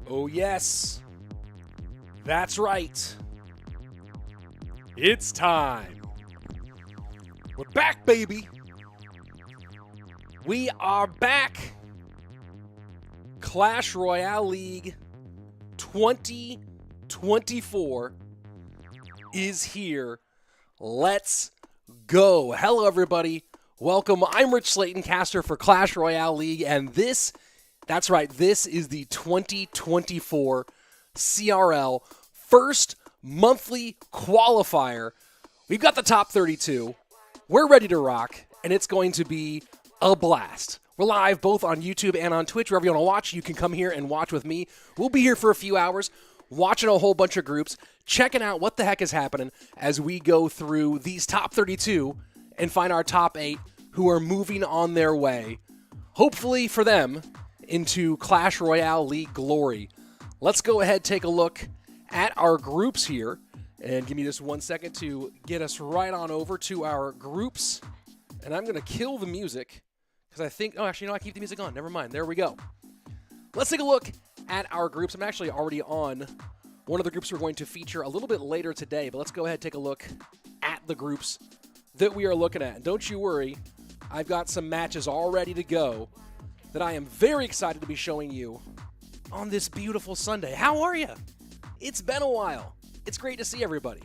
Oh yes, that's right. It's time. We're back, baby. We are back. Clash Royale League 2024 is here. Let's go. Hello, everybody. Welcome. I'm richslaton, caster for Clash Royale League, and that's right, this is the 2024 CRL first monthly qualifier. We've got the top 32. We're ready to rock, and it's going to be a blast. We're live both on YouTube and on Twitch. Wherever you want to watch, you can come here and watch with me. We'll be here for a few hours, watching a whole bunch of groups, checking out what the heck is happening as we go through these top 32 and find our top 8 who are moving on their way, hopefully for them, into Clash Royale League glory. Let's go ahead and take a look at our groups here. And give me just 1 second to get us right on over to our groups. And I'm going to kill the music because I think, oh, actually, no, I keep the music on. Never mind. There we go. Let's take a look at our groups. I'm actually already on one of the groups we're going to feature a little bit later today. But let's go ahead and take a look at the groups that we are looking at. And don't you worry, I've got some matches all ready to go that I am very excited to be showing you on this beautiful Sunday. How are you? It's been a while. It's great to see everybody.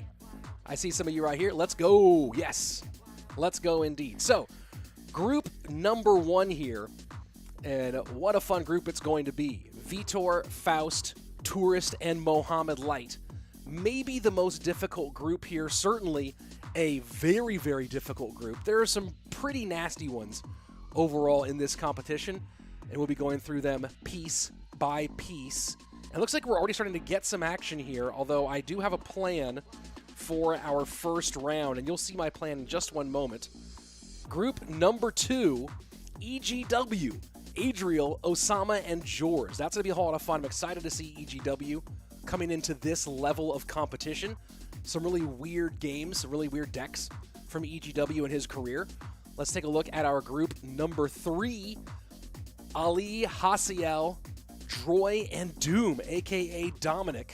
I see some of you right here. Let's go. Yes. Let's go indeed. So, group number 1 here. And what a fun group it's going to be. Vitor, Faust, Tourist, and Mohamed Light. Maybe the most difficult group here. Certainly a very, very difficult group. There are some pretty nasty ones overall in this competition. And we'll be going through them piece by piece. And it looks like we're already starting to get some action here, although I do have a plan for our first round, and you'll see my plan in just one moment. Group number 2, EGW, Adriel, Osama, and Jorz. That's going to be a whole lot of fun. I'm excited to see EGW coming into this level of competition. Some really weird games, some really weird decks from EGW in his career. Let's take a look at our group number 3, xAlee, Hasiel, Droy, and Doom, a.k.a. Dominik,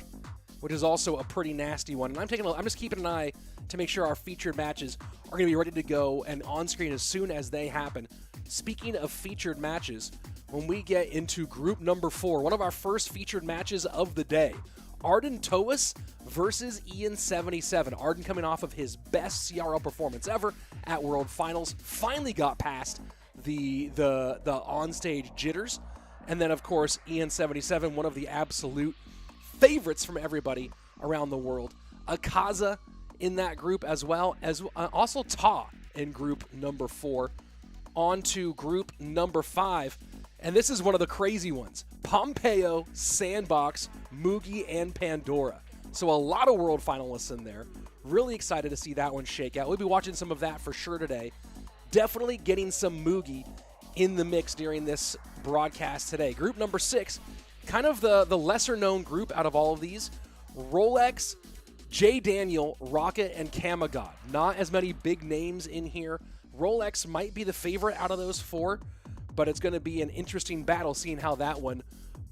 which is also a pretty nasty one. And I'm just keeping an eye to make sure our featured matches are going to be ready to go and on screen as soon as they happen. Speaking of featured matches, when we get into group number 4, one of our first featured matches of the day, Ardentoas versus Ian77. Arden, coming off of his best CRL performance ever at World Finals, finally got past the on-stage jitters. And then, of course, Ian77, one of the absolute favorites from everybody around the world. Akaza in that group as well, as also Ta in group number 4. On to group number 5. And this is one of the crazy ones. Pompeyo, Sandbox, Mugi, and Pandora. So a lot of world finalists in there. Really excited to see that one shake out. We'll be watching some of that for sure today. Definitely getting some Mugi in the mix during this broadcast today. Group number 6, kind of the lesser-known group out of all of these. Rolex, JDaniel, Rocket, and CamaGod. Not as many big names in here. Rolex might be the favorite out of those 4, but it's going to be an interesting battle seeing how that one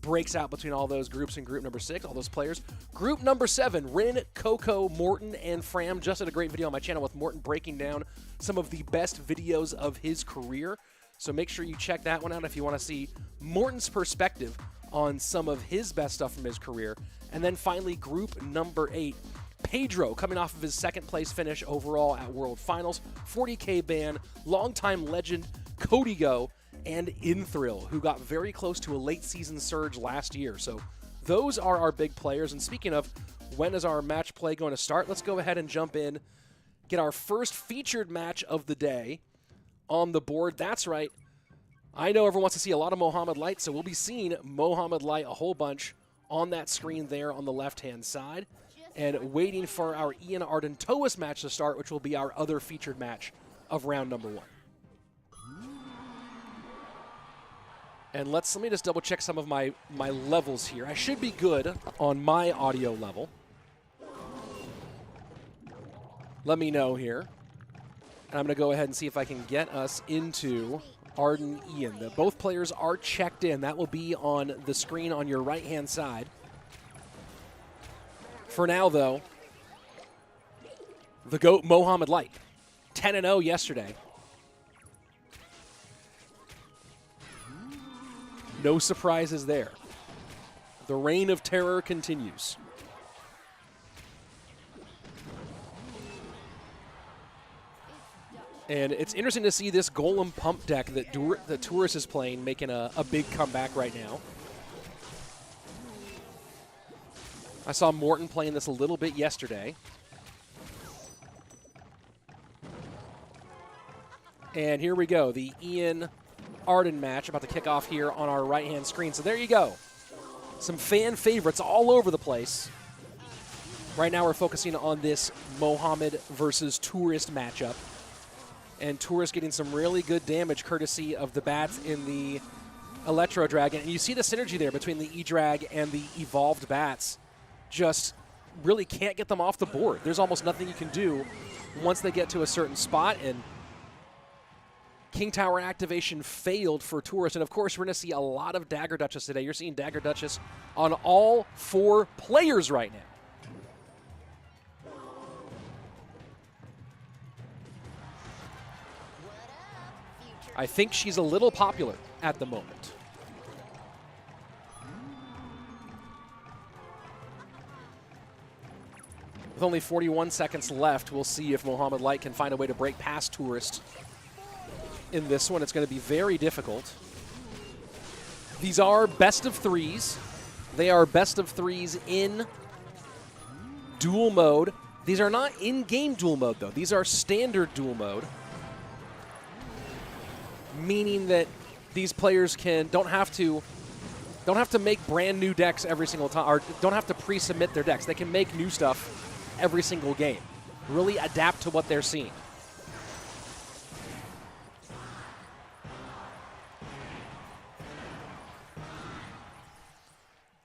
breaks out between all those groups in group number 6, all those players. Group number 7, Rin, Coco, Morten, and Fram. Just did a great video on my channel with Morten breaking down some of the best videos of his career. So make sure you check that one out if you want to see Morten's perspective on some of his best stuff from his career. And then finally, group number 8, Pedro, coming off of his second place finish overall at World Finals, 40K ban, longtime legend Kodigo, and Inthrill, who got very close to a late season surge last year. So those are our big players. And speaking of when is our match play going to start, let's go ahead and jump in, get our first featured match of the day on the board. That's right. I know everyone wants to see a lot of Mohamed Light, so we'll be seeing Mohamed Light a whole bunch on that screen there on the left-hand side. And waiting for our Ian Ardentoas match to start, which will be our other featured match of round number 1. And let me just double check some of my levels here. I should be good on my audio level. Let me know here. And I'm going to go ahead and see if I can get us into Arden, Ian. Both players are checked in. That will be on the screen on your right-hand side. For now, though, the GOAT, Mohamed Light. 10-0 yesterday. No surprises there. The reign of terror continues. And it's interesting to see this Golem pump deck that the Tourist is playing making a big comeback right now. I saw Morten playing this a little bit yesterday. And here we go, the Ian Arden match about to kick off here on our right-hand screen. So there you go. Some fan favorites all over the place. Right now we're focusing on this Mohamed versus Tourist matchup. And Tourist getting some really good damage courtesy of the bats in the Electro Dragon. And you see the synergy there between the E-Drag and the evolved bats. Just really can't get them off the board. There's almost nothing you can do once they get to a certain spot. And King Tower activation failed for Tourist. And of course, we're going to see a lot of Dagger Duchess today. You're seeing Dagger Duchess on all 4 players right now. I think she's a little popular at the moment. With only 41 seconds left, we'll see if Mohamed Light can find a way to break past Tourist in this one. It's going to be very difficult. These are best of 3s. They are best of 3s in dual mode. These are not in-game dual mode, though. These are standard dual mode, meaning that these players don't have to make brand new decks every single time, or don't have to pre-submit their decks. They can make new stuff every single game. Really adapt to what they're seeing.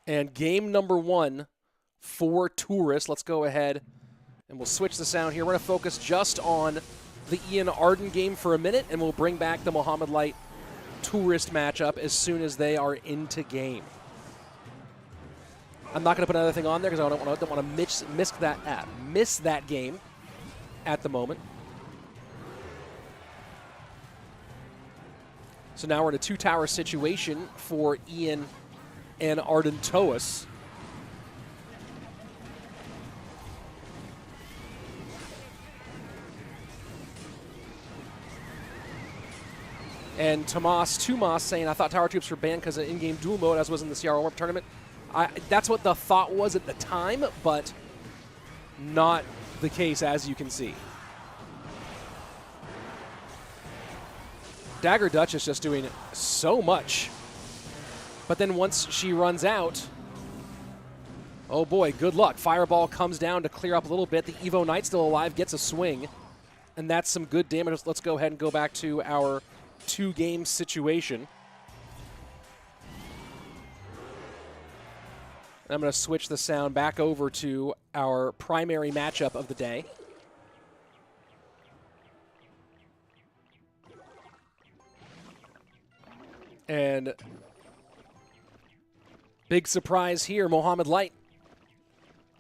And game number 1 for Tourist. Let's go ahead and we'll switch the sound here. We're going to focus just on the Ian Arden game for a minute, and we'll bring back the Mohamed Light Tourist matchup as soon as they are into game. I'm not going to put another thing on there because I don't want to miss that game at the moment. So now we're in a 2-tower situation for Ian and Ardentoas. And Tumas saying, I thought tower troops were banned because of in-game dual mode, as was in the CR Warp tournament. That's what the thought was at the time, but not the case, as you can see. Dagger Duchess just doing so much. But then once she runs out, oh boy, good luck. Fireball comes down to clear up a little bit. The Evo Knight still alive, gets a swing. And that's some good damage. Let's go ahead and go back to our 2-game situation. And I'm going to switch the sound back over to our primary matchup of the day. And big surprise here, Mohamed Light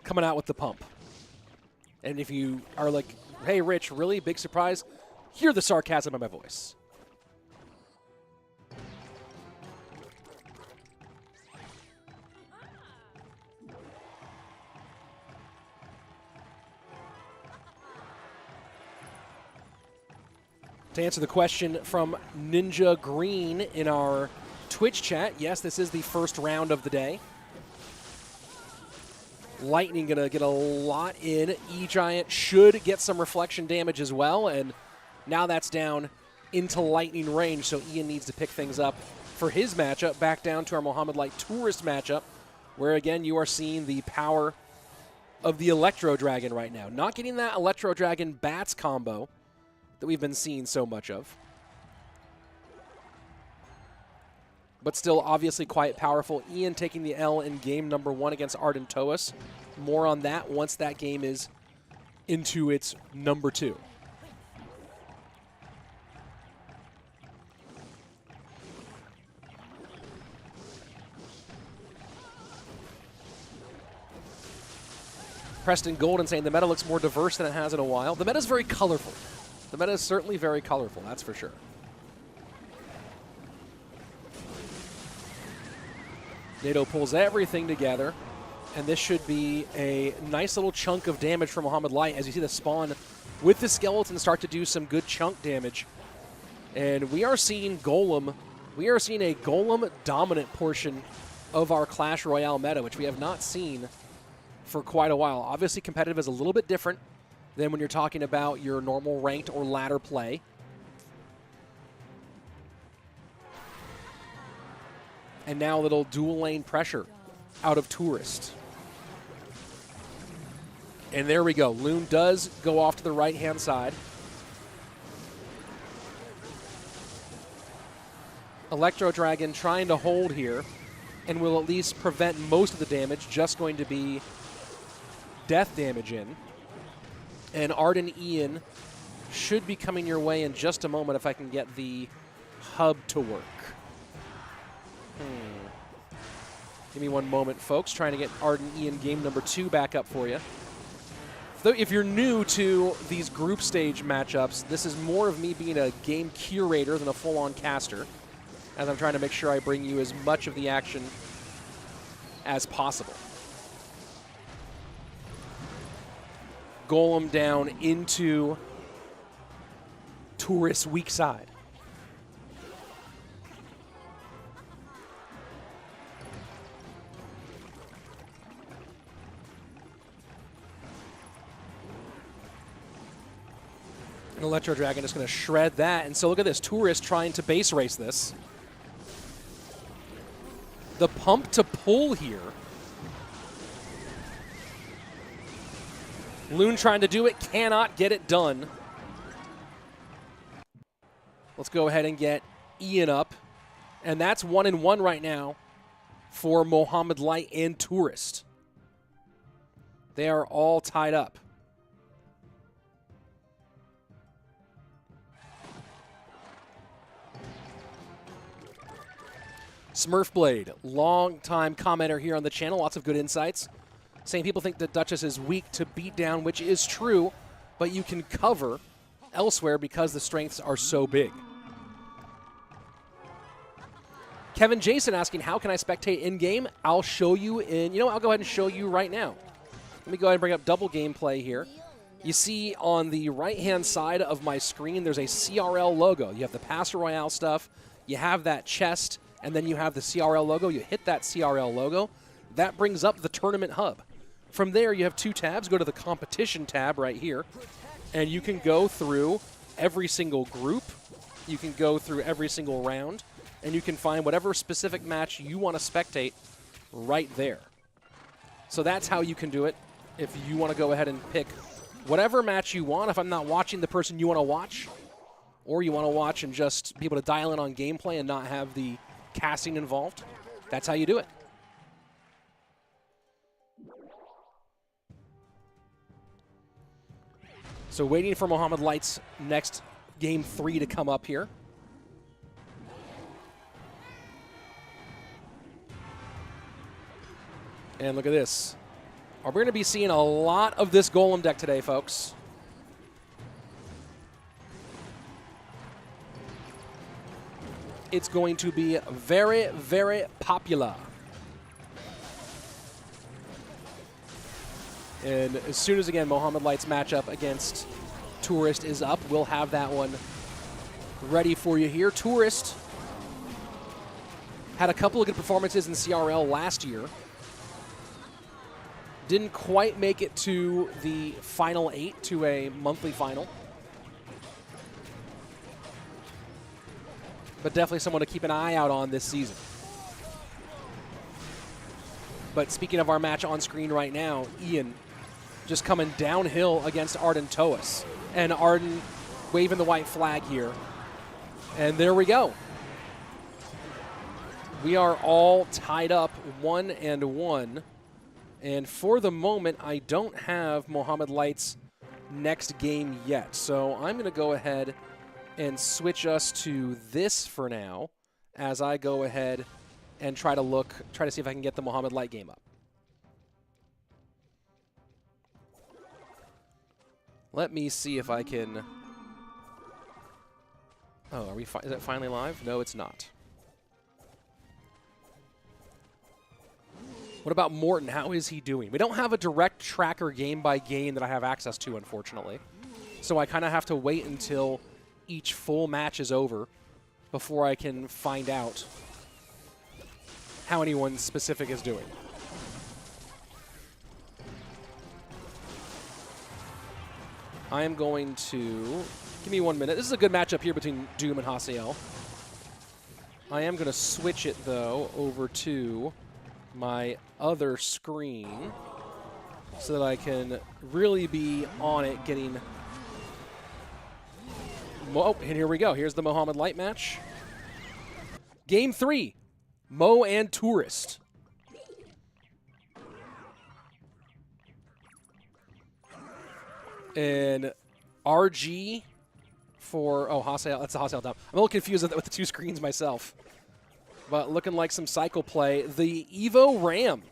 coming out with the pump. And if you are like, hey, Rich, really? Big surprise? Hear the sarcasm in my voice. To answer the question from Ninja Green in our Twitch chat, yes, this is the first round of the day. Lightning going to get a lot in. E-Giant should get some reflection damage as well, and now that's down into lightning range, so Ian needs to pick things up for his matchup. Back down to our Mohamed Light Tourist matchup, where again you are seeing the power of the Electro Dragon right now. Not getting that Electro Dragon Bats combo that we've been seeing so much of. But still obviously quite powerful. Ian taking the L in game number 1 against Ardentoas. More on that once that game is into its number 2. Preston Golden saying the meta looks more diverse than it has in a while. The meta is very colorful. The meta is certainly very colorful, that's for sure. NATO pulls everything together, and this should be a nice little chunk of damage for Mohamed Light as you see the spawn with the skeleton start to do some good chunk damage. And we are seeing Golem. We are seeing a Golem dominant portion of our Clash Royale meta, which we have not seen for quite a while. Obviously, competitive is a little bit different than when you're talking about your normal ranked or ladder play. And now a little dual lane pressure out of Tourist. And there we go. Loon does go off to the right-hand side. Electro Dragon trying to hold here and will at least prevent most of the damage, just going to be death damage in. And Arden Ian should be coming your way in just a moment if I can get the hub to work. Give me one moment, folks. Trying to get Arden Ian game number 2 back up for you. Though if you're new to these group stage matchups, this is more of me being a game curator than a full-on caster, as I'm trying to make sure I bring you as much of the action as possible. Golem down into Tourist's weak side. And Electro Dragon is going to shred that. And so look at this, Tourist trying to base race this. The pump to pull here. Loon trying to do it, cannot get it done. Let's go ahead and get Ian up. And that's 1-1 right now for Mohamed Light and Tourist. They are all tied up. Smurfblade, long-time commenter here on the channel, lots of good insights. Saying people think that Duchess is weak to beat down, which is true, but you can cover elsewhere because the strengths are so big. Kevin Jason asking, how can I spectate in-game? I'll show you in, I'll go ahead and show you right now. Let me go ahead and bring up double gameplay here. You see on the right-hand side of my screen, there's a CRL logo. You have the Pass Royale stuff, you have that chest, and then you have the CRL logo. You hit that CRL logo. That brings up the tournament hub. From there, you have 2 tabs. Go to the competition tab right here, and you can go through every single group. You can go through every single round, and you can find whatever specific match you want to spectate right there. So that's how you can do it if you want to go ahead and pick whatever match you want. If I'm not watching the person you want to watch, or you want to watch and just be able to dial in on gameplay and not have the casting involved, that's how you do it. So waiting for Mohamed Light's next game 3 to come up here. And look at this. We're going to be seeing a lot of this Golem deck today, folks. It's going to be very, very popular. And as soon as, again, Mohamed Light's matchup against Tourist is up, we'll have that one ready for you here. Tourist had a couple of good performances in CRL last year. Didn't quite make it to the Final 8, to a monthly final. But definitely someone to keep an eye out on this season. But speaking of our match on screen right now, Ian just coming downhill against Ardentoas. And Arden waving the white flag here. And there we go. We are all tied up 1-1. And for the moment, I don't have Mohamed Light's next game yet. So I'm going to go ahead and switch us to this for now as I go ahead and try to see if I can get the Mohamed Light game up. Let me see if I can... Oh, are we? Is that finally live? No, it's not. What about Morten? How is he doing? We don't have a direct tracker game by game that I have access to, unfortunately. So I kind of have to wait until each full match is over before I can find out how anyone specific is doing. I am going to... Give me 1 minute. This is a good matchup here between Doom and Hasiel. I am going to switch it, though, over to my other screen so that I can really be on it getting... Oh, and here we go. Here's the Mohamed Light match. Game 3, Mo and Tourist. And RG for, oh, Hasiel, that's a Hasiel down. I'm a little confused with the two screens myself. But looking like some cycle play. The Evo Ram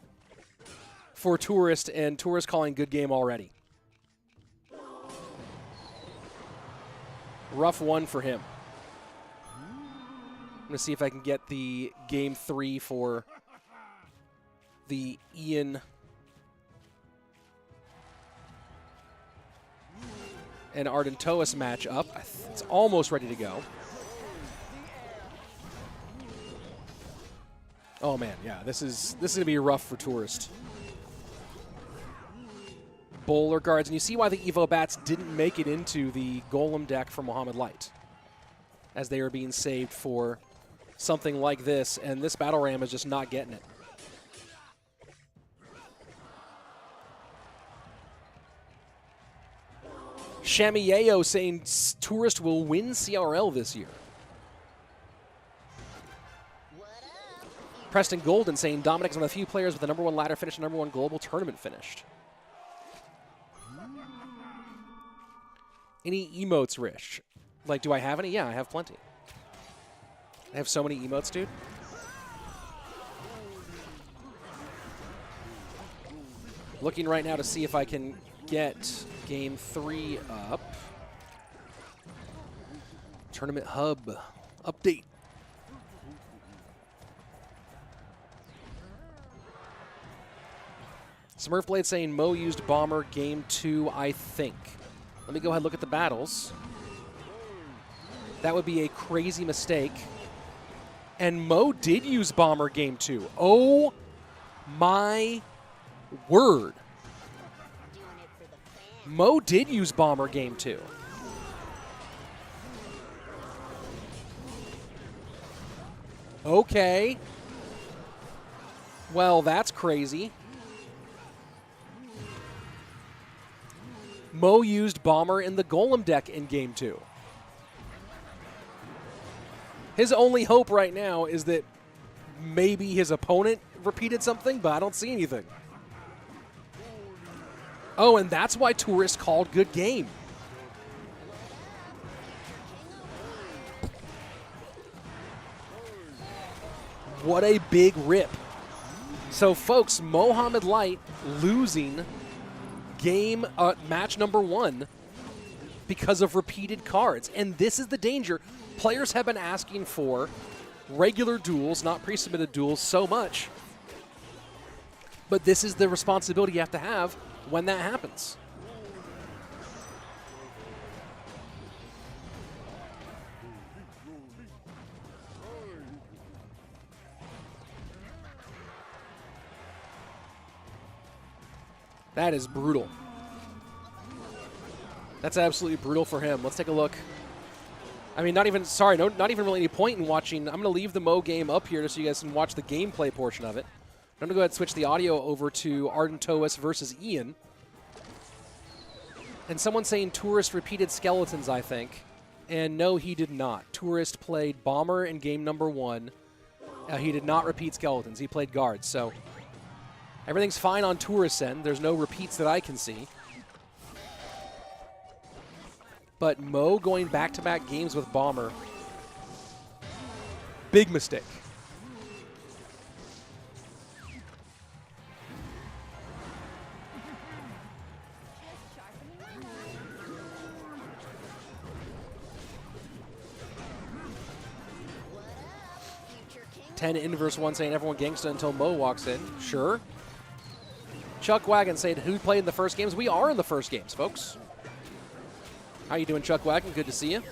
for Tourist, and Tourist calling good game already. Rough one for him. I'm going to see if I can get the game 3 for the Ian and Ardentoas match up. It's almost ready to go. Oh man, yeah, this is gonna be rough for Tourist. Bowler guards, and you see why the Evo Bats didn't make it into the Golem deck for Mohamed Light, as they are being saved for something like this, and this Battle Ram is just not getting it. Shamieo saying Tourist will win CRL this year. Preston Golden saying Dominik is one of the few players with the #1 ladder finish and #1 global tournament finished. Any emotes, Rich? Like, do I have any? Yeah, I have plenty. I have so many emotes, dude. Looking right now to see if I can get game 3 up. Tournament Hub update. Smurfblade saying Mo used Bomber game 2, I think. Let me go ahead and look at the battles. That would be a crazy mistake. And Mo did use Bomber game 2. Oh my word. Mo did use Bomber game 2. Okay. Well, that's crazy. Mo used Bomber in the Golem deck in game 2. His only hope right now is that maybe his opponent repeated something, but I don't see anything. Oh, and that's why Tourist called good game. What a big rip. So, folks, Mohamed Light losing game match #1 because of repeated cards. And this is the danger. Players have been asking for regular duels, not pre-submitted duels, so much. But this is the responsibility you have to have when that happens. That is brutal. That's absolutely brutal for him. Let's take a look. I mean, not even really any point in watching. I'm going to leave the Mo game up here just so you guys can watch the gameplay portion of it. I'm going to go ahead and switch the audio over to Ardentoas versus Ian. And someone saying Tourist repeated skeletons, I think. And no, he did not. Tourist played Bomber in game #1. He did not repeat skeletons. He played guards. So everything's fine on Tourist's end. There's no repeats that I can see. But Mo going back-to-back games with Bomber, big mistake. 10 Inverse 1 saying everyone gangsta until Mo walks in. Sure. Chuck Wagon saying who played in the first games? We are in the first games, folks. How you doing, Chuck Wagon? Good to see you.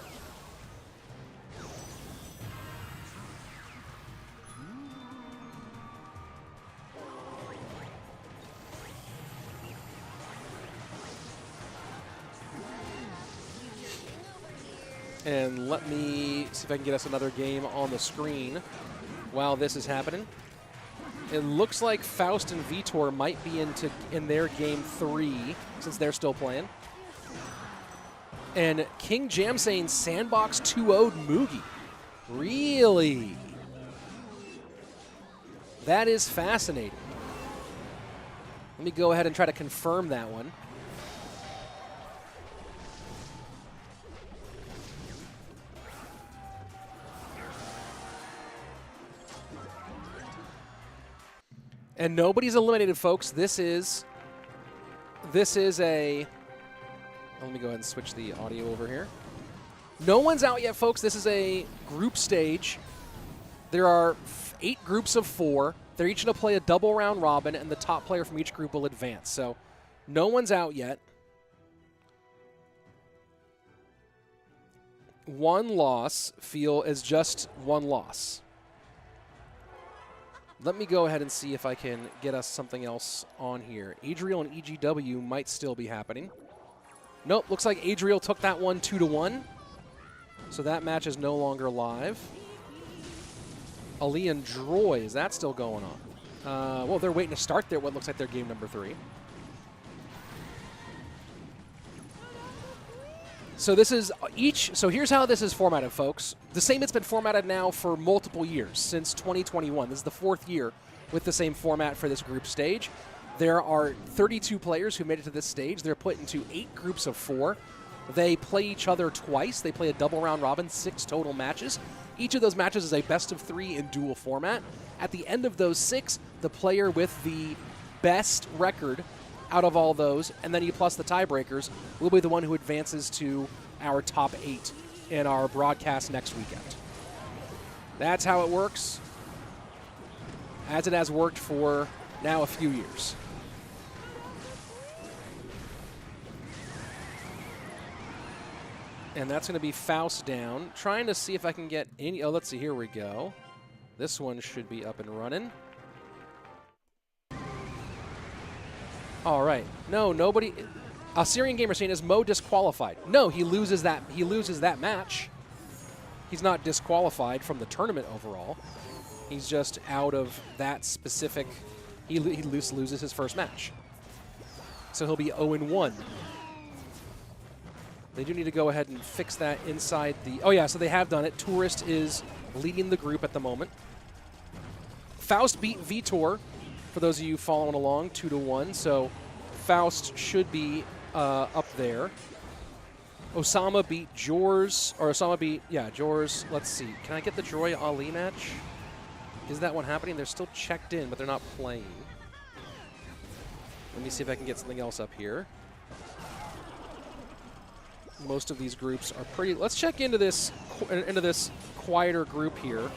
And let me see if I can get us another game on the screen while this is happening. It looks like Faust and Vitor might be in their game 3 since they're still playing. And King Jam saying Sandbox 2-0'd Mugi. Really? That is fascinating. Let me go ahead and try to confirm that one. And nobody's eliminated, folks. This is a... Let me go ahead and switch the audio over here. No one's out yet, folks. This is a group stage. There are 8 groups of 4. They're each going to play a double round robin, and the top player from each group will advance. So no one's out yet. One loss is just one loss. Let me go ahead and see if I can get us something else on here. Adriel and EGW might still be happening. Nope, looks like Adriel took that one 2-1. So that match is no longer live. xAlee and Droy, is that still going on? Well, they're waiting to start what looks like their game number 3. So this is so here's how this is formatted, folks. The same it's been formatted now for multiple years, since 2021. This is the 4th year with the same format for this group stage. There are 32 players who made it to this stage. They're put into 8 groups of 4. They play each other twice. They play a double round robin, 6 total matches. Each of those matches is a best of 3 in dual format. At the end of those 6, the player with the best record out of all those, and then you plus the tiebreakers, will be the one who advances to our top 8 in our broadcast next weekend. That's how it works, as it has worked for now a few years. And that's going to be Faust down. Trying to see if I can get any... Oh, let's see. Here we go. This one should be up and running. All right. No, nobody... Syrian Gamer saying, is Mo disqualified? No, he loses that match. He's not disqualified from the tournament overall. He's just out of that specific... He loses his first match. So he'll be 0-1. They do need to go ahead and fix that inside the... Oh, yeah, so they have done it. Tourist is leading the group at the moment. Faust beat Vitor, for those of you following along, 2-1. So Faust should be up there. Osama beat Jorz, or Osama beat, yeah, Jorz. Let's see. Can I get the Droy xAlee match? Is that one happening? They're still checked in, but they're not playing. Let me see if I can get something else up here. Most of these groups are pretty... Let's check into this quieter group here.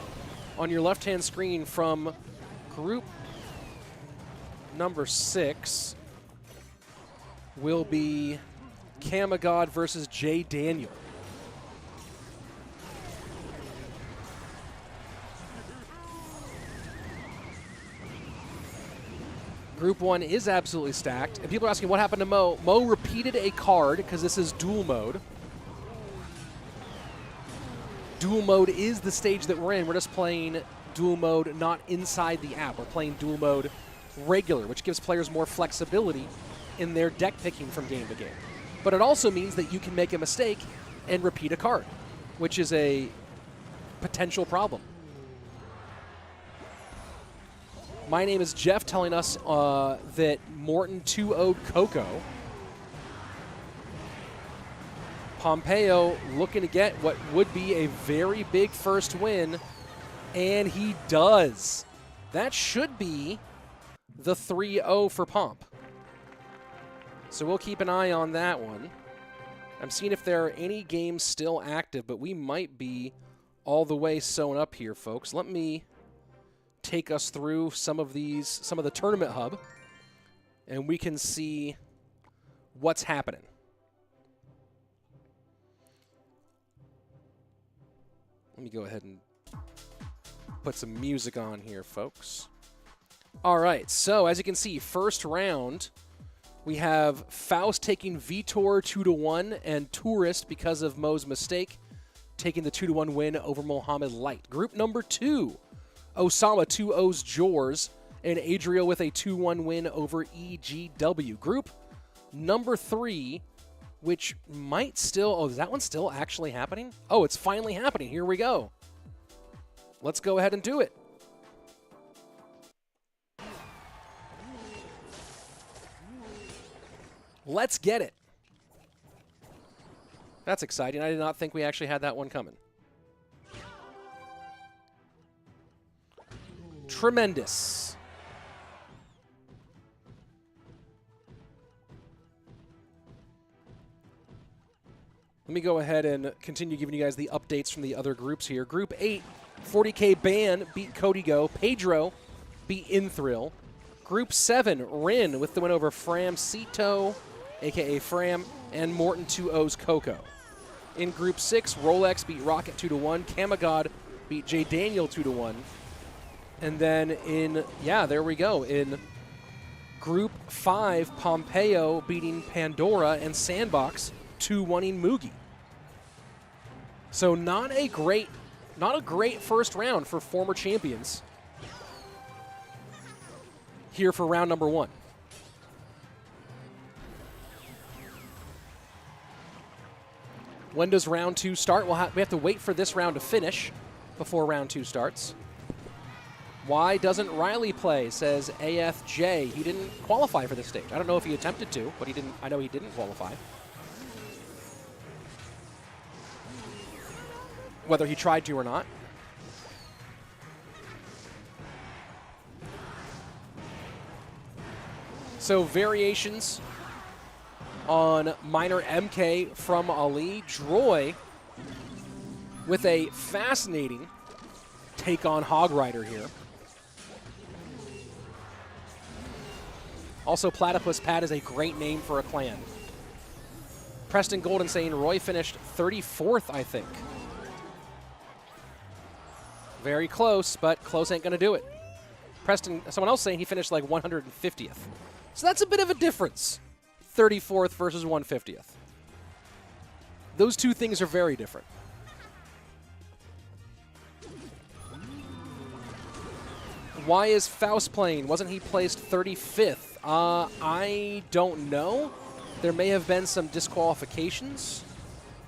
On your left-hand screen from group number 6 will be CamaGod versus JDaniel. Group 1 is absolutely stacked. And people are asking what happened to Mo. Mo repeated a card because this is dual mode. Dual mode is the stage that we're in. We're just playing dual mode not inside the app. We're playing dual mode regular, which gives players more flexibility in their deck picking from game to game. But it also means that you can make a mistake and repeat a card, which is a potential problem. My name is Jeff, telling us that Morten 2-0'd Coco. Pompeyo looking to get what would be a very big first win, and he does. That should be the 3-0 for Pomp. So we'll keep an eye on that one. I'm seeing if there are any games still active, but we might be all the way sewn up here, folks. Let me take us through some of the tournament hub, and we can see what's happening. Let me go ahead and put some music on here, folks. All right, so as you can see, first round, we have Faust taking Vitor 2-1 and Tourist, because of Mo's mistake, taking the 2-1 win over Mohamed Light. Group number 2, Osama 2-0's Jorz and Adriel with a 2-1 win over EGW. Group number 3, which might still... Oh, is that one still actually happening? Oh, it's finally happening. Here we go. Let's go ahead and do it. Let's get it. That's exciting. I did not think we actually had that one coming. Tremendous. Let me go ahead and continue giving you guys the updates from the other groups here. Group 8, 40K Ban beat Kodigo. Pedro beat Inthrill. Group 7, Rin with the win over Fram Cito, a.k.a. Fram, and Morten 2-0's Coco. In Group 6, Rolex beat Rocket 2-1. CamaGod beat JDaniel 2-1. And then there we go. In Group 5, Pompeyo beating Pandora and Sandbox 2-1ing Mugi. So not a great first round for former champions here for round number 1. When does round 2 start? We have to wait for this round to finish before round 2 starts. Why doesn't Riley play, says AFJ. He didn't qualify for this stage. I don't know if he attempted to, but he didn't. I know he didn't qualify. Whether he tried to or not. So variations on minor MK from xAlee. Droy with a fascinating take on Hog Rider here. Also, Platypus Pat is a great name for a clan. Preston Golden saying Roy finished 34th, I think. Very close, but close ain't going to do it. Preston, someone else saying he finished like 150th. So that's a bit of a difference. 34th versus 150th. Those two things are very different. Why is Faust playing? Wasn't he placed 35th? I don't know. There may have been some disqualifications.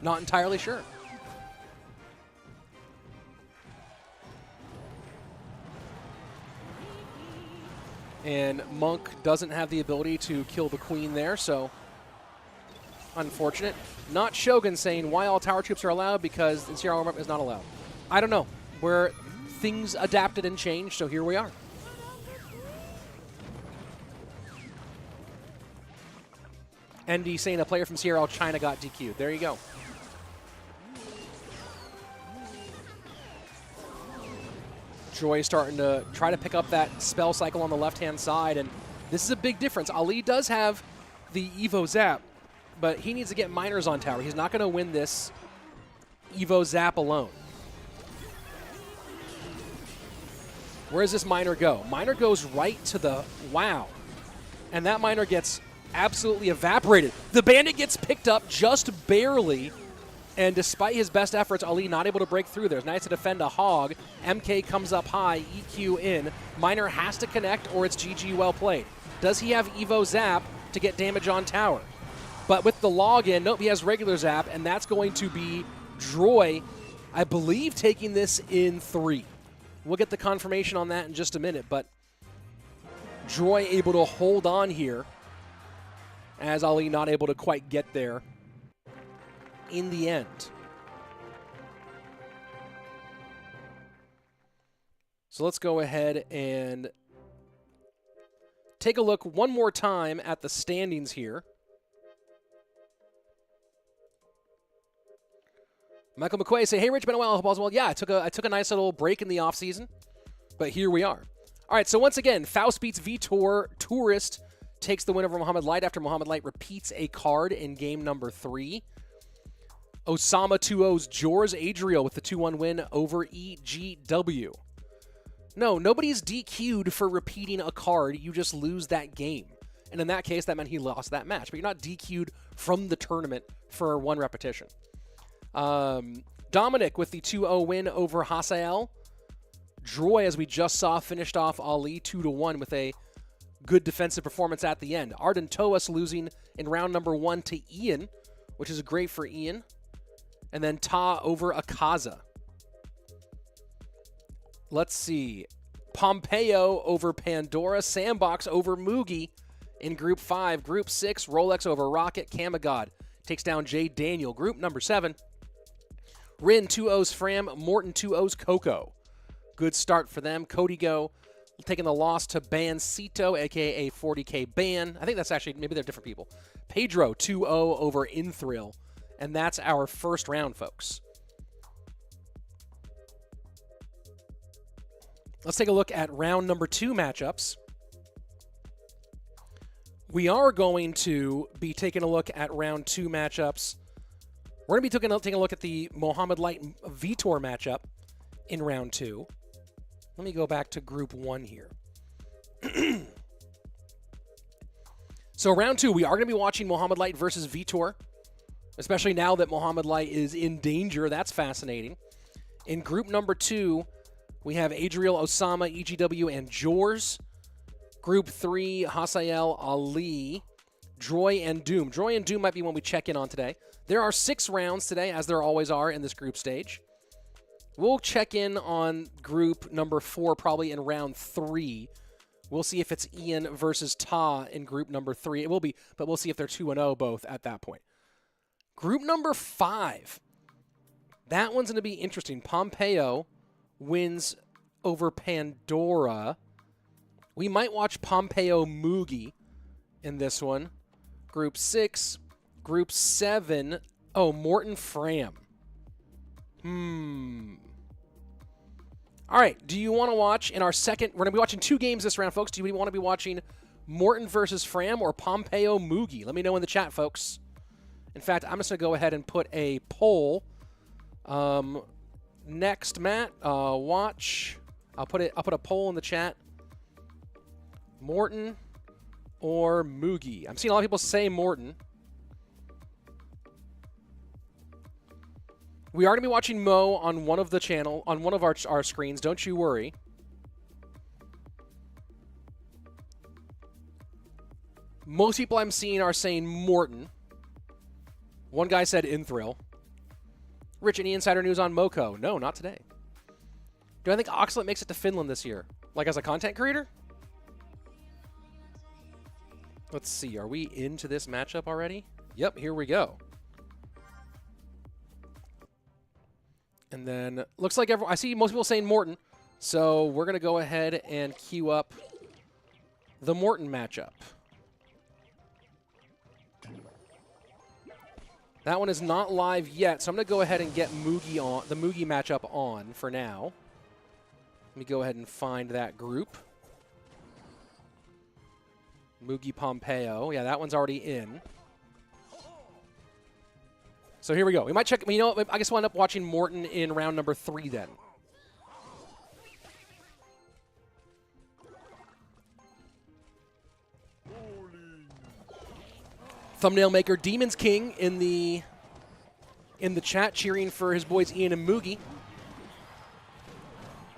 Not entirely sure. And Monk doesn't have the ability to kill the queen there, so unfortunate. Not Shogun saying why all tower troops are allowed because the Sierra warm-up is not allowed. I don't know. Where things adapted and changed, so here we are. ND saying a player from CRL China got DQ'd. There you go. Droy starting to try to pick up that spell cycle on the left-hand side, and this is a big difference. xAlee does have the Evo Zap, but he needs to get miners on tower. He's not going to win this Evo Zap alone. Where does this miner go? Miner goes right to the... Wow. And that miner gets absolutely evaporated. The bandit gets picked up just barely, and despite his best efforts, xAlee not able to break through. There's nice to defend a hog. MK comes up high, EQ in. Miner has to connect or it's GG well played. Does he have Evo Zap to get damage on tower? But with the login, nope, he has regular Zap, and that's going to be Droy, I believe, taking this in 3. We'll get the confirmation on that in just a minute, but Droy able to hold on here as xAlee not able to quite get there in the end. So let's go ahead and take a look one more time at the standings here. Michael McQuay say, "Hey, Rich, been a while. Hope all's well." Yeah, I took a nice little break in the off season. But here we are. All right, so once again, Faust beats Vitor. Tourist takes the win over Mohamed Light after Mohamed Light repeats a card in game number 3. Osama 2-0's Jorz Adriel with the 2-1 win over EGW. No, nobody's DQ'd for repeating a card. You just lose that game. And in that case, that meant he lost that match. But you're not DQ'd from the tournament for one repetition. Dominik with the 2-0 win over Hasiel. Droy, as we just saw, finished off xAlee 2-1 with a good defensive performance at the end. Ardentoas losing in round number 1 to Ian, which is great for Ian. And then Ta over Akaza. Let's see. Pompeyo over Pandora. Sandbox over Mugi in Group 5. Group 6, Rolex over Rocket. CamaGod takes down JDaniel. Group number 7. Rin 2-0's Fram. Morten 2-0's Coco. Good start for them. Kodigo taking the loss to Bancito, a.k.a. 40K Ban. I think that's actually, maybe they're different people. Pedro 2-0 over Inthrill. And that's our first round, folks. Let's take a look at round number 2 matchups. We are going to be taking a look at round 2 matchups. We're going to be taking a look at the Mohamed Light Vitor matchup in round 2. Let me go back to group 1 here. So round 2, we are going to be watching Mohamed Light versus Vitor, especially now that Mohamed Light is in danger. That's fascinating. In group number 2, we have Adriel, Osama, EGW, and Jorz. Group 3, Hasiel, xAlee, Droy, and Doom. Droy and Doom might be one we check in on today. There are 6 rounds today, as there always are in this group stage. We'll check in on group number 4 probably in round 3. We'll see if it's Ian versus Ta in group number 3. It will be, but we'll see if they're 2-0 both at that point. Group number 5. That one's going to be interesting. Pompeyo wins over Pandora. We might watch Pompeyo Mugi in this one. Group 6. Group 7. Oh, Morten Fram. All right, do you want to watch in our second... We're going to be watching 2 games this round, folks. Do you want to be watching Morten versus Fram or Pompeyo Mugi? Let me know in the chat, folks. In fact, I'm just going to go ahead and put a poll. Next, Matt, watch. I'll put a poll in the chat. Morten or Mugi? I'm seeing a lot of people say Morten. We are going to be watching Mo on one of the channel, on one of our screens. Don't you worry. Most people I'm seeing are saying Morten. One guy said Inthrill. Rich, any insider news on Moko? No, not today. Do I think xAlee makes it to Finland this year? Like as a content creator? Let's see. Are we into this matchup already? Yep, here we go. And then, looks like I see most people saying Morten. So we're going to go ahead and queue up the Morten matchup. That one is not live yet, so I'm going to go ahead and get Mugi on, the Mugi matchup on for now. Let me go ahead and find that group. Mugi Pompeyo. Yeah, that one's already in. So here we go. We might check. You know what? I guess we'll end up watching Morten in round number 3 then. Thumbnail maker Demon's King in the chat cheering for his boys Ian and Mugi.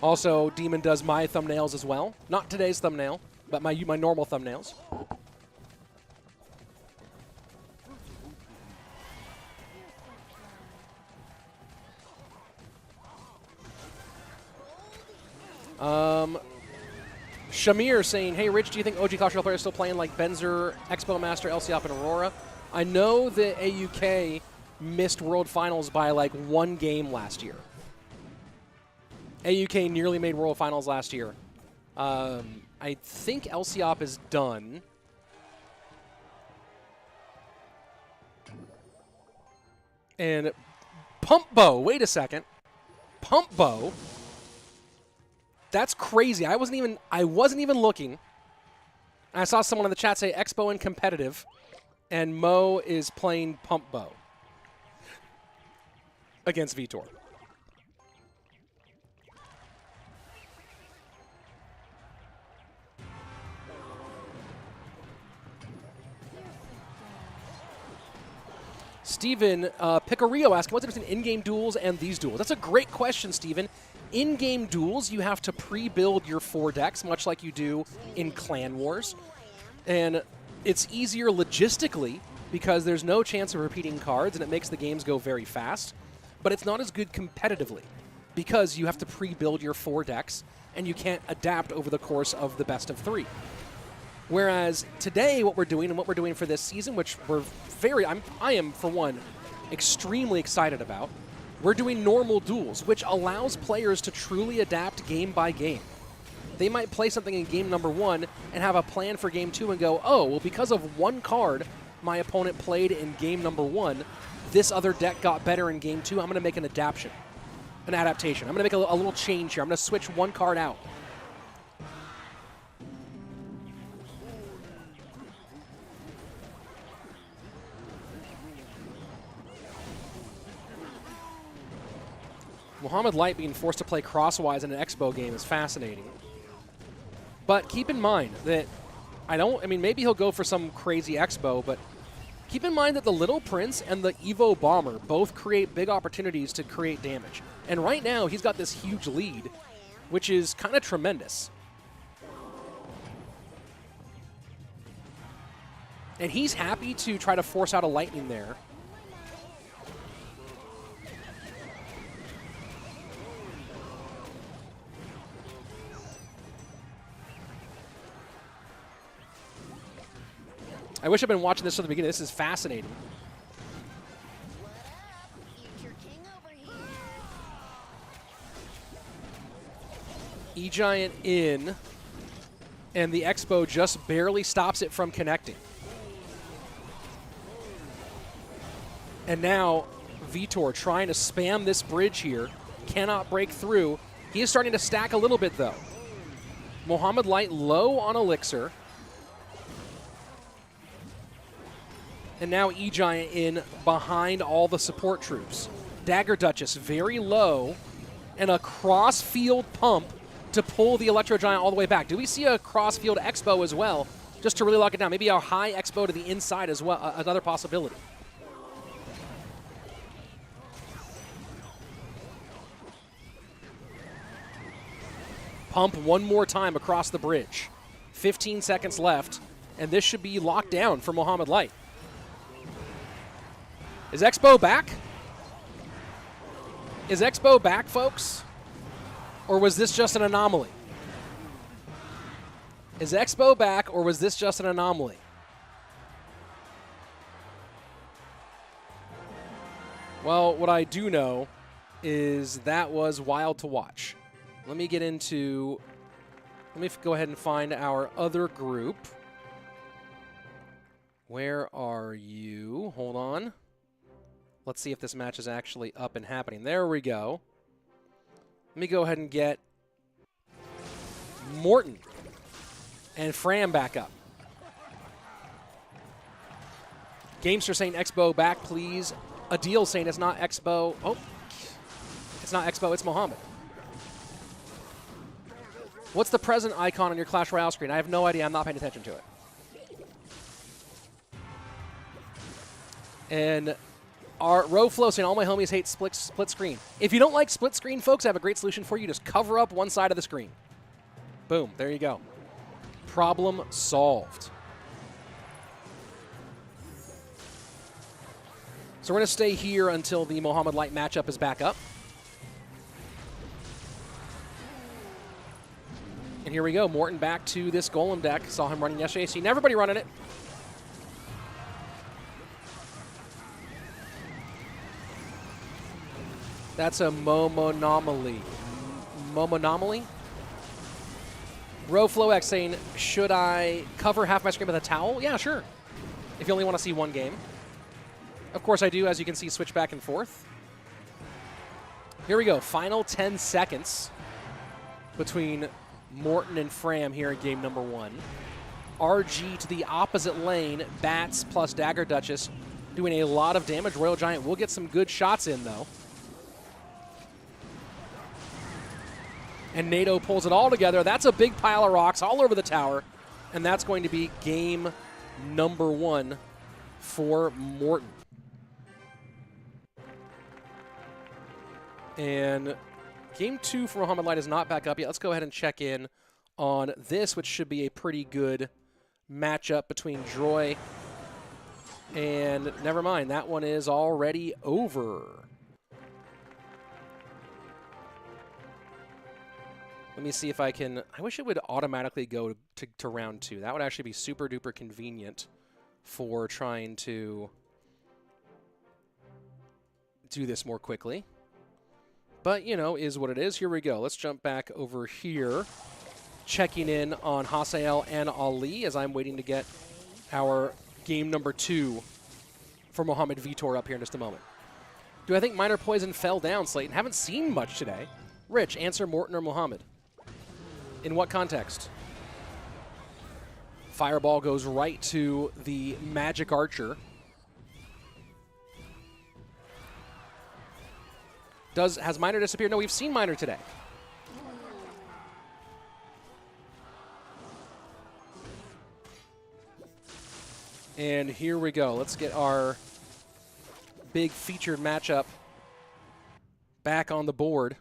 Also, Demon does my thumbnails as well. Not today's thumbnail, but my normal thumbnails. Shamir saying, hey, Rich, do you think OG Clash Royale players still playing like Benzer, Expo Master, LCOP, and Aurora? I know that AUK missed World Finals by like 1 game last year. AUK nearly made World Finals last year. I think LCOP is done. And Pump Bow, wait a second. Pump Bow That's crazy. I wasn't even looking. I saw someone in the chat say Expo and competitive, and Mo is playing Pump Bow against Vitor. Steven Picarillo asking, what's the difference in in-game duels and these duels? That's a great question, Steven. In-game duels, you have to pre-build your 4 decks, much like you do in Clan Wars. And it's easier logistically because there's no chance of repeating cards, and it makes the games go very fast. But it's not as good competitively because you have to pre-build your 4 decks, and you can't adapt over the course of the best of 3. Whereas today, what we're doing and what we're doing for this season, which I am, for one, extremely excited about, we're doing normal duels, which allows players to truly adapt game by game. They might play something in game number 1 and have a plan for game 2 and go, oh, well, because of one card my opponent played in game number 1, this other deck got better in game 2. I'm going to make an adaptation. I'm going to make a little change here. I'm going to switch one card out. Mohamed Light being forced to play crosswise in an Expo game is fascinating. But keep in mind that maybe he'll go for some crazy Expo, but keep in mind that the Little Prince and the Evo Bomber both create big opportunities to create damage. And right now, he's got this huge lead, which is kind of tremendous. And he's happy to try to force out a lightning there. I wish I'd been watching this from the beginning. This is fascinating. E-Giant in, and the Expo just barely stops it from connecting. And now Vitor trying to spam this bridge here. Cannot break through. He is starting to stack a little bit, though. Mohamed Light low on Elixir. And now E-Giant in behind all the support troops. Dagger Duchess very low, and a cross-field pump to pull the Electro Giant all the way back. Do we see a cross-field Expo as well, just to really lock it down? Maybe a high Expo to the inside as well, another possibility. Pump one more time across the bridge. 15 seconds left, and this should be locked down for Mohamed Light. Is Expo back? Is Expo back, folks? Or was this just an anomaly? Is Expo back, or was this just an anomaly? Well, what I do know is that was wild to watch. Let me go ahead and find our other group. Where are you? Hold on. Let's see if this match is actually up and happening. There we go. Let me go ahead and get Morten and Fram back up. Gamester saying Expo back, please. Adriel saying it's not Expo. Oh, it's not Expo, it's Mohamed. What's the present icon on your Clash Royale screen? I have no idea. I'm not paying attention to it. And our Roflo saying all my homies hate split screen. If you don't like split screen, folks, I have a great solution for you. Just cover up one side of the screen. Boom. There you go. Problem solved. So we're going to stay here until the Mohamed Light matchup is back up. And here we go. Morten back to this Golem deck. Saw him running yesterday. Seen everybody running it. That's a Momonomaly. Momonomaly? RoFlowX saying, should I cover half my screen with a towel? Yeah, sure. If you only want to see one game. Of course I do, as you can see, switch back and forth. Here we go. Final 10 seconds. between Morten and Fram here in game number 1. RG to the opposite lane, Bats plus Dagger Duchess, doing a lot of damage. Royal Giant will get some good shots in, though. And NATO pulls it all together. That's a big pile of rocks all over the tower. And that's going to be game number 1 for Morten. And game 2 for Mohamed Light is not back up yet. Let's go ahead and check in on this, which should be a pretty good matchup between Droy and never mind. That one is already over. Let me see if I can. I wish it would automatically go to round 2. That would actually be super duper convenient for trying to do this more quickly. But, you know, is what it is. Here we go. Let's jump back over here. Checking in on Hasiel and xAlee as I'm waiting to get our game number 2 for Mohamed Vitor up here in just a moment. Do I think Minor Poison fell down, Slayton? Haven't seen much today. Rich, answer Morten or Mohamed. In what context? Fireball goes right to the Magic Archer. Has Minor disappeared? No, we've seen Minor today. And here we go. Let's get our big featured matchup back on the board.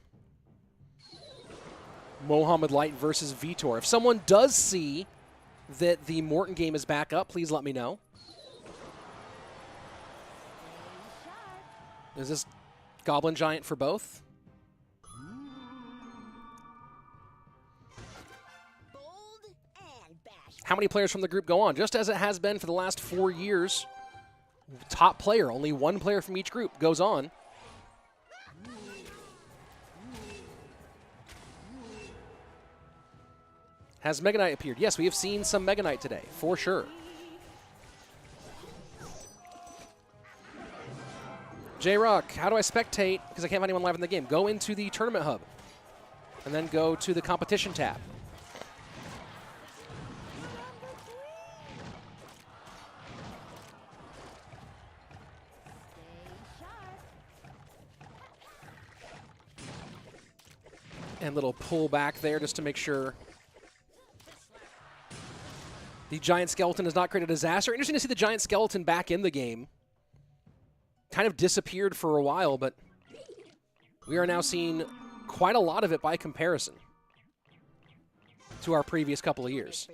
Mohamed Light versus Vitor. If someone does see that the Morten game is back up, please let me know. Is this Goblin Giant for both? How many players from the group go on? Just as it has been for the last 4 years, top player, only one player from each group goes on. Has Mega Knight appeared? Yes, we have seen some Mega Knight today, for sure. J-Rock, how do I spectate? Because I can't find anyone live in the game. Go into the Tournament Hub, and then go to the Competition tab. And little pull back there just to make sure the Giant Skeleton does not create a disaster. Interesting to see the Giant Skeleton back in the game. Kind of disappeared for a while, but we are now seeing quite a lot of it by comparison to our previous couple of years.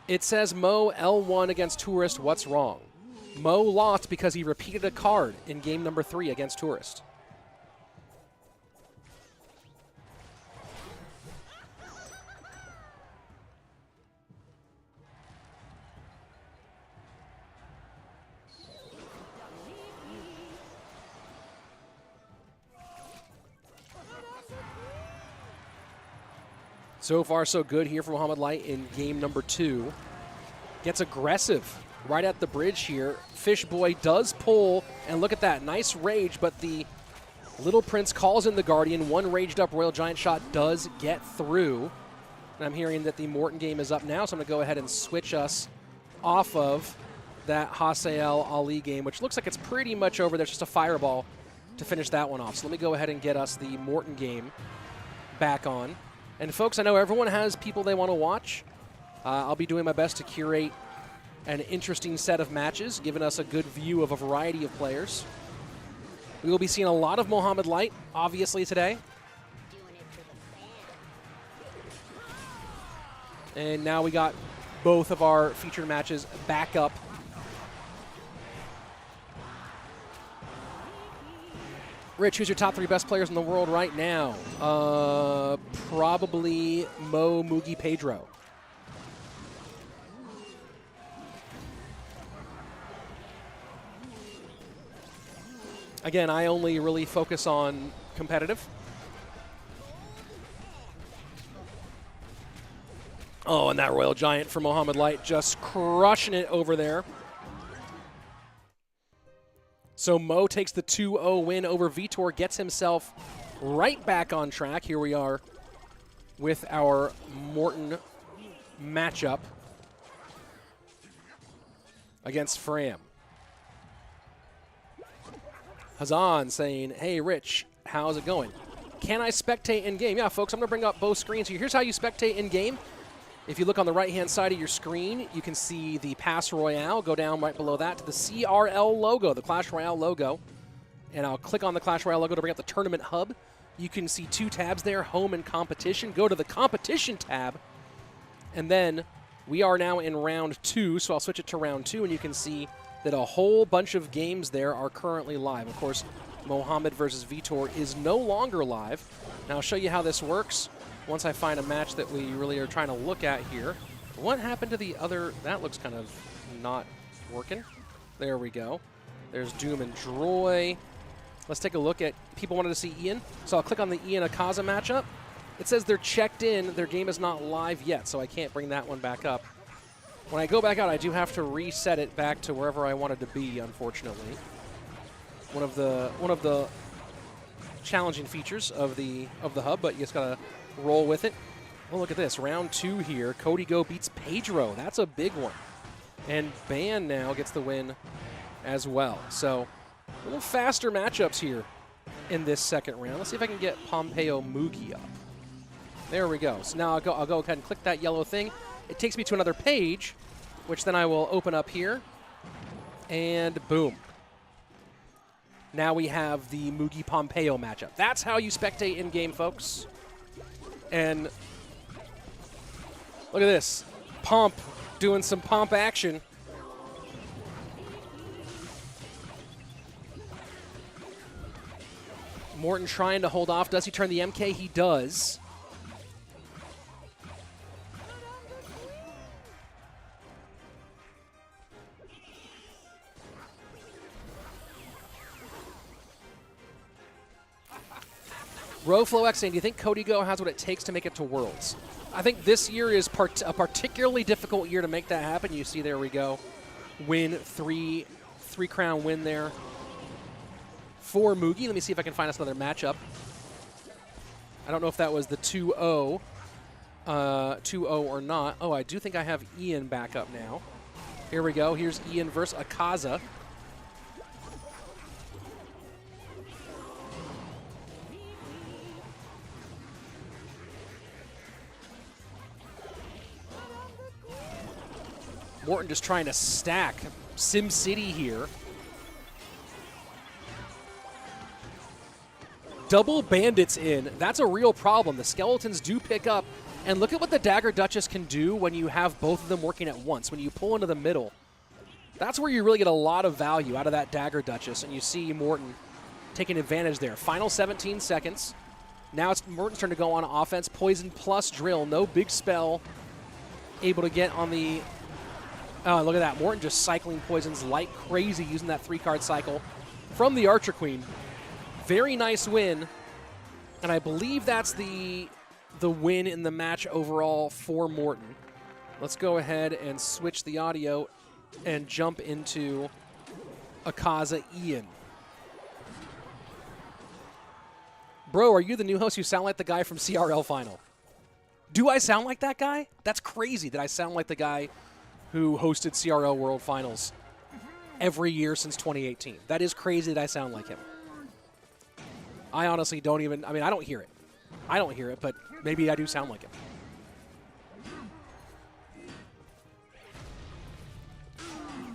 It says Mo L1 against Tourist. What's wrong? Mo lost because he repeated a card in game number 3 against Tourist. So far, so good here for Mohamed Light in game number 2. Gets aggressive right at the bridge here. Fish Boy does pull, and look at that. Nice rage, but the Little Prince calls in the Guardian. One raged up Royal Giant shot does get through. And I'm hearing that the Morten game is up now, so I'm going to go ahead and switch us off of that Hasiel xAlee game, which looks like it's pretty much over. There's just a fireball to finish that one off. So let me go ahead and get us the Morten game back on. And folks, I know everyone has people they want to watch. I'll be doing my best to curate an interesting set of matches, giving us a good view of a variety of players. We will be seeing a lot of Mohamed Light, obviously, today. And now we got both of our featured matches back up. Rich, who's your top 3 best players in the world right now? Probably Mo, Mugi, Pedro. Again, I only really focus on competitive. Oh, and that Royal Giant for Mohamed Light just crushing it over there. So Mo takes the 2-0 win over Vitor, gets himself right back on track. Here we are with our Morten matchup against Fram. Hazan saying, hey, Rich, how's it going? Can I spectate in-game? Yeah, folks, I'm going to bring up both screens here. Here's how you spectate in-game. If you look on the right-hand side of your screen, you can see the Pass Royale. Go down right below that to the CRL logo, the Clash Royale logo. And I'll click on the Clash Royale logo to bring up the Tournament Hub. You can see two tabs there, Home and Competition. Go to the Competition tab. And then we are now in round 2, so I'll switch it to round 2, and you can see that a whole bunch of games there are currently live. Of course, Mohamed versus Vitor is no longer live. Now I'll show you how this works once I find a match that we really are trying to look at here. What happened to the other? That looks kind of not working. There we go. There's Doom and Droy. Let's take a look at, people wanted to see Ian, so I'll click on the Ian Akaza matchup. It says they're checked in, their game is not live yet, so I can't bring that one back up. When I go back out, I do have to reset it back to wherever I wanted to be, unfortunately. One of the challenging features of the hub, but you just gotta roll with it. Well, look at this, round 2 here. Kodigo beats Pedro. That's a big one. And Ban now gets the win as well. So a little faster matchups here in this second round. Let's see if I can get Pompeyo Mugi up. There we go. So now I'll go ahead and click that yellow thing. It takes me to another page, which then I will open up here. And boom. Now we have the Mugi Pompeyo matchup. That's how you spectate in-game, folks. And look at this. Pomp doing some pomp action. Morten trying to hold off. Does he turn the MK? He does. RoFlowX saying, do you think Kodigo has what it takes to make it to Worlds? I think this year is a particularly difficult year to make that happen. You see, there we go. Win, three crown win there for Mugi. Let me see if I can find us another matchup. I don't know if that was the 2-0 or not. Oh, I do think I have Ian back up now. Here we go. Here's Ian versus Akaza. Morten just trying to stack SimCity here. Double bandits in. That's a real problem. The skeletons do pick up. And look at what the Dagger Duchess can do when you have both of them working at once. When you pull into the middle, that's where you really get a lot of value out of that Dagger Duchess. And you see Morten taking advantage there. Final 17 seconds. Now it's Morten's turn to go on offense. Poison plus drill. No big spell. Able to get on the... Oh, look at that. Morten just cycling poisons like crazy using that 3-card cycle from the Archer Queen. Very nice win. And I believe that's the win in the match overall for Morten. Let's go ahead and switch the audio and jump into Akaza Ian. Bro, are you the new host? You sound like the guy from CRL Final. Do I sound like that guy? That's crazy that I sound like the guy who hosted CRL World Finals every year since 2018. That is crazy that I sound like him. I honestly don't even, I mean, I don't hear it. I don't hear it, but maybe I do sound like him.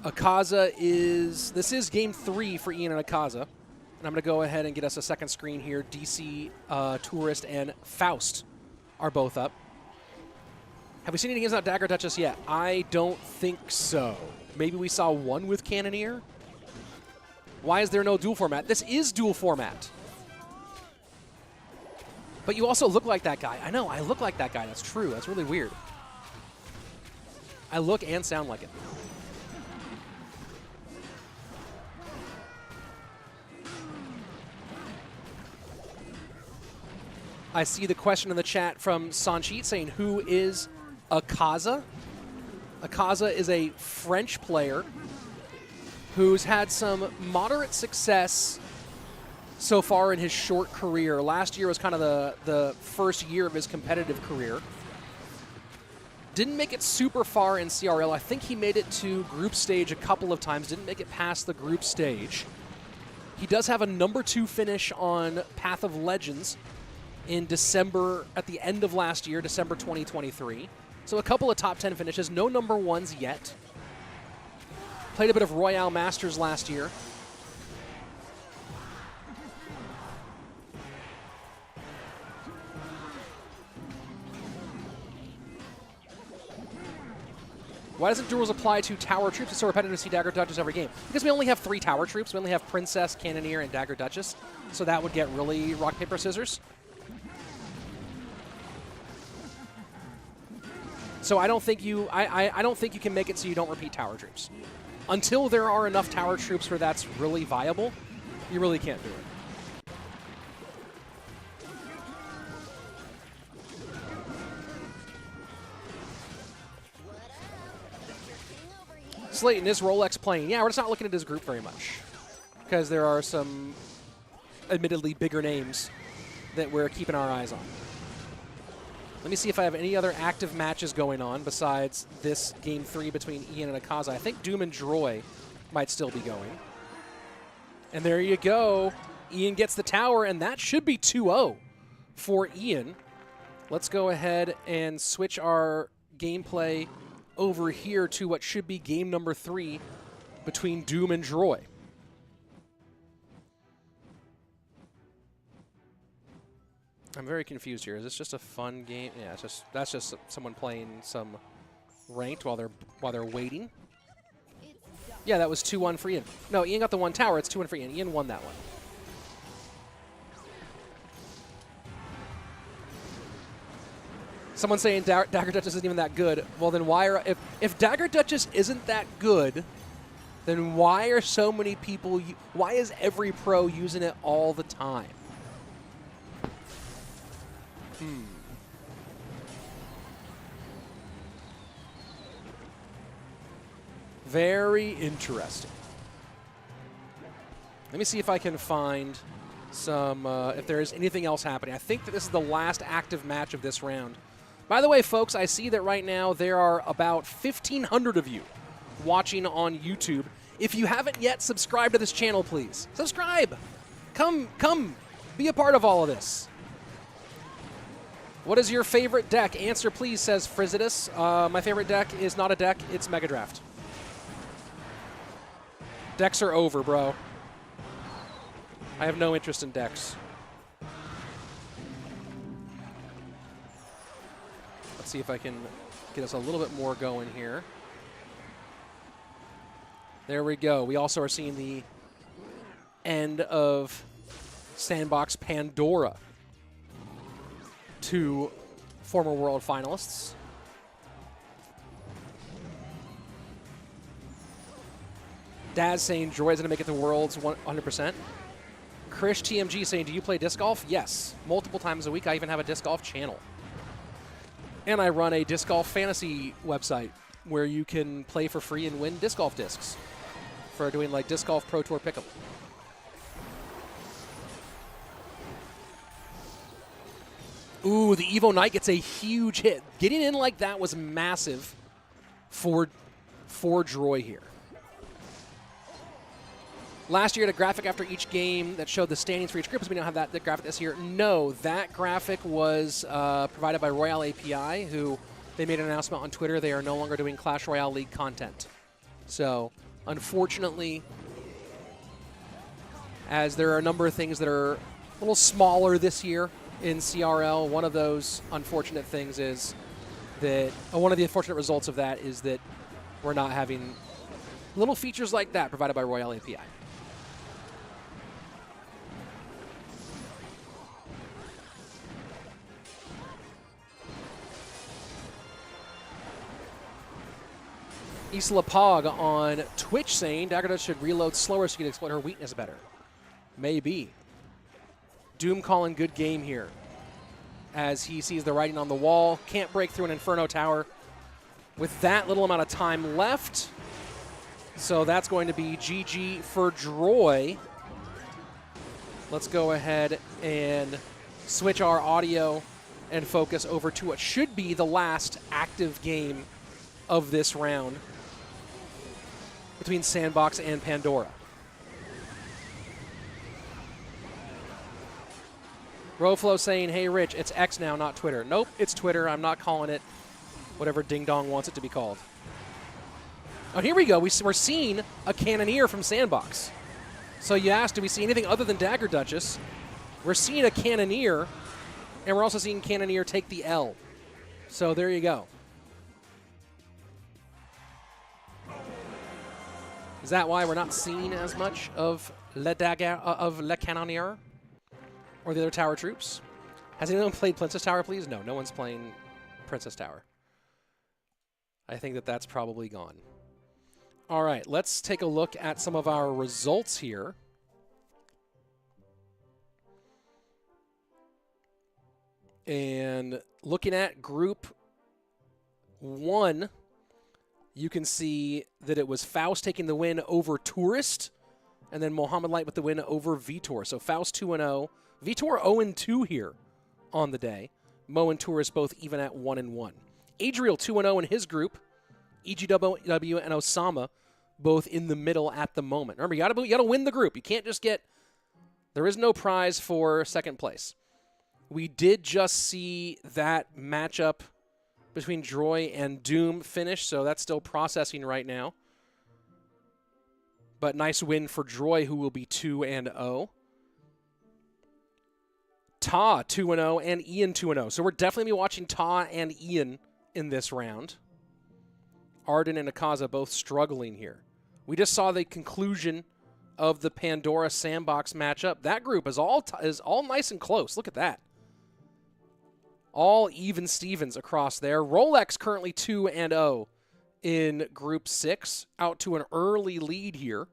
Akaza is, this is game 3 for Ian and Akaza. And I'm going to go ahead and get us a second screen here. DC, Tourist, and Faust are both up. Have we seen any games about Dagger Duchess yet? I don't think so. Maybe we saw one with Cannoneer? Why is there no dual format? This is dual format. But you also look like that guy. I know, I look like that guy. That's true. That's really weird. I look and sound like it. I see the question in the chat from Sanchit saying, who is Akaza? Akaza is a French player who's had some moderate success so far in his short career. Last year was kind of the first year of his competitive career. Didn't make it super far in CRL. I think he made it to group stage a couple of times. Didn't make it past the group stage. He does have a #2 finish on Path of Legends in December, at the end of last year, December 2023. So a couple of top 10 finishes. No #1s yet. Played a bit of Royale Masters last year. Why doesn't duels apply to tower troops? It's so repetitive to see Dagger Duchess every game. Because we only have 3 tower troops. We only have Princess, Cannoneer, and Dagger Duchess. So that would get really rock, paper, scissors. So I don't think you I don't think you can make it so you don't repeat tower troops. Until there are enough tower troops where that's really viable, you really can't do it. Slayton, is Rolex playing? Yeah, we're just not looking at his group very much because there are some admittedly bigger names that we're keeping our eyes on. Let me see if I have any other active matches going on besides this Game 3 between Ian and Akaza. I think Doom and Droy might still be going. And there you go. Ian gets the tower, and that should be 2-0 for Ian. Let's go ahead and switch our gameplay over here to what should be game number 3 between Doom and Droy. I'm very confused here. Is this just a fun game? Yeah, that's just someone playing some ranked while they're waiting. Yeah, that was 2-1 for Ian. No, Ian got the 1 tower. It's 2-1 for Ian. Ian won that one. Someone saying Dagger Duchess isn't even that good. Well, then why are if Dagger Duchess isn't that good, then why are so many people? Why is every pro using it all the time? Very interesting. Let me see if I can find some, if there is anything else happening. I think that this is the last active match of this round. By the way, folks, I see that right now there are about 1,500 of you watching on YouTube. If you haven't yet, subscribe to this channel, please. Subscribe. Come, be a part of all of this. What is your favorite deck? Answer, please, says Frizzidus. My favorite deck is not a deck. It's Mega Draft. Decks are over, bro. I have no interest in decks. Let's see if I can get us a little bit more going here. There we go. We also are seeing the end of Sandbox Pandora. 2 former world finalists. Daz saying Droy is going to make it to Worlds 100%. Krish TMG saying, do you play disc golf? Yes. Multiple times a week. I even have a disc golf channel. And I run a disc golf fantasy website where you can play for free and win disc golf discs for doing like Disc Golf Pro Tour Pick'em. Ooh, the Evo Knight gets a huge hit. Getting in like that was massive for Droy here. Last year, had a graphic after each game that showed the standings for each group, because we don't have that graphic this year. No, that graphic was provided by Royale API, who they made an announcement on Twitter. They are no longer doing Clash Royale League content. So, unfortunately, as there are a number of things that are a little smaller this year in CRL, one of those unfortunate things is that, one of the unfortunate results of that is that we're not having little features like that provided by Royale API. Isla Pog on Twitch saying Dagger should reload slower so you can exploit her weakness better. Maybe. Doom calling good game here as he sees the writing on the wall. Can't break through an Inferno Tower. With that little amount of time left, So that's going to be GG for Droy. Let's go ahead and switch our audio and focus over to what should be the last active game of this round between Sandbox and Pandora. Roflo saying, hey, Rich, it's X now, not Twitter. Nope, it's Twitter. I'm not calling it whatever Ding Dong wants it to be called. Oh, here we go. We're seeing a Cannoneer from Sandbox. So you asked, do we see anything other than Dagger Duchess? We're seeing a Cannoneer, and we're also seeing Cannoneer take the L. So there you go. Is that why we're not seeing as much of Le Cannoneer or the other tower troops? Has anyone played Princess Tower, please? No, no one's playing Princess Tower. I think that that's probably gone. All right, let's take a look at some of our results here. And looking at Group 1, you can see that it was Faust taking the win over Tourist, and then Mohamed Light with the win over Vitor. So Faust 2-0, Vitor 0-2 here on the day. Mo and Tourist both even at 1-1. Adriel 2-0 in his group. EGW and Osama both in the middle at the moment. Remember, you gotta win the group. You can't just get... There is no prize for second place. We did just see that matchup between Droy and Doom finish, so that's still processing right now. But nice win for Droy, who will be 2-0. Ta 2-0 and Ian 2-0. So we're definitely going to be watching Ta and Ian in this round. Arden and Akaza both struggling here. We just saw the conclusion of the Pandora Sandbox matchup. That group is all nice and close. Look at that. All even Stevens across there. Rolex currently 2-0 in Group 6, out to an early lead here.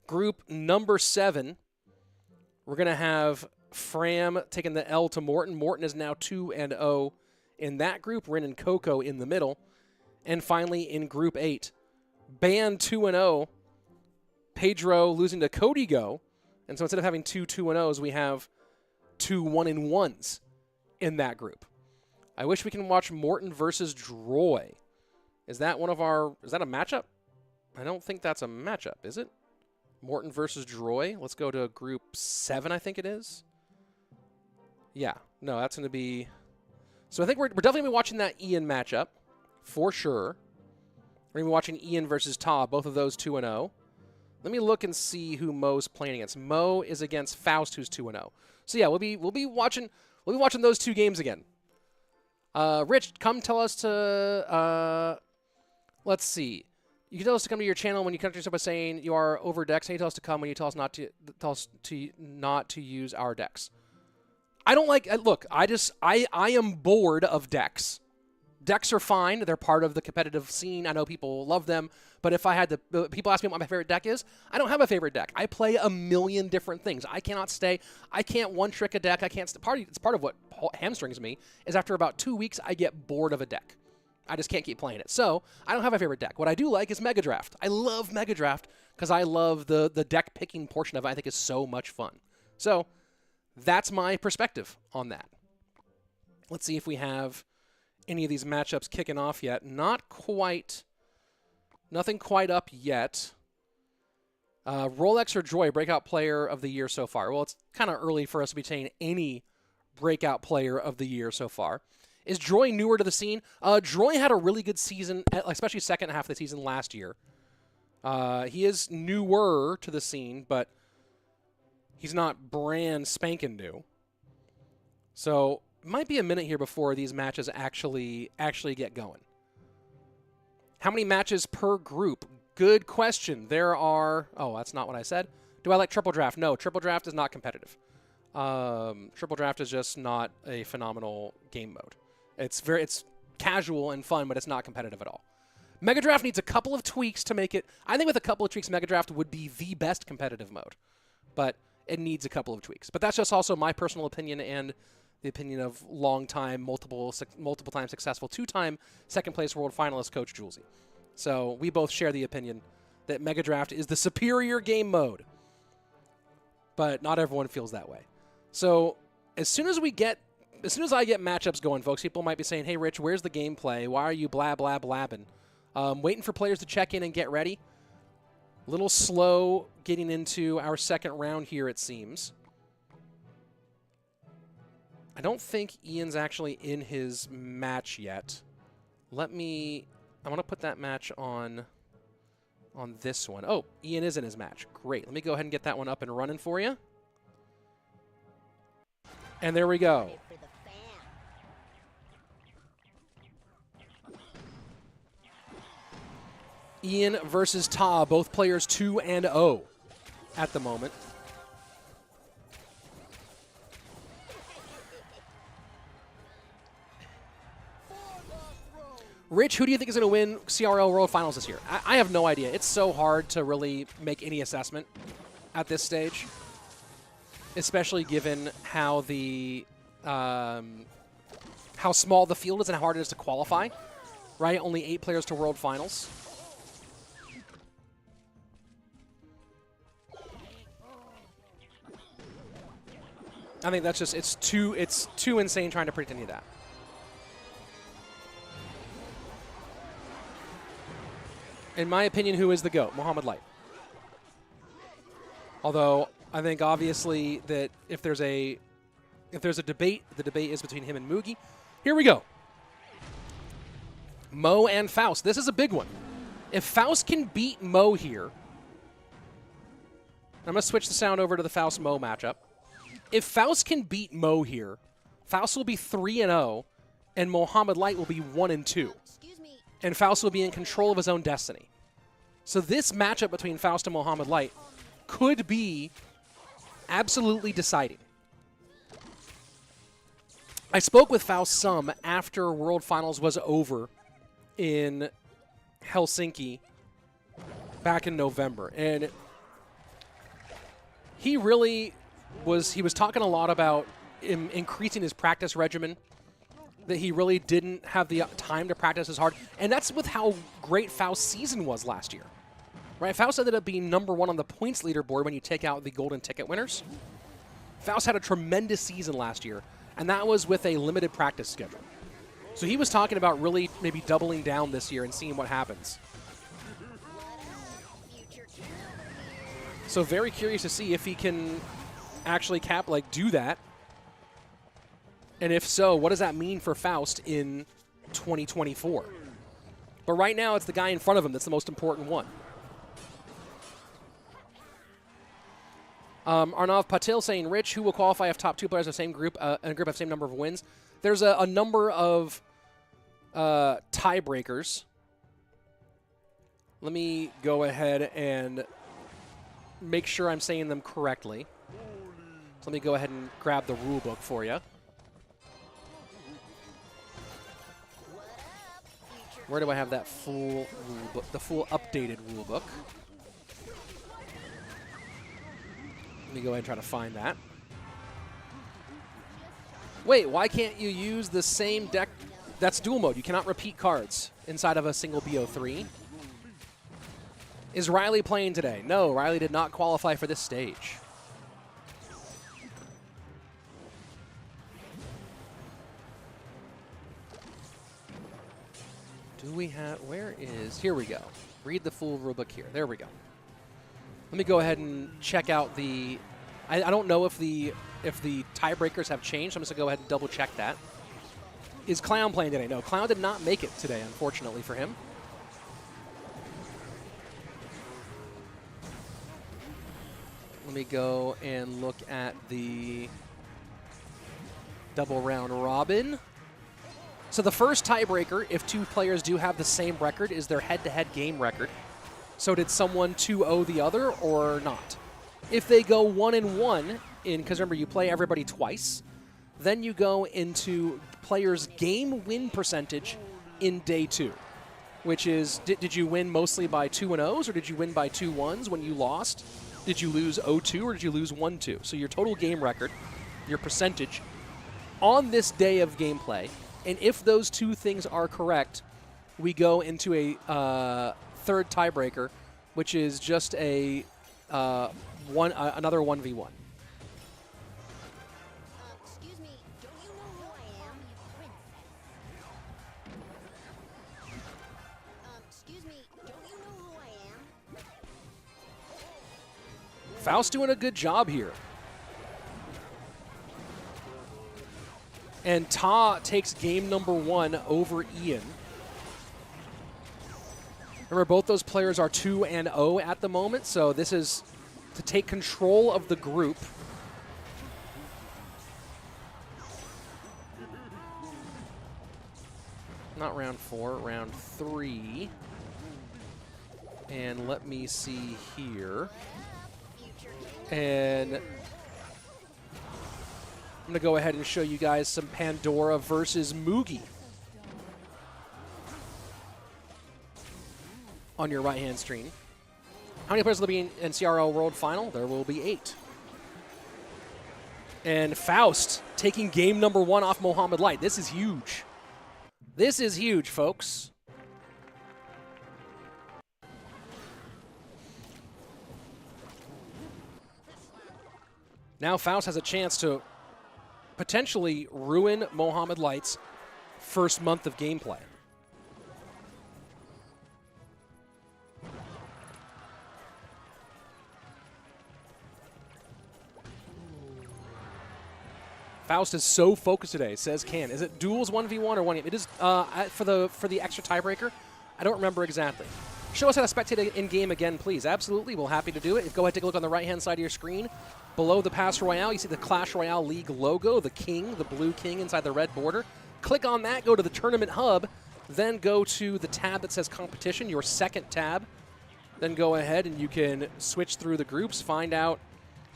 Group number 7, we're going to have Fram taking the L to Morten. Morten is now 2-0 in that group. Rin and Coco in the middle. And finally, in Group 8, Ban 2-0, Pedro losing to Kodigo. And so instead of having two 2-0s, we have two 1-1s in that group. I wish we can watch Morten versus Droy. Is that is that a matchup? I don't think that's a matchup, is it? Morten versus Droy. Let's go to Group 7, I think it is. Yeah, no, that's going to be... So I think we're definitely going to be watching that Ian matchup, for sure. We're going to be watching Ian versus Ta, both of those 2-0. Let me look and see who Mo's playing against. Mo is against Faust, who's 2-0. So yeah, we'll be watching those two games again. Rich, come tell us to let's see. You can tell us to come to your channel when you connect yourself by saying you are over decks. And you tell us to come when you tell us not to use our decks. I don't like. Look, I am bored of decks. Decks are fine. They're part of the competitive scene. I know people love them. But if I had to, people ask me what my favorite deck is. I don't have a favorite deck. I play a million different things. I can't one-trick a deck. It's part of what hamstrings me, is after about 2 weeks, I get bored of a deck. I just can't keep playing it. So I don't have a favorite deck. What I do like is Mega Draft. I love Mega Draft because I love the deck picking portion of it. I think is so much fun. So that's my perspective on that. Let's see if we have any of these matchups kicking off yet. Not quite. Nothing quite up yet. Rolex or Droy, breakout player of the year so far? Well, it's kind of early for us to be saying any breakout player of the year so far. Is Droy newer to the scene? Droy had a really good season, especially second half of the season last year. He is newer to the scene, but he's not brand spanking new. So it might be a minute here before these matches actually get going. How many matches per group? Good question. There are... Oh, that's not what I said. Do I like Triple Draft? No, Triple Draft is not competitive. Triple Draft is just not a phenomenal game mode. It's casual and fun, but it's not competitive at all. Mega Draft needs a couple of tweaks to make it... I think with a couple of tweaks, Mega Draft would be the best competitive mode. But it needs a couple of tweaks. But that's just also my personal opinion and the opinion of long-time, multiple time successful, two-time second-place world finalist Coach Julesy. So we both share the opinion that Mega Draft is the superior game mode. But not everyone feels that way. So as soon as I get matchups going, folks, people might be saying, hey, Rich, where's the gameplay? Why are you blah, blah, blabbing? Waiting for players to check in and get ready. A little slow getting into our second round here, it seems. I don't think Ian's actually in his match yet. I want to put that match on this one. Oh, Ian is in his match. Great. Let me go ahead and get that one up and running for you. And there we go. Ian versus Ta, both players 2-0 at the moment. Rich, who do you think is going to win CRL World Finals this year? I have no idea. It's so hard to really make any assessment at this stage, especially given how how small the field is and how hard it is to qualify. Right, only 8 players to World Finals. I think that's just it's too insane trying to predict any of that. In my opinion, who is the GOAT? Mohamed Light. Although I think obviously that if there's a debate, the debate is between him and Mugi. Here we go. Mo and Faust. This is a big one. If Faust can beat Mo here, I'm going to switch the sound over to the Faust-Mo matchup. If Faust can beat Mo here, Faust will be 3-0, and Mohamed Light will be 1-2. And Faust will be in control of his own destiny. So this matchup between Faust and Mohamed Light could be absolutely deciding. I spoke with Faust some after World Finals was over in Helsinki back in November. And he really was talking a lot about increasing his practice regimen, that he really didn't have the time to practice as hard. And that's with how great Faust's season was last year. Right? Faust ended up being #1 on the points leaderboard when you take out the golden ticket winners. Faust had a tremendous season last year, and that was with a limited practice schedule. So he was talking about really maybe doubling down this year and seeing what happens. So very curious to see if he can actually do that. And if so, what does that mean for Faust in 2024? But right now, it's the guy in front of him that's the most important one. Arnav Patil saying, Rich, who will qualify if top 2 players of the same group and a group have the same number of wins? There's a number of tiebreakers. Let me go ahead and make sure I'm saying them correctly. So let me go ahead and grab the rule book for you. Where do I have that full rule book, the full updated rule book? Let me go ahead and try to find that. Wait, why can't you use the same deck? That's dual mode. You cannot repeat cards inside of a single BO3. Is Riley playing today? No, Riley did not qualify for this stage. Do we have, here we go. Read the full rulebook here. There we go. Let me go ahead and check out the, I don't know if the tiebreakers have changed. I'm just going to go ahead and double check that. Is Clown playing today? No, Clown did not make it today, unfortunately for him. Let me go and look at the double round robin. So the first tiebreaker, if 2 players do have the same record, is their head-to-head game record. So did someone 2-0 the other or not? If they go 1-1, because remember, you play everybody twice, then you go into players' game win percentage in day 2, which is, did you win mostly by 2-0s or did you win by 2-1s when you lost? Did you lose 0-2 or did you lose 1-2? So your total game record, your percentage, on this day of gameplay. And if those 2 things are correct, we go into a third tiebreaker which is just a another 1v1. Excuse me, don't you know who I am? Excuse me, don't you know who I am? Faust doing a good job here. And Ta takes game number 1 over Ian. Remember, both those players are 2-0 at the moment, so this is to take control of the group. Not round 4, round 3. And let me see here. And I'm going to go ahead and show you guys some Pandora versus Mugi on your right-hand screen. How many players will there be in CRL World Final? There will be 8. And Faust taking game number 1 off Mohamed Light. This is huge. This is huge, folks. Now Faust has a chance to potentially ruin Mohamed Light's first month of gameplay. Faust is so focused today, says Can. Is it duels 1v1 or 1 game? It is for the extra tiebreaker. I don't remember exactly. Show us how to spectate in game again, please. Absolutely, we're happy to do it. Go ahead, take a look on the right-hand side of your screen. Below the Pass Royale, you see the Clash Royale League logo, the king, the blue king inside the red border. Click on that, go to the tournament hub, then go to the tab that says competition, your second tab. Then go ahead and you can switch through the groups, find out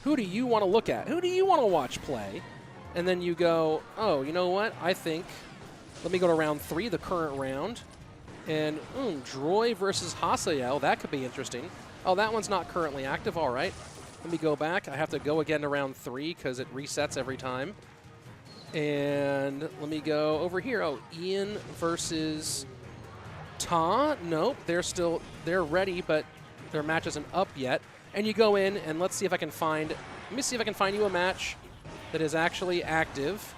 who do you want to look at, who do you want to watch play. And then you go, oh, you know what? I think, let me go to round 3, the current round. And, Droy versus Hasiel, that could be interesting. Oh, that one's not currently active, all right. Let me go back. I have to go again to round 3 because it resets every time. And let me go over here. Oh, Ian versus Ta. Nope, they're ready, but their match isn't up yet. And you go in, and let's see if I can find, let me see if I can find you a match that is actually active.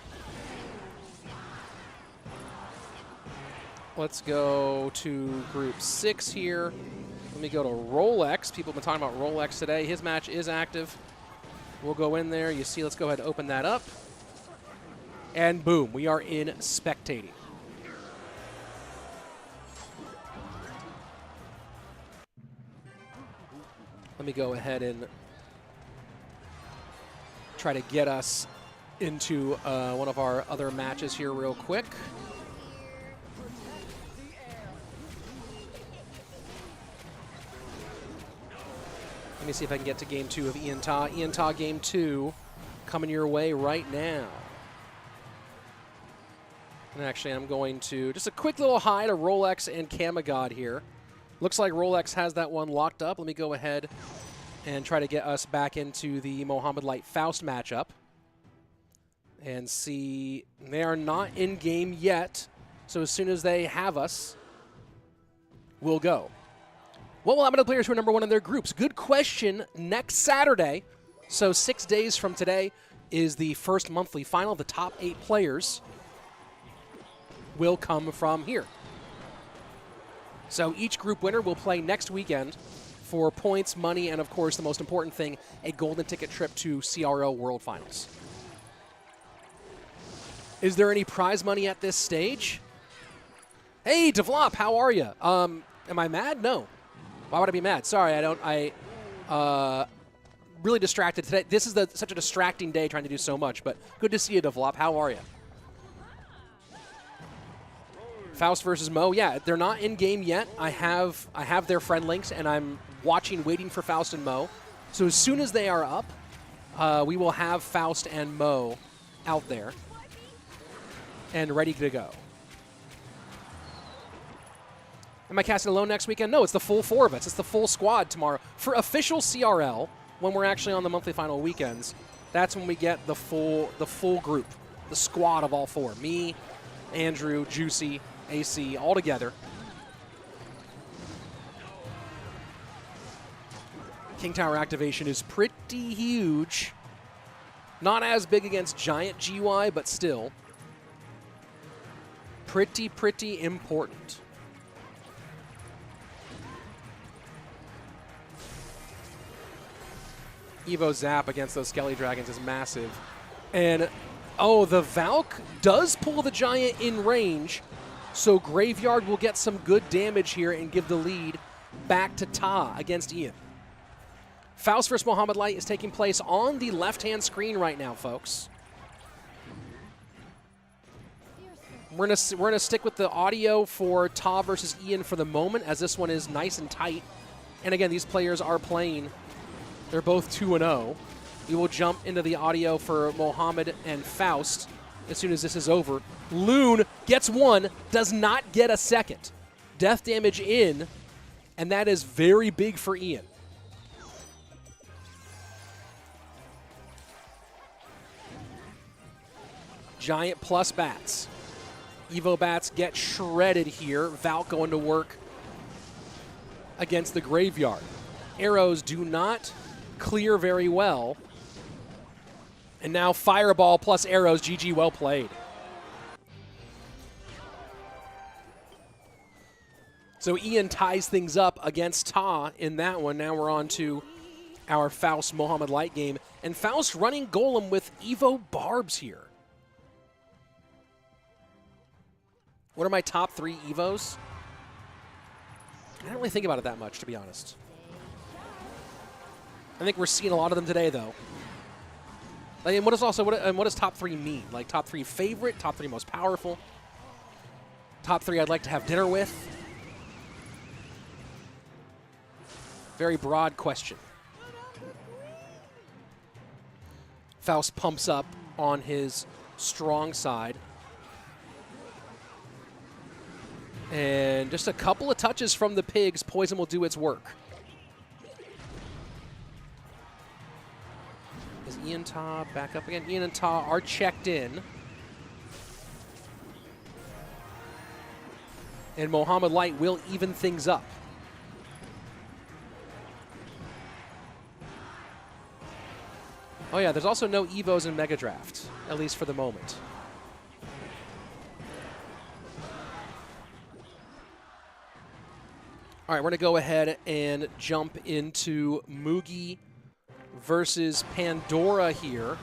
Let's go to group 6 here. Let me go to Rolex. People have been talking about Rolex today. His match is active. We'll go in there. You see, let's go ahead and open that up. And boom, we are in spectating. Let me go ahead and try to get us into one of our other matches here real quick. Let me see if I can get to game 2 of Ian Ta. Ian Ta game 2 coming your way right now. And actually, I'm going to just a quick little hi to Rolex and CamaGod here. Looks like Rolex has that one locked up. Let me go ahead and try to get us back into the Mohamed Light Faust matchup. And see, they are not in game yet. So as soon as they have us, we'll go. What will happen to the players who are number 1 in their groups? Good question. Next Saturday, so 6 days from today, is the first monthly final. The top 8 players will come from here. So each group winner will play next weekend for points, money, and of course the most important thing, a golden ticket trip to CRL World Finals. Is there any prize money at this stage? Hey, Devlop, how are you? Am I mad? No. Why would I be mad? Sorry, really distracted today. This is such a distracting day trying to do so much, but good to see you, Devlop. How are you? Faust versus Mo. Yeah, they're not in game yet. I have their friend links, and I'm waiting for Faust and Mo. So as soon as they are up, we will have Faust and Mo out there and ready to go. Am I casting alone next weekend? No, it's the full 4 of us. It's the full squad tomorrow. For official CRL, when we're actually on the monthly final weekends, that's when we get the full group, the squad of all 4. Me, Andrew, Juicy, AC, all together. King Tower activation is pretty huge. Not as big against giant GY, but still pretty important. Evo Zap against those Skelly Dragons is massive. And, oh, the Valk does pull the Giant in range, so Graveyard will get some good damage here and give the lead back to Ta against Ian. Faust vs. Mohamed Light is taking place on the left-hand screen right now, folks. We're gonna stick with the audio for Ta versus Ian for the moment, as this one is nice and tight. And again, these players are playing. They're both 2-0. We will jump into the audio for Mohamed and Faust as soon as this is over. Loon gets one, does not get a second. Death damage in, and that is very big for Ian. Giant plus bats. Evo bats get shredded here. Valk going to work against the Graveyard. Arrows do not clear very well. And now Fireball plus arrows. GG, well played. So Ian ties things up against Ta in that one. Now we're on to our Faust Mohamed Light game. And Faust running Golem with Evo Barbs here. What are my top 3 Evos? I don't really think about it that much, to be honest. I think we're seeing a lot of them today, though. Like, and what does top 3 mean? Like top 3 favorite, top 3 most powerful, top 3 I'd like to have dinner with? Very broad question. Faust pumps up on his strong side. And just a couple of touches from the pigs, Poison will do its work. Is Ian Ta back up again? Ian and Ta are checked in. And Mohamed Light will even things up. Oh yeah, there's also no Evos in Mega Draft, at least for the moment. All right, we're going to go ahead and jump into Mugi versus Pandora here.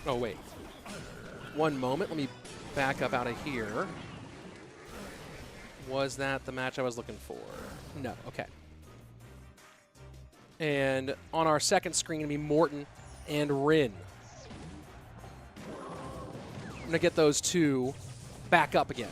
Oh, wait. One moment. Let me back up out of here. Was that the match I was looking for? No. Okay. And on our second screen, it'll be Morten and Rin. I'm going to get those two back up again.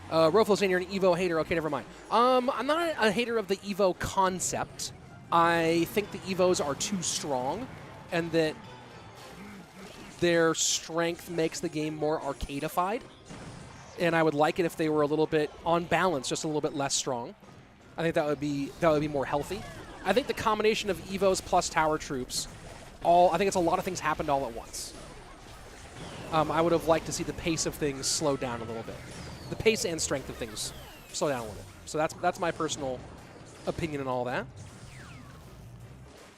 Roflo saying you're an Evo hater. Okay, never mind. I'm not a hater of the Evo concept. I think the Evos are too strong, and that their strength makes the game more arcadified. And I would like it if they were a little bit on balance, just a little bit less strong. I think that would be more healthy. I think the combination of Evos plus tower troops, I think it's a lot of things happened all at once. I would have liked to see the pace of things slow down a little bit. The pace and strength of things slow down a little bit. So that's my personal opinion and all that.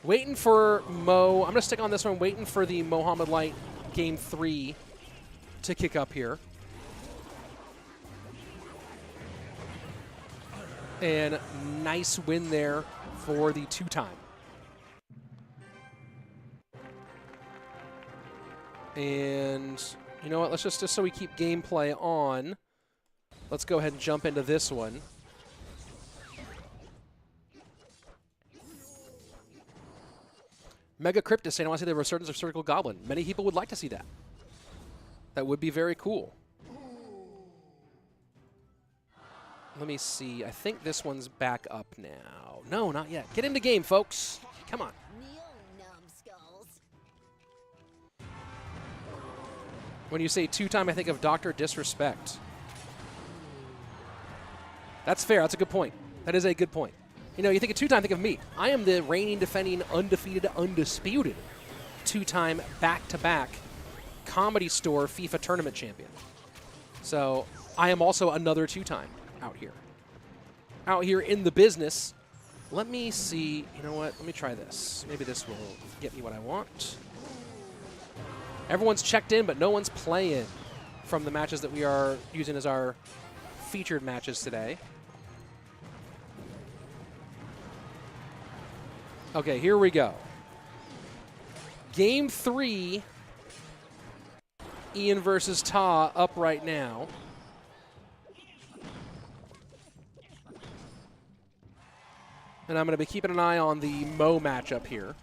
Waiting for Mo. I'm going to stick on this one, waiting for the Mohamed Light Game 3 to kick up here. And nice win there for the 2-time. And you know what? Let's just so we keep gameplay on, let's go ahead and jump into this one. Mega Cryptus saying, I want to see the resurgence of Surgical Goblin. Many people would like to see that. That would be very cool. Let me see. I think this one's back up now. No, not yet. Get into game, folks. Come on. When you say 2-time, I think of Dr. Disrespect. That's fair. That's a good point. That is a good point. You know, you think of two-time, think of me. I am the reigning, defending, undefeated, undisputed two-time back-to-back Comedy Store FIFA tournament champion. So I am also another two-time out here. Out here in the business. Let me see. You know what? Let me try this. Maybe this will get me what I want. Everyone's checked in, but no one's playing from the matches that we are using as our featured matches today. Okay, here we go. Game 3, Ian versus Ta up right now. And I'm going to be keeping an eye on the Mo matchup here.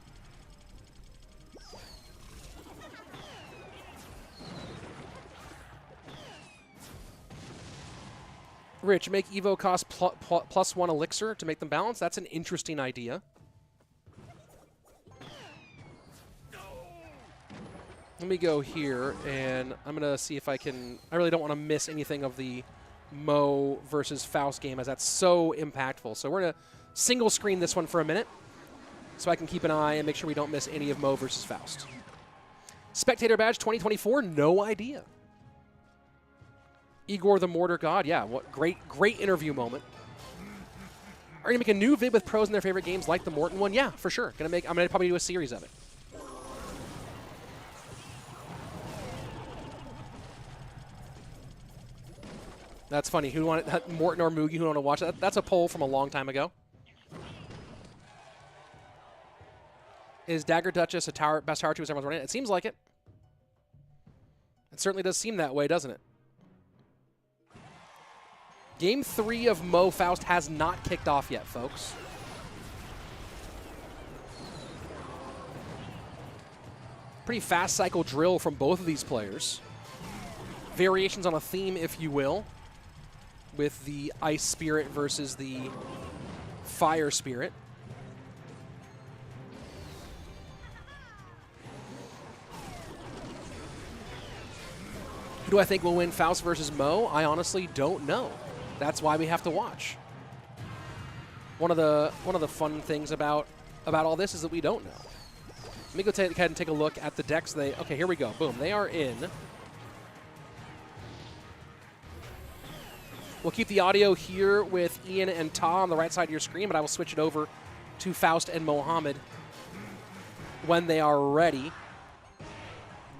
Rich, make Evo cost +1 elixir to make them balance. That's an interesting idea. Let me go here, and I'm going to see if I can... I really don't want to miss anything of the Mo versus Faust game, as that's so impactful. So we're going to single screen this one for a minute so I can keep an eye and make sure we don't miss any of Mo versus Faust. Spectator badge 2024, no idea. Igor the Mortar God, yeah, what great interview moment. Are you going to make a new vid with pros in their favorite games like the Morten one? Yeah, for sure. I'm gonna probably do a series of it. That's funny. Who wanted Morten or Mugi? Who want to watch that? That's a poll from a long time ago. Is Dagger Duchess a best tower 2 everyone's running? It seems like it. It certainly does seem that way, doesn't it? Game 3 of Mo Faust has not kicked off yet, folks. Pretty fast cycle drill from both of these players. Variations on a theme, if you will, with the Ice Spirit versus the Fire Spirit. Who do I think will win Faust versus Mo? I honestly don't know. That's why we have to watch. One of the fun things about all this is that we don't know. Let me go ahead and take a look at the decks. Okay, here we go. Boom. They are in. We'll keep the audio here with Ian and Ta on the right side of your screen, but I will switch it over to Faust and Mohamed when they are ready.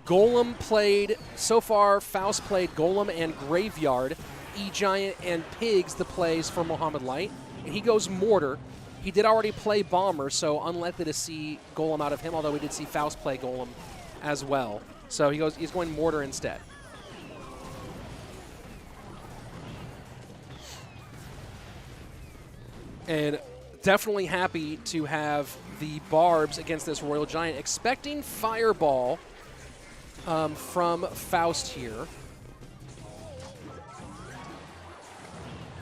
Golem played, so far Faust played Golem and Graveyard, E-Giant and Pigs the plays for Mohamed Light, and he goes Mortar. He did already play Bomber, so unlikely to see Golem out of him, although we did see Faust play Golem as well. So he's going Mortar instead. And definitely happy to have the Barbs against this Royal Giant. Expecting Fireball from Faust here.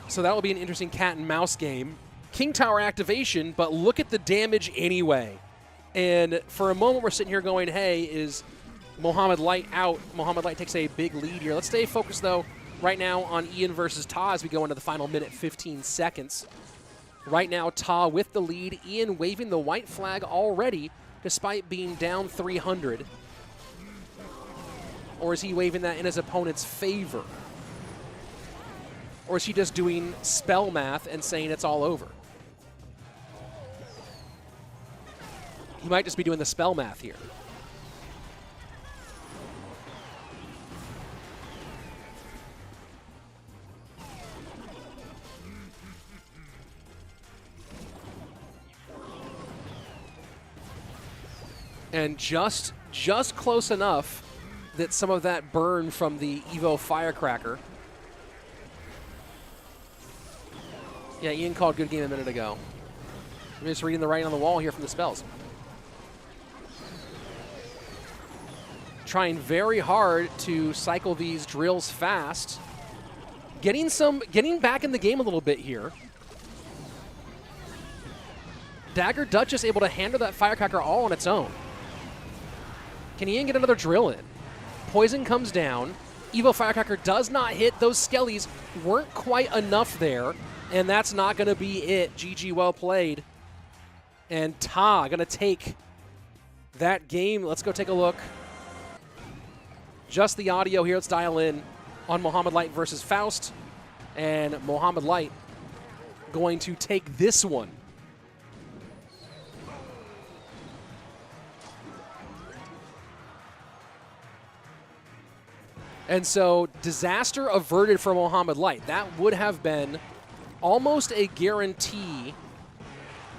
So that will be an interesting cat and mouse game. King Tower activation, but look at the damage anyway. And for a moment we're sitting here going, hey, is Mohamed Light out? Mohamed Light takes a big lead here. Let's stay focused, though, right now on Ian versus Ta as we go into the final minute, 15 seconds. Right now, Ta with the lead. Ian waving the white flag already, despite being down 300. Or is he waving that in his opponent's favor? Or is he just doing spell math and saying it's all over? He might just be doing the spell math here. And just close enough that some of that burn from the Evo Firecracker. Yeah, Ian called good game a minute ago. I'm just reading the writing on the wall here from the spells. Trying very hard to cycle these drills fast. Getting back in the game a little bit here. Dagger Duchess able to handle that Firecracker all on its own. Can Ian get another drill in? Poison comes down. Evo Firecracker does not hit. Those skellies weren't quite enough there. And that's not going to be it. GG, well played. And Ta going to take that game. Let's go take a look. Just the audio here. Let's dial in on Mohamed Light versus Faust. And Mohamed Light going to take this one. And so, disaster averted for Mohamed Light. That would have been almost a guarantee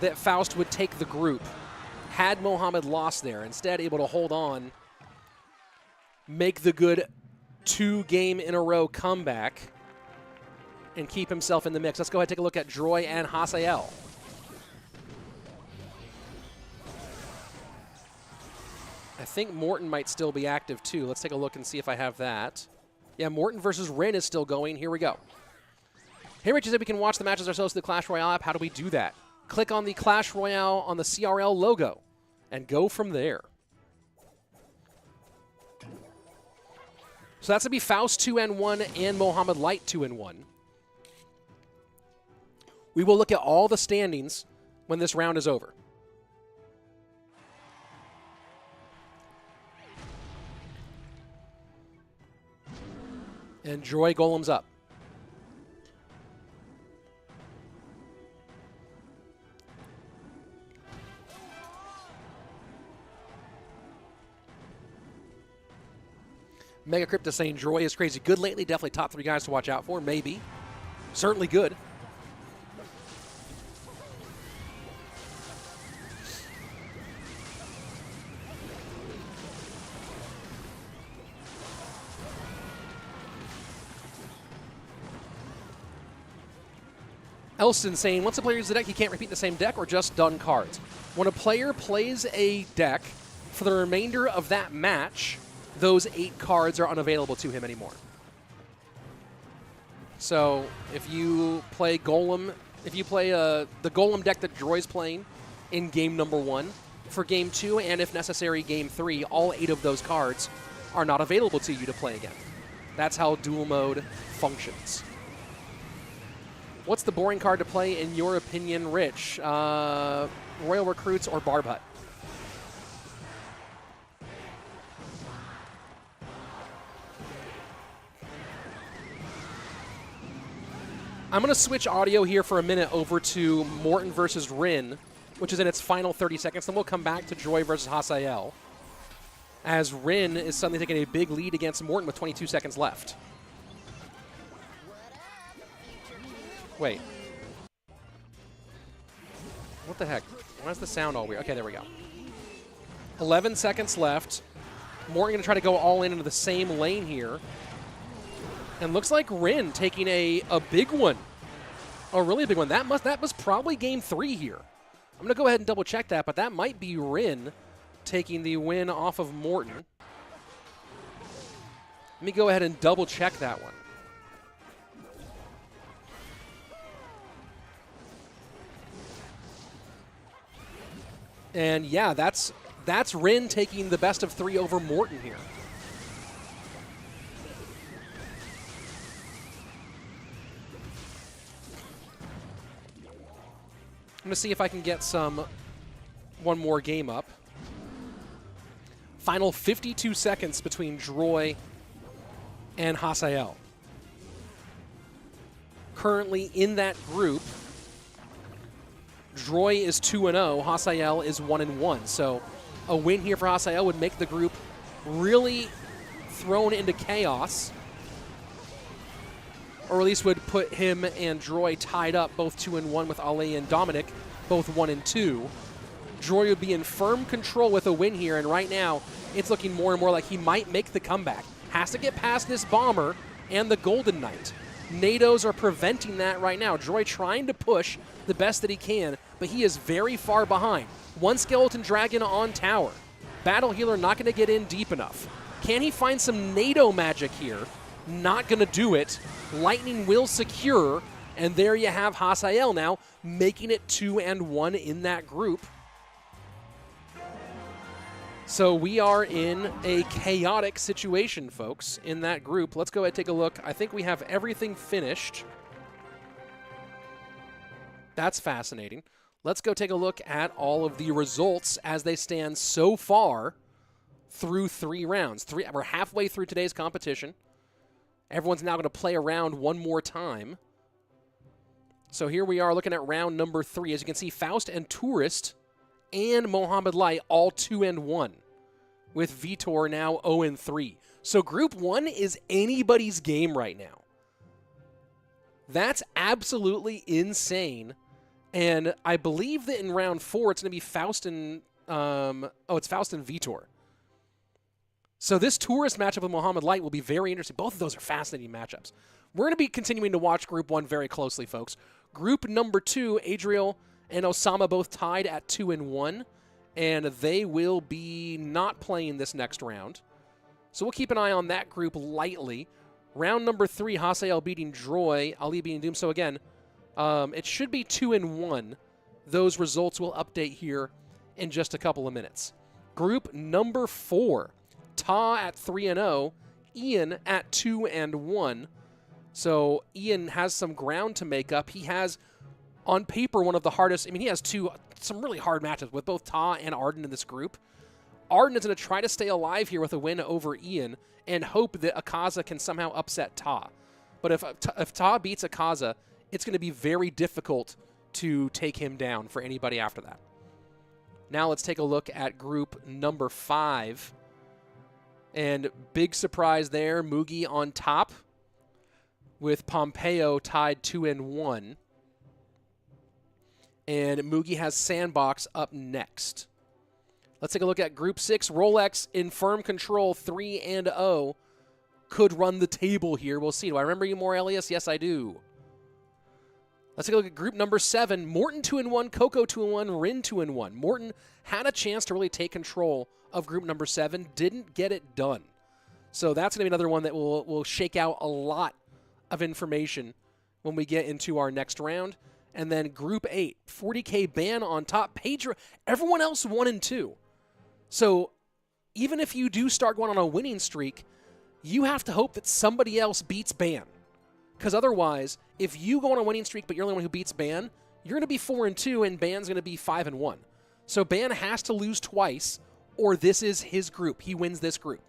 that Faust would take the group had Mohamed lost there. Instead, able to hold on, make the good 2-game-in-a-row comeback, and keep himself in the mix. Let's go ahead and take a look at Droy and Hasiel. I think Morten might still be active too. Let's take a look and see if I have that. Yeah, Morten versus Rin is still going. Here we go. Hey, Rich said we can watch the matches ourselves through the Clash Royale app. How do we do that? Click on the Clash Royale on the CRL logo and go from there. So that's going to be Faust 2-1 and Mohamed Light 2-1. We will look at all the standings when this round is over. And Droy Golem's up. Mega Crypto saying Droy is crazy good lately. Definitely top 3 guys to watch out for. Maybe. Certainly good. Elston saying, once a player uses the deck, he can't repeat the same deck or just done cards. When a player plays a deck for the remainder of that match, those 8 cards are unavailable to him anymore. So if you play Golem, if you play the Golem deck that Droy's playing in game number 1, for game 2 and if necessary game 3, all 8 of those cards are not available to you to play again. That's how dual mode functions. What's the boring card to play in your opinion, Rich? Royal Recruits or Barb Hut? I'm going to switch audio here for a minute over to Morten versus Rin, which is in its final 30 seconds. Then we'll come back to Droy versus Hasiel, as Rin is suddenly taking a big lead against Morten with 22 seconds left. Wait. What the heck? Why is the sound all weird? Okay, there we go. 11 seconds left. Morten going to try to go all in into the same lane here. And looks like Rin taking a big one. A really big one. That was probably game 3 here. I'm going to go ahead and double check that, but that might be Rin taking the win off of Morten. Let me go ahead and double check that one. And yeah, that's Rin taking the best of 3 over Morten here. I'm going to see if I can get one more game up. Final 52 seconds between Droy and Hasiel. Currently in that group, Droy is 2-0, Hasiel is 1-1. So a win here for Hasiel would make the group really thrown into chaos, or at least would put him and Droy tied up, both 2-1 with xAlee and Dominik, both 1-2. Droy would be in firm control with a win here, and right now it's looking more and more like he might make the comeback. Has to get past this Bomber and the Golden Knight. NATOs are preventing that right now. Droy trying to push the best that he can, but he is very far behind. One Skeleton Dragon on tower. Battle Healer not going to get in deep enough. Can he find some NATO magic here? Not going to do it. Lightning will secure, and there you have Hasiel now, making it 2-1 in that group. So we are in a chaotic situation, folks, in that group. Let's go ahead and take a look. I think we have everything finished. That's fascinating. Let's go take a look at all of the results as they stand so far through 3 rounds. We're halfway through today's competition. Everyone's now going to play around one more time. So here we are looking at round number 3. As you can see, Faust and Tourist and Mohamed Light all 2-1, with Vitor now 0-3. So Group 1 is anybody's game right now. That's absolutely insane. And I believe that in round 4, it's going to be Faust and it's Faust and Vitor. So this Tourist matchup with Mohamed Light will be very interesting. Both of those are fascinating matchups. We're going to be continuing to watch Group 1 very closely, folks. Group number 2, Adriel and Osama both tied at 2-1, and they will be not playing this next round. So we'll keep an eye on that group lightly. Round number 3, Hasiel beating Droy, Ali beating Doom. So again, it should be 2-1. Those results will update here in just a couple of minutes. Group number 4, Ta at 3-0, Ian at 2-1. So Ian has some ground to make up. He has, on paper, one of the hardest. I mean, he has some really hard matches with both Ta and Arden in this group. Arden is going to try to stay alive here with a win over Ian and hope that Akaza can somehow upset Ta. But if Ta beats Akaza, it's going to be very difficult to take him down for anybody after that. Now let's take a look at group number 5. And big surprise there, Mugi on top with Pompeyo tied 2-1. And Mugi has Sandbox up next. Let's take a look at Group 6. Rolex in firm control, 3-0. Could run the table here. We'll see. Do I remember you more, Elias? Yes, I do. Let's take a look at Group number 7. Morten 2-1, Coco 2-1, Rin 2-1. Morten had a chance to really take control of Group number 7. Didn't get it done. So that's going to be another one that will shake out a lot of information when we get into our next round. And then Group 8, 40K ban on top. Pedro, everyone else 1-2. So even if you do start going on a winning streak, you have to hope that somebody else beats ban. Because otherwise, if you go on a winning streak but you're the only one who beats ban, you're going to be 4-2 and ban's going to be 5-1. So ban has to lose twice, or this is his group. He wins this group.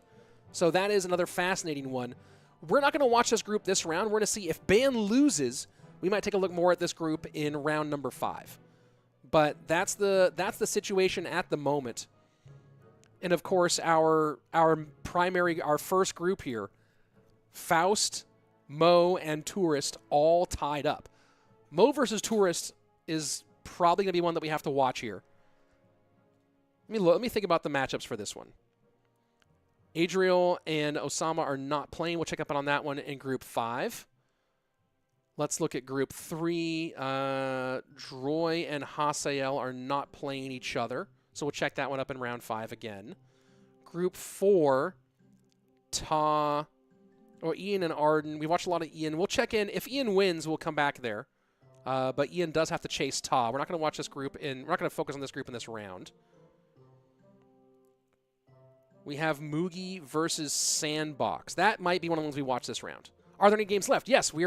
So that is another fascinating one. We're not going to watch this group this round. We're going to see if ban loses. We might take a look more at this group in round number 5. But that's the situation at the moment. And of course, our first group here, Faust, Mo, and Tourist all tied up. Mo versus Tourist is probably going to be one that we have to watch here. Let me think about the matchups for this one. Adriel and Osama are not playing. We'll check up on that one in Group 5. Let's look at Group 3. Droy and Hasiel are not playing each other. So we'll check that one up in round 5 again. Group 4, Ian and Arden. We watched a lot of Ian. We'll check in. If Ian wins, we'll come back there. But Ian does have to chase Ta. We're not going to watch this group we're not going to focus on this group in this round. We have Mugi versus Sandbox. That might be one of the ones we watch this round. Are there any games left? Yes, we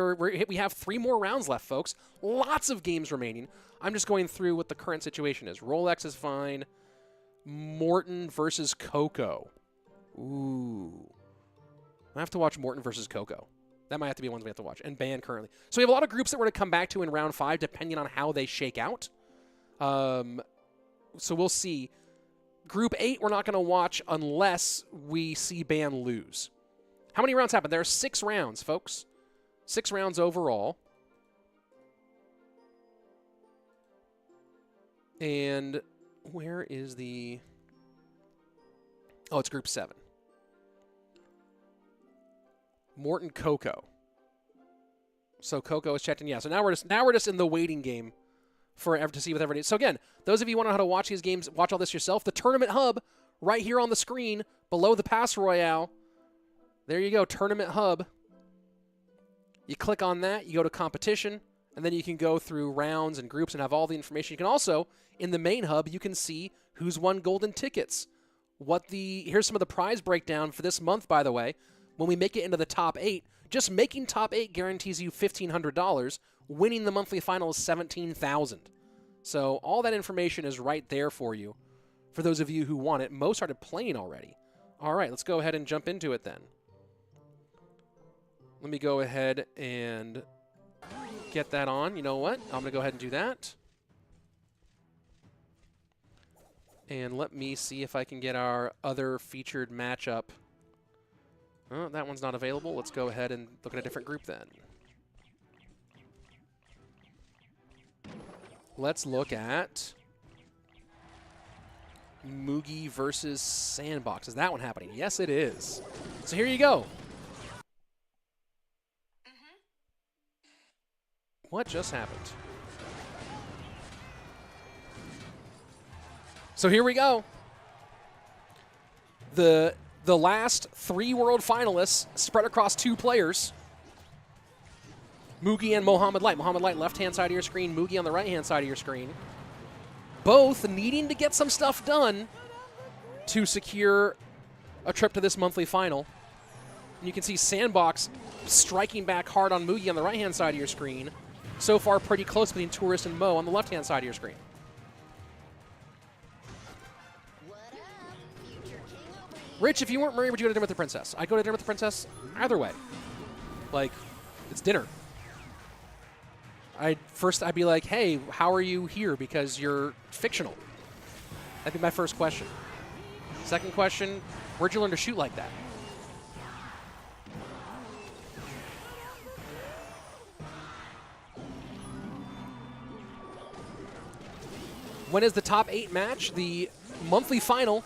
have 3 more rounds left, folks. Lots of games remaining. I'm just going through what the current situation is. Rolex is fine. Morten versus Coco. Ooh. I have to watch Morten versus Coco. That might have to be ones we have to watch. And ban currently. So we have a lot of groups that we're going to come back to in round 5, depending on how they shake out. So we'll see. Group 8 we're not going to watch unless we see ban lose. How many rounds happened? There are 6 rounds, folks. 6 rounds overall. And where is the... Oh, it's Group 7. Morten Coco. So Coco is checked in. Yeah, so now we're just in the waiting game to see what everybody... So again, those of you who want to know how to watch these games, watch all this yourself. The Tournament Hub right here on the screen below the Pass Royale. There you go, Tournament Hub. You click on that, you go to competition, and then you can go through rounds and groups and have all the information. You can also, in the main hub, you can see who's won golden tickets. Here's some of the prize breakdown for this month, by the way. When we make it into the top 8, just making top 8 guarantees you $1,500. winning the monthly final is 17,000. So all that information is right there for you. For those of you who want it, Mo started playing already. All right, let's go ahead and jump into it then. Let me go ahead and get that on. You know what? I'm going to go ahead and do that. And let me see if I can get our other featured matchup. Oh, that one's not available. Let's go ahead and look at a different group then. Let's look at Mugi versus Sandbox. Is that one happening? Yes, it is. So here you go. What just happened? So here we go. The last 3 world finalists spread across 2 players. Mugi and Mohamed Light. Mohamed Light, left-hand side of your screen. Mugi on the right-hand side of your screen. Both needing to get some stuff done to secure a trip to this monthly final. And you can see Sandbox striking back hard on Mugi on the right-hand side of your screen. So far, pretty close between Tourist and Mo on the left-hand side of your screen. Rich, if you weren't married, would you go to dinner with the princess? I'd go to dinner with the princess either way. Like, it's dinner. I'd be like, hey, how are you here? Because you're fictional. That'd be my first question. Second question, where'd you learn to shoot like that? When is the top 8 match? The monthly final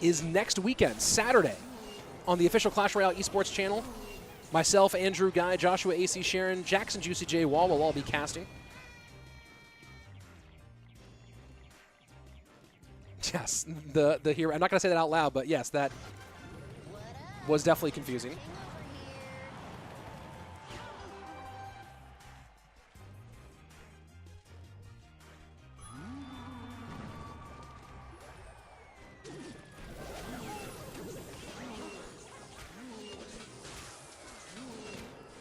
is next weekend, Saturday, on the official Clash Royale esports channel. Myself, Andrew Guy, Joshua AC Sharon, Jackson Juicy J Wall will all be casting. Yes, the hero. I'm not going to say that out loud, but yes, that was definitely confusing.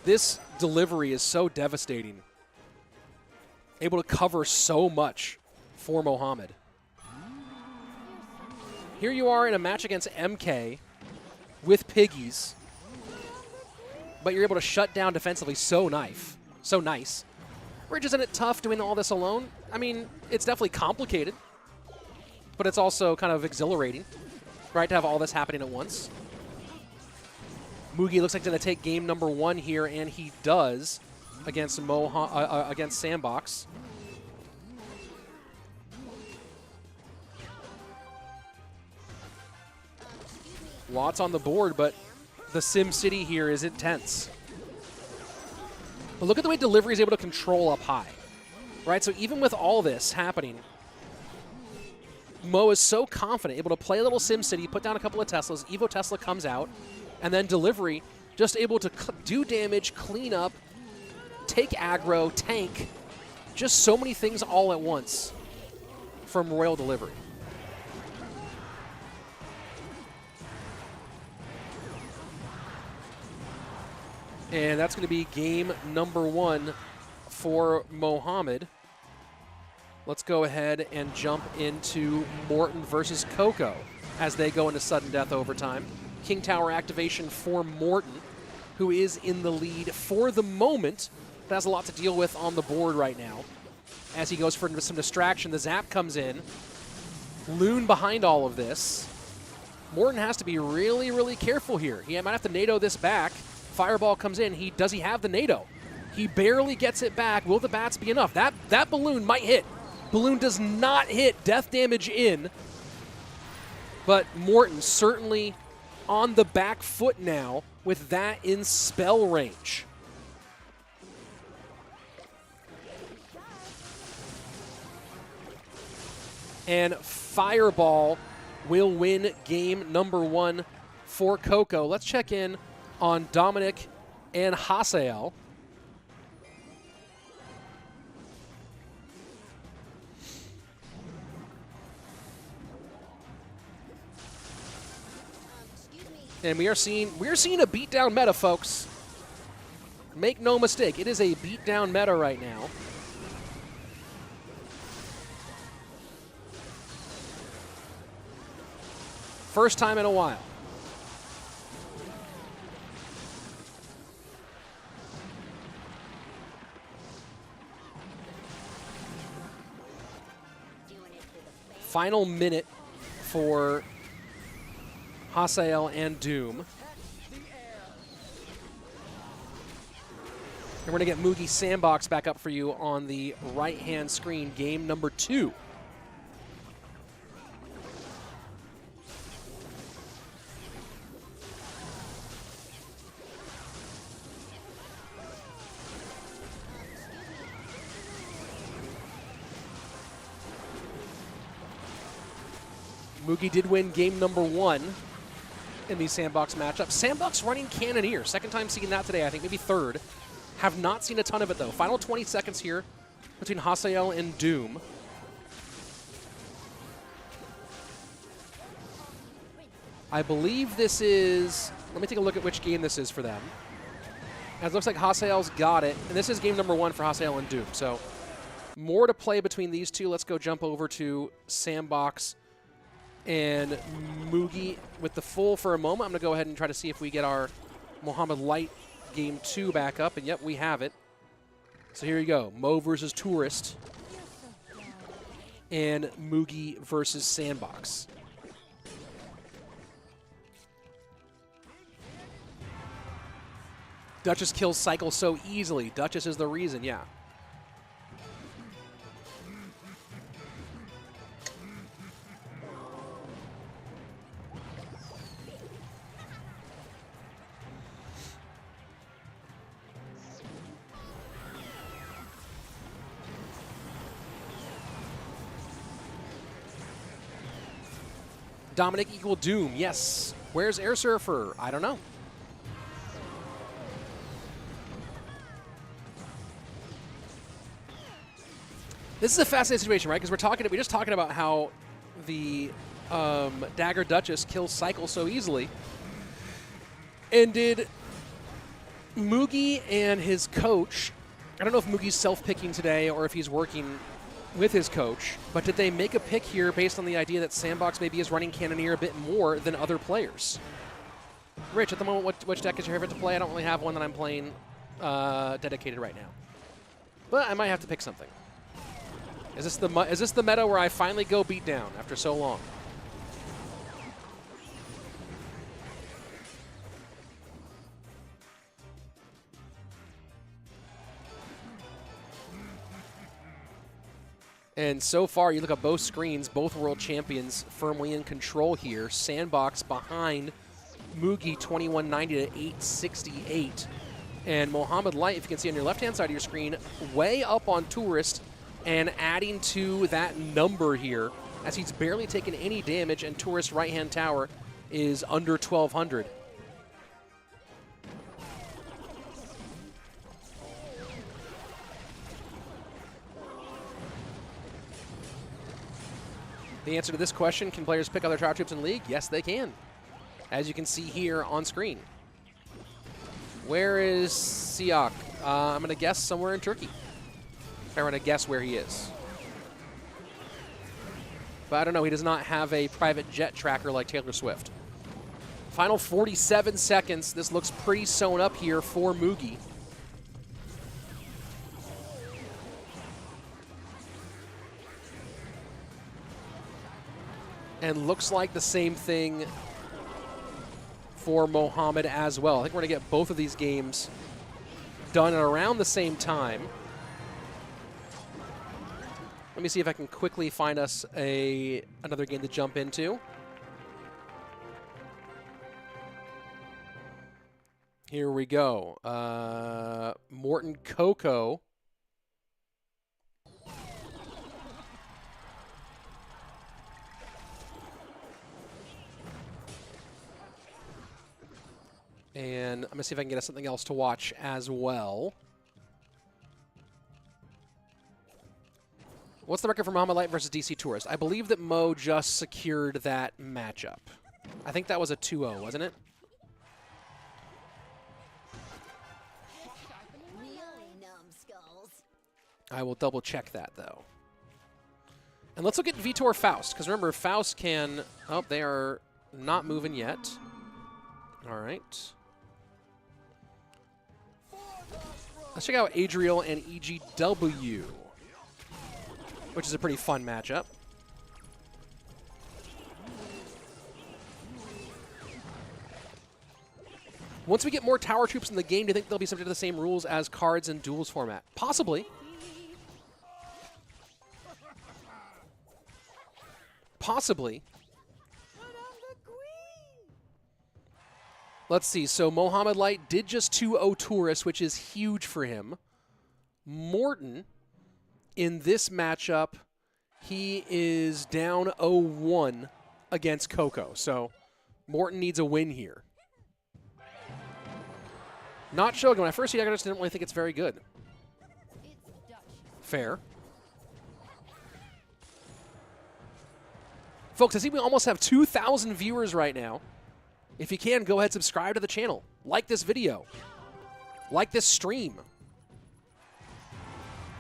This delivery is so devastating. Able to cover so much for Mohamed. Here you are in a match against MK with Piggies, but you're able to shut down defensively so nice. Ridge, isn't it tough doing all this alone? I mean, it's definitely complicated, but it's also kind of exhilarating, right, to have all this happening at once. Mugi looks like he's going to take game number 1 here, and he does against against Sandbox. Lots on the board, but the Sim City here is intense. But look at the way Delivery is able to control up high, right? So even with all this happening, Mo is so confident, able to play a little Sim City, put down a couple of Teslas. Evo Tesla comes out, and then Delivery just able to do damage, clean up, take aggro, tank, just so many things all at once from Royal Delivery. And that's going to be game number 1 for Mohamed. Let's go ahead and jump into Morten versus Coco as they go into sudden death overtime. King Tower activation for Morten, who is in the lead for the moment, but has a lot to deal with on the board right now. As he goes for some distraction, the zap comes in. Loon behind all of this. Morten has to be really, really careful here. He might have to NATO this back. Fireball comes in. Does he have the NATO? He barely gets it back. Will the bats be enough? That balloon might hit. Balloon does not hit. Death damage in. But Morten certainly on the back foot now with that in spell range. And Fireball will win game number 1 for Coco. Let's check in on Dominik and Hasiel. And we are seeing a beatdown meta, folks. Make no mistake, it is a beatdown meta right now. First time in a while. Final minute for Hasiel and Doom. And we're going to get Mugi Sandbox back up for you on the right-hand screen, game number 2. Mugi did win game number 1 in the Sandbox matchup. Sandbox running Cannoneer. Second time seeing that today, I think maybe third. Have not seen a ton of it, though. Final 20 seconds here between Hasiel and Doom. I believe this is... Let me take a look at which game this is for them. As it looks like Hasiel's got it. And this is game number 1 for Hasiel and Doom. So more to play between these two. Let's go jump over to Sandbox and Mugi with the full for a moment. I'm going to go ahead and try to see if we get our Mohamed Light game 2 back up, and yep, we have it. So here you go, Mo versus Tourist, and Mugi versus Sandbox. Duchess kills Cycle so easily. Duchess is the reason, yeah. Dominik equal Doom, yes. Where's Air Surfer? I don't know. This is a fascinating situation, right? Because we're just talking about how the Dagger Duchess kills Cycle so easily. And did Mugi and his coach, I don't know if Mugi's self-picking today or if he's working with his coach, but did they make a pick here based on the idea that Sandbox maybe is running Cannoneer a bit more than other players? Rich, at the moment, which deck is your favorite to play? I don't really have one that I'm playing dedicated right now. But I might have to pick something. Is this the meta where I finally go beat down after so long? And so far, you look at both screens, both world champions firmly in control here. Sandbox behind Mugi 2190 to 868. And Mohamed Light, if you can see on your left-hand side of your screen, way up on Tourist and adding to that number here as he's barely taken any damage, and Tourist right-hand tower is under 1,200. The answer to this question, can players pick other tower troops in League? Yes, they can, as you can see here on screen. Where is Siak? I'm going to guess somewhere in Turkey. I'm going to guess where he is. But I don't know, he does not have a private jet tracker like Taylor Swift. Final 47 seconds. This looks pretty sewn up here for Mugi. And looks like the same thing for Mohamed as well. I think we're going to get both of these games done at around the same time. Let me see if I can quickly find us another game to jump into. Here we go. Morten Coco. And I'm going to see if I can get us something else to watch as well. What's the record for Mohamed Light versus DC Tourist? I believe that Mo just secured that matchup. I think that was a 2-0, wasn't it? I will double check that, though. And let's look at Vitor Faust, because remember, Faust can... Oh, they are not moving yet. All right. Let's check out Adriel and EGW, which is a pretty fun matchup. Once we get more tower troops in the game, do you think they'll be subject to the same rules as cards and duels format? Possibly. Possibly. Let's see. So Mohamed Light did just 2-0 Tourist, which is huge for him. Morten, in this matchup, he is down 0-1 against Coco. So Morten needs a win here. Not Shogun. When I first see it, I just didn't really think it's very good. Fair. Folks, I see we almost have 2,000 viewers right now. If you can, go ahead and subscribe to the channel. Like this video. Like this stream.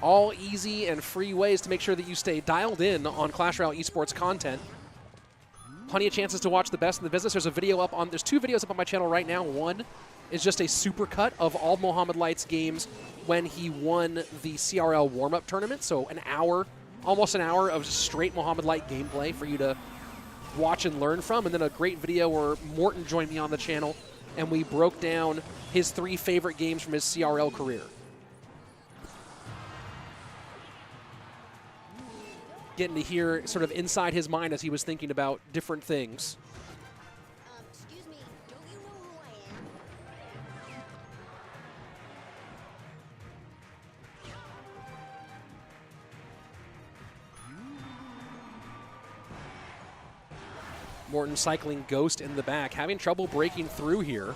All easy and free ways to make sure that you stay dialed in on Clash Royale esports content. Plenty of chances to watch the best in the business. There's two videos up on my channel right now. One is just a supercut of all Mohamed Light's games when he won the CRL warm-up tournament. So an hour, almost an hour of straight Mohamed Light gameplay for you to watch and learn from. And then a great video where Morten joined me on the channel and we broke down his 3 favorite games from his CRL career. Getting to hear sort of inside his mind as he was thinking about different things. Excuse me, don't you know who I am? Morten cycling Ghost in the back, having trouble breaking through here.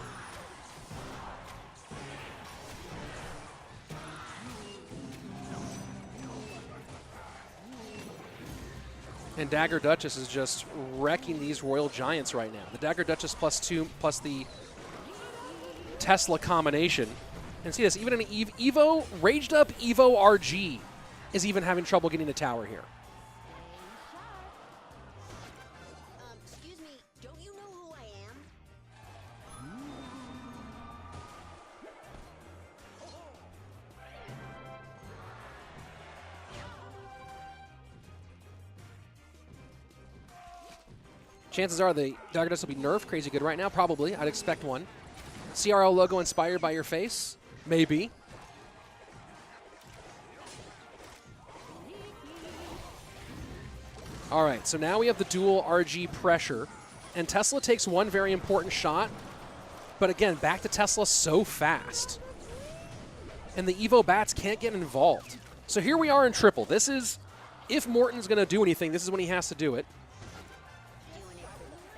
And Dagger Duchess is just wrecking these Royal Giants right now. The Dagger Duchess +2 plus the Tesla combination. And see this, even an Evo, raged up Evo RG is even having trouble getting the tower here. Excuse me, don't you know who I am? Chances are the Dagger Duchess will be nerfed crazy good right now. Probably. I'd expect one. CRL logo inspired by your face? Maybe. All right, so now we have the dual RG pressure. And Tesla takes one very important shot. But again, back to Tesla so fast. And the Evo Bats can't get involved. So here we are in triple. This is, if Morten's going to do anything, this is when he has to do it. Doing it for the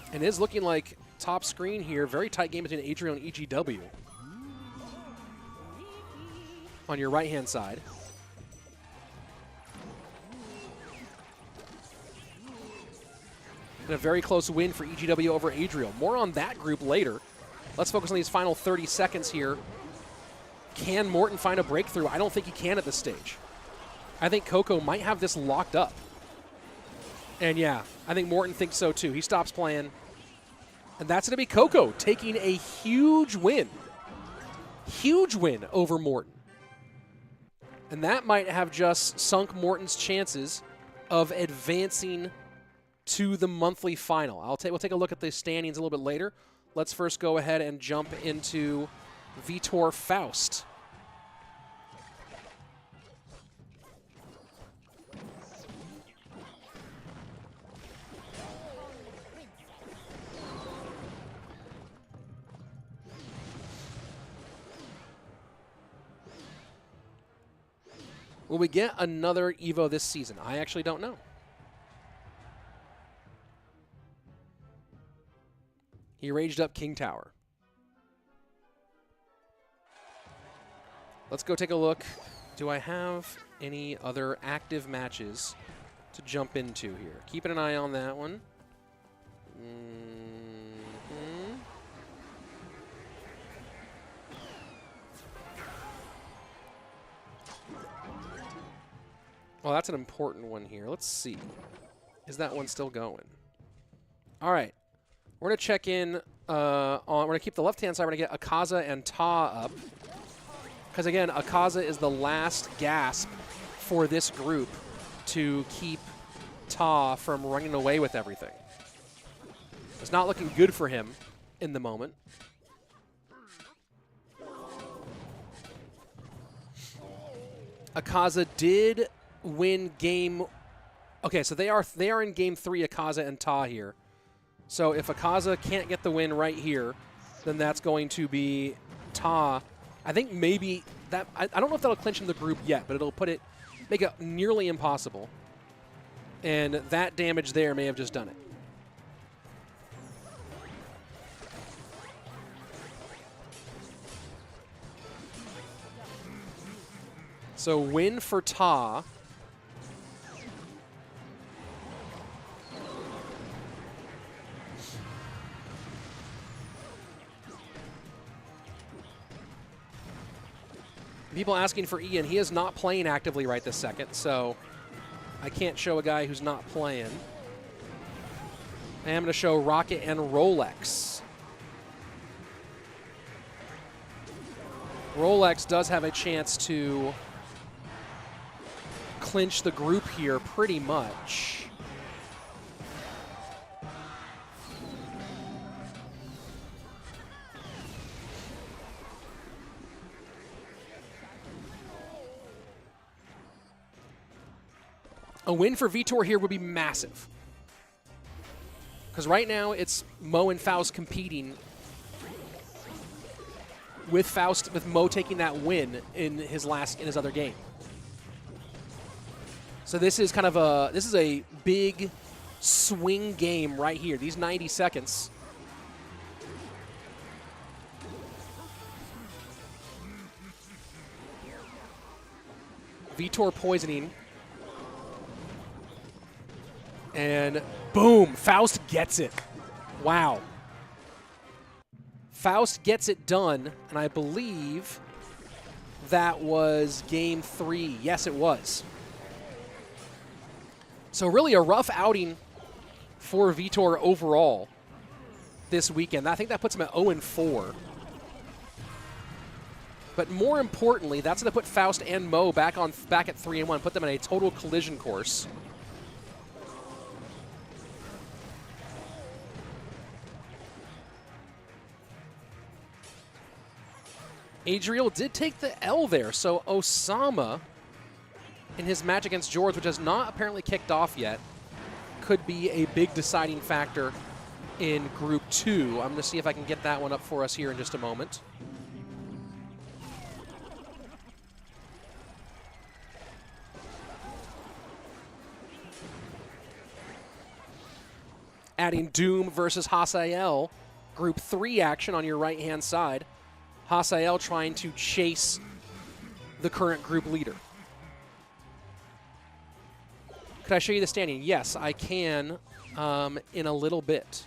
fam. And it is looking like top screen here. Very tight game between Adriel and EGW. On your right-hand side. And a very close win for EGW over Adriel. More on that group later. Let's focus on these final 30 seconds here. Can Morten find a breakthrough? I don't think he can at this stage. I think Coco might have this locked up. And yeah, I think Morten thinks so too. He stops playing. And that's going to be Coco taking a huge win. Huge win over Morten. And that might have just sunk Morten's chances of advancing to the monthly final. We'll take a look at the standings a little bit later. Let's first go ahead and jump into Vitor Faust. Will we get another Evo this season? I actually don't know. He raged up King Tower. Let's go take a look. Do I have any other active matches to jump into here? Keeping an eye on that one. Well, that's an important one here. Let's see. Is that one still going? All right. We're going to check in on... We're going to keep the left-hand side. We're going to get Akaza and Ta up. Because, again, Akaza is the last gasp for this group to keep Ta from running away with everything. It's not looking good for him in the moment. Akaza did win game... Okay, so they are in game 3, Akaza and Ta here. So if Akaza can't get the win right here, then that's going to be Ta. I think maybe that... I don't know if that'll clinch in the group yet, but it'll make it nearly impossible. And that damage there may have just done it. So win for Ta. People asking for Ian. He is not playing actively right this second, so I can't show a guy who's not playing. I am going to show Rocket and Rolex. Rolex does have a chance to clinch the group here pretty much. A win for Vitor here would be massive. Because right now it's Mo and Faust competing with Mo taking that win in his other game. So this is kind of a big swing game right here. These 90 seconds. Vitor poisoning. And boom, Faust gets it. Wow. Faust gets it done, and I believe that was game 3. Yes, it was. So really a rough outing for Vitor overall this weekend. I think that puts him at 0-4. But more importantly, that's going to put Faust and Mo back at 3-1, put them in a total collision course. Adriel did take the L there, so Osama, in his match against Jorz, which has not apparently kicked off yet, could be a big deciding factor in Group 2. I'm going to see if I can get that one up for us here in just a moment. Adding Doom versus Hasiel, Group 3 action on your right-hand side. Hasiel trying to chase the current group leader. Could I show you the standing? Yes, I can in a little bit.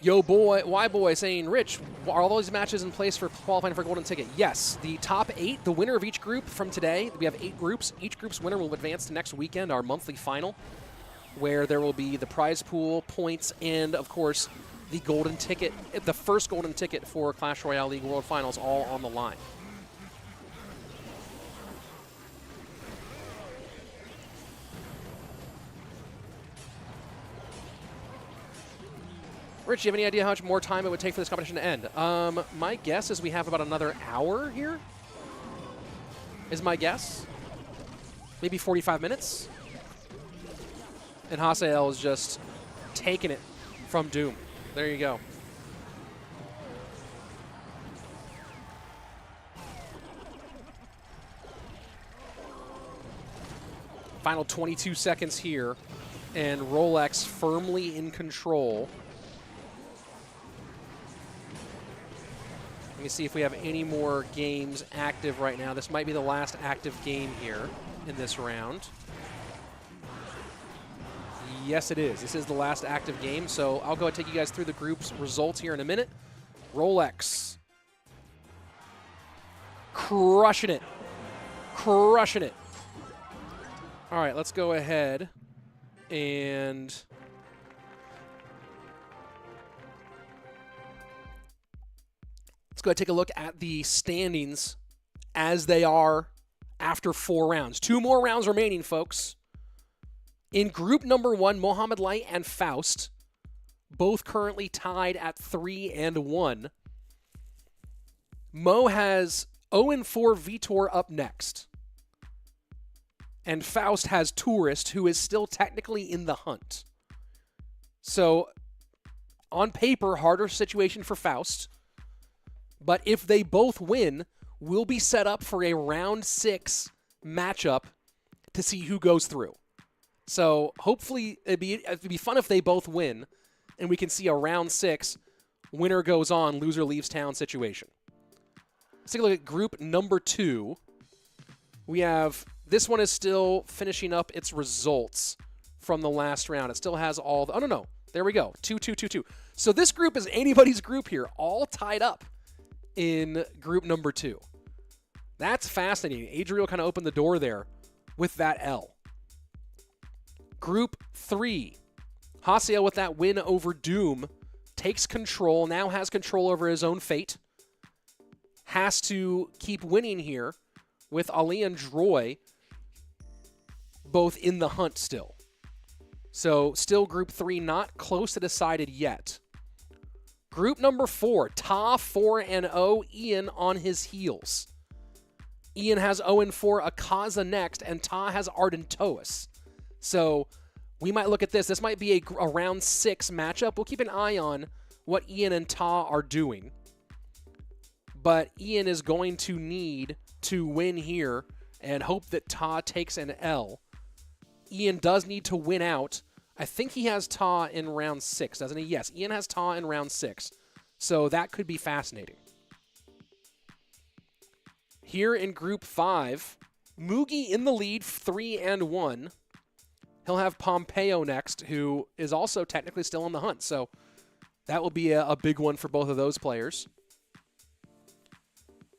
Yo boy, Y boy saying, Rich, are all those matches in place for qualifying for golden ticket? Yes, the top 8, the winner of each group from today, we have 8 groups. Each group's winner will advance to next weekend, our monthly final, where there will be the prize pool, points, and of course, the golden ticket, the first golden ticket for Clash Royale League World Finals, all on the line. Rich, do you have any idea how much more time it would take for this competition to end? My guess is we have about another hour here, is my guess. Maybe 45 minutes. And Hasiel is just taking it from Doom. There you go. Final 22 seconds here, and Rolex firmly in control. me see if we have any more games active right now. This might be the last active game here in this round. Yes, it is. This is the last active game, so I'll go ahead and take you guys through the group's results here in a minute. Rolex. Crushing it. Crushing it. All right, let's go ahead and let's go ahead and take a look at the standings as they are after 4 rounds. 2 more rounds remaining, folks. In group number 1, Mohamed and Faust, both currently tied at 3-1. Mo has 0-4 Vitor up next. And Faust has Tourist, who is still technically in the hunt. So, on paper, harder situation for Faust. But if they both win, we'll be set up for a round 6 matchup to see who goes through. So, hopefully, it'd be fun if they both win, and we can see a round 6, winner goes on, loser leaves town situation. Let's take a look at group number 2. We have... This one is still finishing up its results from the last round. It still has all the... Oh, no. There we go. 2-2-2-2. So this group is anybody's group here, all tied up in group number 2. That's fascinating. Adriel kind of opened the door there with that L. Group 3. Hasiel with that win over Doom takes control, now has control over his own fate. Has to keep winning here with xAlee and Droy both in the hunt still. So still group 3, not close to decided yet. Group number 4, Ta 4-0, Ian on his heels. Ian has 0-4, Akaza next, and Ta has Ardentoas. So we might look at this. This might be a round 6 matchup. We'll keep an eye on what Ian and Ta are doing. But Ian is going to need to win here and hope that Ta takes an L. Ian does need to win out. I think he has Ta in round 6, doesn't he? Yes, Ian has Ta in round 6. So that could be fascinating. Here in group 5, Mugi in the lead, 3-1. He'll have Pompeyo next, who is also technically still on the hunt. So that will be a big one for both of those players.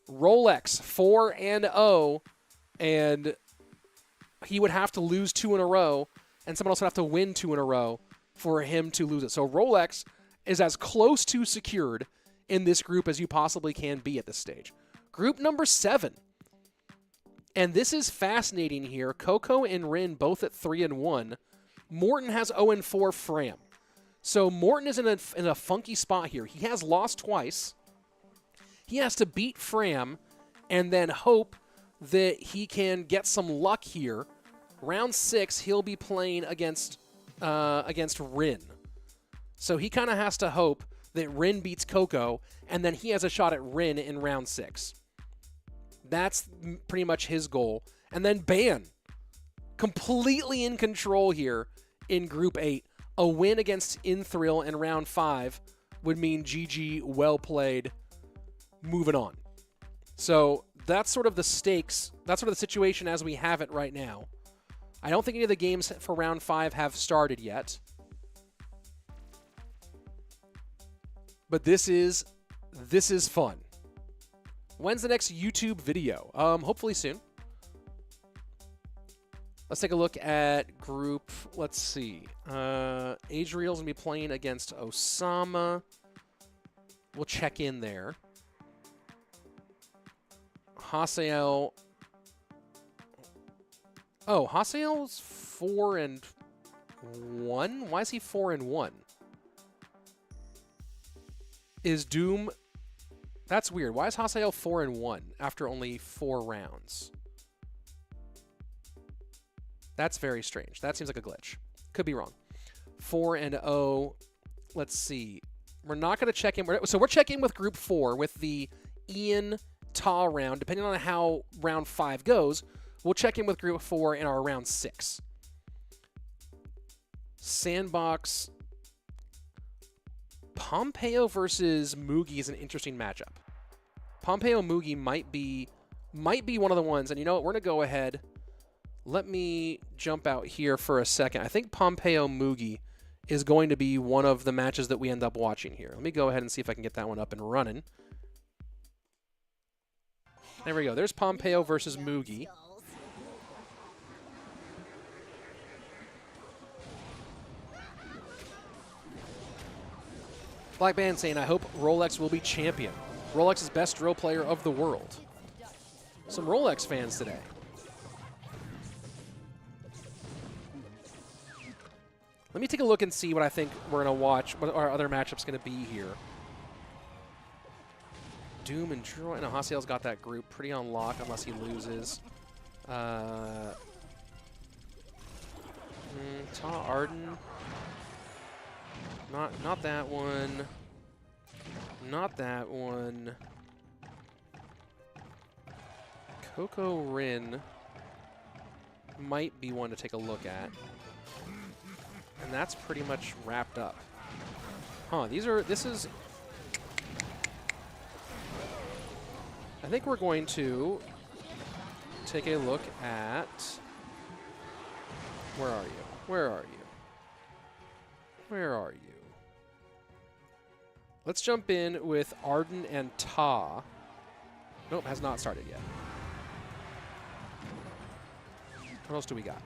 Rolex, 4-0, and he would have to lose 2 in a row, and someone else would have to win 2 in a row for him to lose it. So Rolex is as close to secured in this group as you possibly can be at this stage. Group number 7. And this is fascinating here. Coco and Rin both at 3-1. Morten has 0-4 Fram. So Morten is in a funky spot here. He has lost twice. He has to beat Fram and then hope that he can get some luck here. Round 6, he'll be playing against Rin. So he kind of has to hope that Rin beats Coco, and then he has a shot at Rin in round 6. That's pretty much his goal. And then Ban, completely in control here in Group 8. A win against Inthrill in round 5 would mean GG, well played, moving on. So that's sort of the stakes. That's sort of the situation as we have it right now. I don't think any of the games for round 5 have started yet. But this is fun. When's the next YouTube video? Hopefully soon. Let's take a look at group. Let's see. Adriel's going to be playing against Osama. We'll check in there. Hasiel. Oh, Hasiel's 4-1? Why is he 4-1? Is Doom... That's weird. Why is Hasiel 4-1 after only 4 rounds? That's very strange. That seems like a glitch. Could be wrong. 4-0. Let's see. We're not going to check in. So we're checking with Group 4 with the Ian Ta round. Depending on how round 5 goes, we'll check in with Group 4 in our round 6. Sandbox. Pompeyo versus Mugi is an interesting matchup. Pompeyo Mugi might be one of the ones. And you know what? We're going to go ahead. Let me jump out here for a second. I think Pompeyo Mugi is going to be one of the matches that we end up watching here. Let me go ahead and see if I can get that one up and running. There we go. There's Pompeyo versus Mugi. Black Band saying, I hope Rolex will be champion. Rolex is best drill player of the world. Some Rolex fans today. Let me take a look and see what I think we're going to watch, what our other matchup's going to be here. Doom and Droy. No, Hasiel's got that group pretty on lock unless he loses. Ta Arden. Not that one. Not that one. Coco Rin might be one to take a look at. And that's pretty much wrapped up. Huh, this is... I think we're going to take a look at... Where are you? Where are you? Where are you? Let's jump in with Arden and Ta. Nope, has not started yet. What else do we got?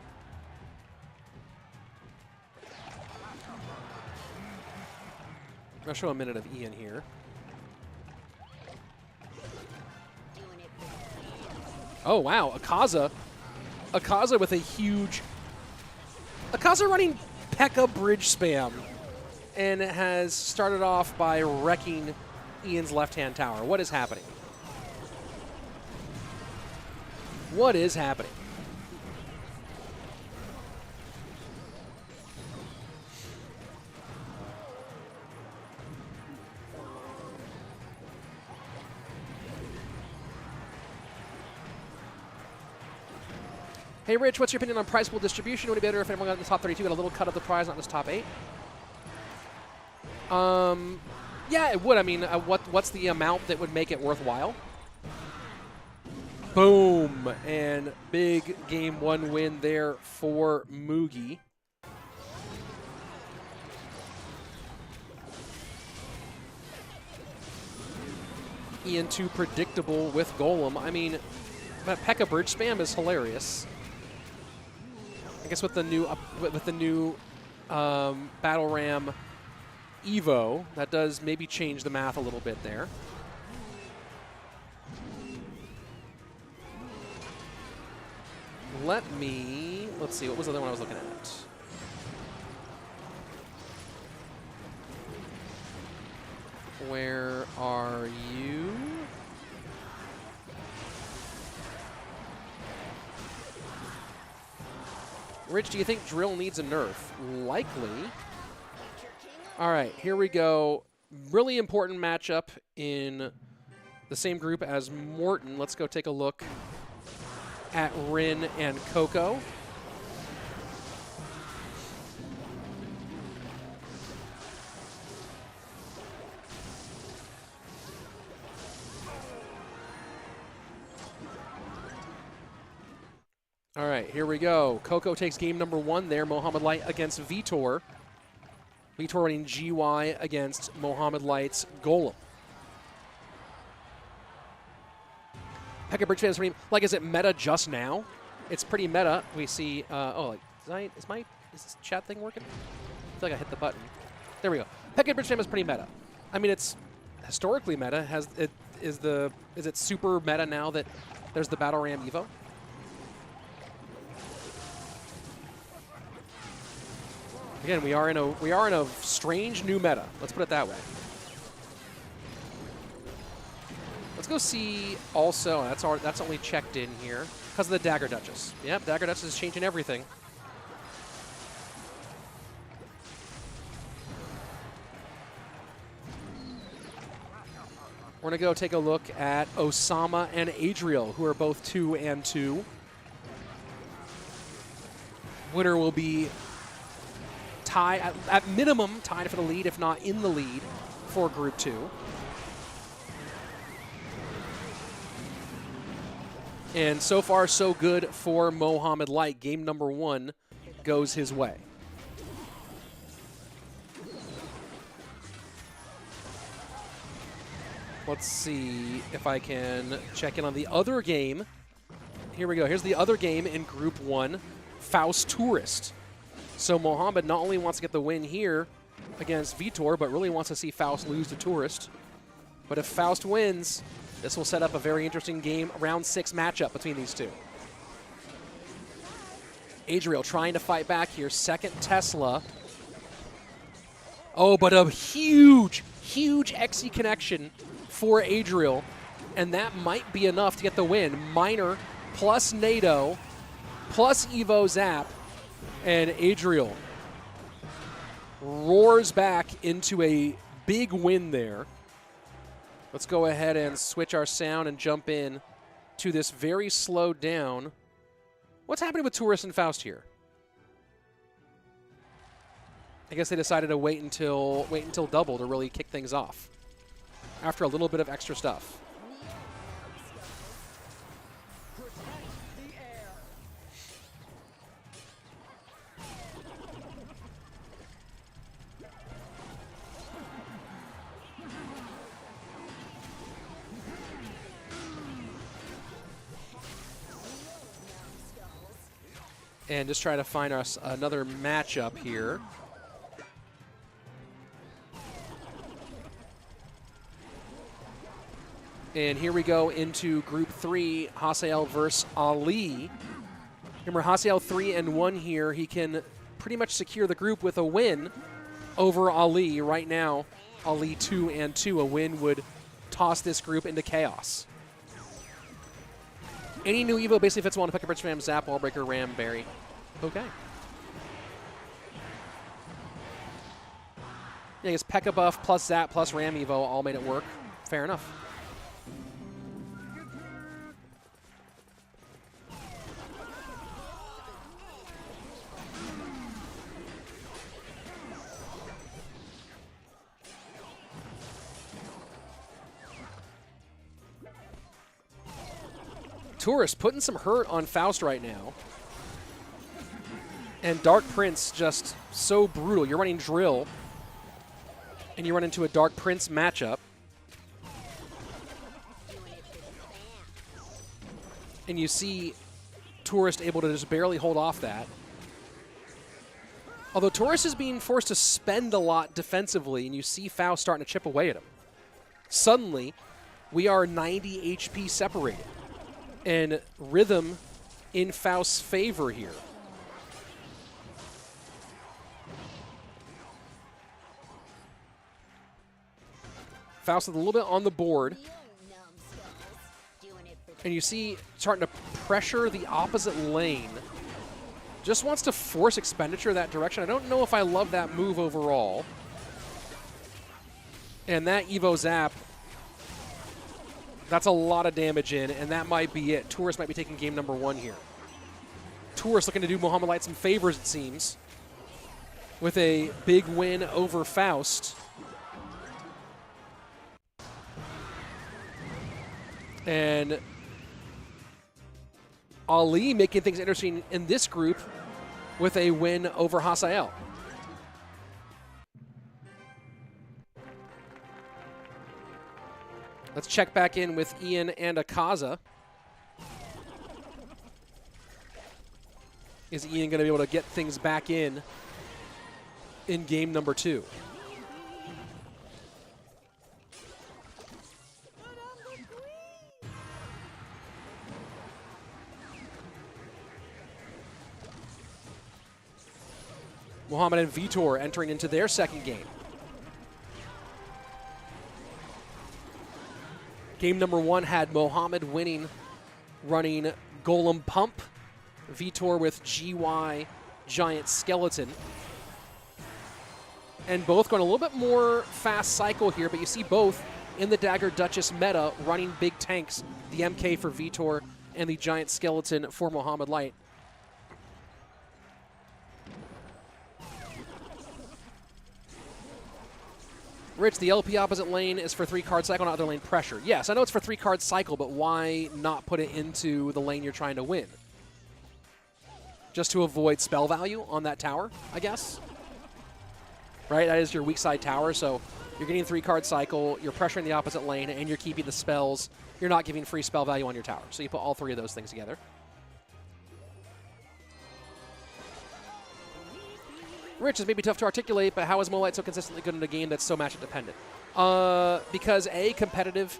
I'll show a minute of Ian here. Oh, wow. Akaza. Akaza with a huge... Akaza running P.E.K.K.A. bridge spam. And it has started off by wrecking Ian's left-hand tower. What is happening? What is happening? Hey, Rich, what's your opinion on prize pool distribution? Would it be better if anyone got in the top 32 got a little cut of the prize, not this top 8? Yeah, it would. I mean, what's the amount that would make it worthwhile? Boom. And big game 1 win there for Mugi. Ian too predictable with Golem. I mean, that P.E.K.K.A. bridge spam is hilarious. I guess with the new Battle Ram Evo, that does maybe change the math a little bit there. Let's see, what was the other one I was looking at? Where are you? Rich, do you think Drill needs a nerf? Likely. All right, here we go. Really important matchup in the same group as Morten. Let's go take a look at Rin and Coco. All right, here we go. Coco takes game number 1 there. Mohamed Light against Vitor. Vitor running GY against Mohamed Light's Golem. P.E.K.K.A. bridge fans, like, is it meta just now? It's pretty meta. We see, oh, like, is this chat thing working? I feel like I hit the button. There we go. P.E.K.K.A. bridge fam is pretty meta. I mean, it's historically meta. Is it super meta now that there's the Battle Ram Evo? Again, we are in a strange new meta. Let's put it that way. Let's go see also. That's only checked in here because of the Dagger Duchess. Yep, Dagger Duchess is changing everything. We're gonna go take a look at Osama and Adriel, who are both 2-2. Winner will be at minimum tied for the lead, if not in the lead for Group 2. And so far, so good for Mohamed Light. Game number 1 goes his way. Let's see if I can check in on the other game. Here we go. Here's the other game in Group 1, Faust Tourist. So Mohamed not only wants to get the win here against Vitor, but really wants to see Faust lose to Tourist. But if Faust wins, this will set up a very interesting game, round 6 matchup between these two. Adriel trying to fight back here. Second Tesla. Oh, but a huge, huge XE connection for Adriel. And that might be enough to get the win. Minor plus NATO plus Evo Zap. And Adriel roars back into a big win there. Let's go ahead and switch our sound and jump in to this very slowed down. What's happening with Tourist and Faust here? I guess they decided to wait until double to really kick things off after a little bit of extra stuff. And just try to find us another matchup here. And here we go into Group 3, Hasiel versus xAlee. Remember, Hasiel 3-1 here. He can pretty much secure the group with a win over xAlee. Right now, xAlee 2-2. A win would toss this group into chaos. Any new Evo basically fits well into Pekka Bridge Spam, Zap, Wallbreaker, Ram, Berry. Okay. Yeah, I guess Pekka buff plus Zap plus Ram Evo all made it work. Fair enough. Tourist putting some hurt on Faust right now. And Dark Prince just so brutal. You're running Drill, and you run into a Dark Prince matchup. And you see Tourist able to just barely hold off that. Although Tourist is being forced to spend a lot defensively, and you see Faust starting to chip away at him. Suddenly, we are 90 HP separated. And rhythm in Faust's favor here. Faust with a little bit on the board. And you see starting to pressure the opposite lane. Just wants to force expenditure that direction. I don't know if I love that move overall. And that Evo Zap, that's a lot of damage in, and that might be it. Tourist might be taking game number 1 here. Tourist looking to do Mohamed Light some favors, it seems, with a big win over Faust. And xAlee making things interesting in this group with a win over Hasiel. Let's check back in with Ian and Akaza. Is Ian going to be able to get things back in game number 2? Mohamed and Vitor entering into their second game. Game number 1 had Mohamed winning, running Golem Pump. Vitor with GY Giant Skeleton. And both going a little bit more fast cycle here, but you see both in the Dagger Duchess meta running big tanks. The MK for Vitor and the Giant Skeleton for Mohamed Light. Rich, the LP opposite lane is for 3-card cycle, not other lane pressure. Yes, I know it's for 3-card cycle, but why not put it into the lane you're trying to win? Just to avoid spell value on that tower, I guess? Right, that is your weak side tower, so you're getting 3-card cycle, you're pressuring the opposite lane, and you're keeping the spells. You're not giving free spell value on your tower. So you put all 3 of those things together. Rich is maybe tough to articulate, but how is Molite so consistently good in a game that's so matchup dependent? Because A, competitive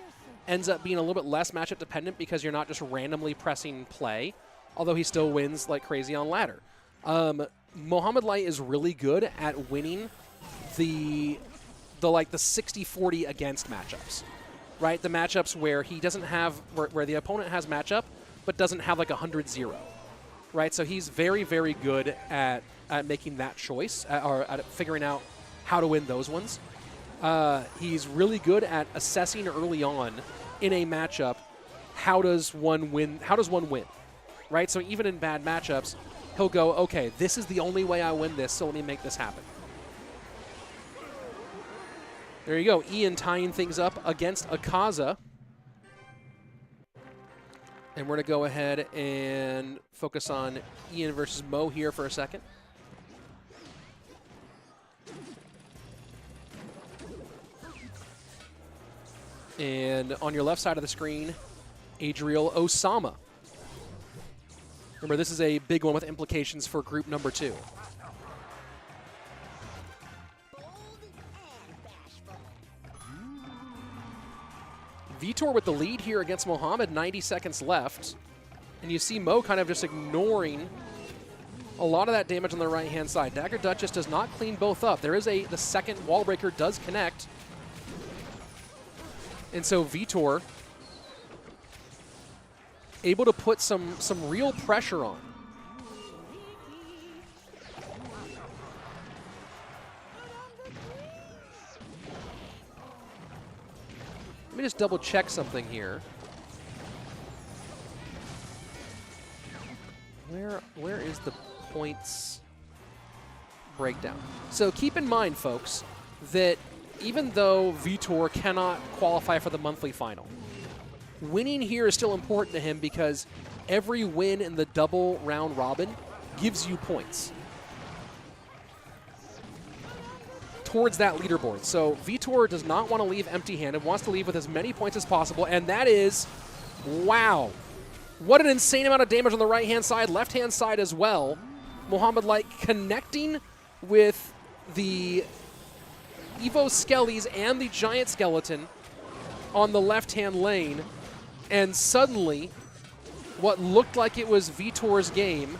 ends up being a little bit less matchup dependent because you're not just randomly pressing play, although he still wins like crazy on ladder. Mohamed Light is really good at winning the 60-40 against matchups, right? The matchups where he doesn't have, where the opponent has matchup, but doesn't have like 100-0, right? So he's very, very good at making that choice, or at figuring out how to win those ones. He's really good at assessing early on in a matchup, how does one win, right? So even in bad matchups, he'll go, okay, this is the only way I win this, so let me make this happen. There you go, Ian tying things up against Akaza. And we're going to go ahead and focus on Ian versus Mo here for a second. And on your left side of the screen, Adriel, Osama. Remember, this is a big one with implications for group number 2. Vitor with the lead here against Mohamed, 90 seconds left. And you see Mo kind of just ignoring a lot of that damage on the right-hand side. Dagger Duchess does not clean both up. There is the second wall breaker does connect. And so Vitor able to put some real pressure on. Let me just double check something here. Where is the points breakdown? So keep in mind, folks, that even though Vitor cannot qualify for the monthly final, winning here is still important to him because every win in the double round robin gives you points towards that leaderboard. So Vitor does not want to leave empty-handed, wants to leave with as many points as possible, and that is, wow. What an insane amount of damage on the right-hand side, left-hand side as well. Mohamed Light connecting with the Evo Skellies and the Giant Skeleton on the left-hand lane, and suddenly what looked like it was Vitor's game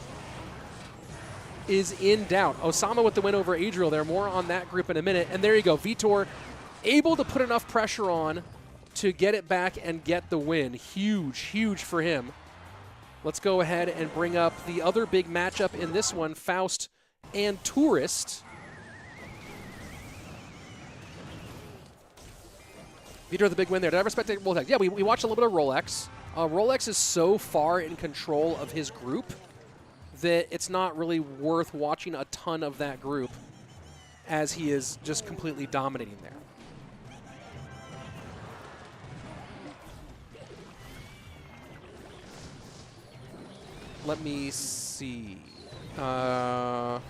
is in doubt. Osama with the win over Adriel there. More on that group in a minute. And there you go. Vitor able to put enough pressure on to get it back and get the win. Huge, huge for him. Let's go ahead and bring up the other big matchup in this one, Faust and Tourist. Vitor the big win there. Did I ever spectate Rolex? Yeah, we watched a little bit of Rolex. Rolex is so far in control of his group that it's not really worth watching a ton of that group as he is just completely dominating there. Let me see. Not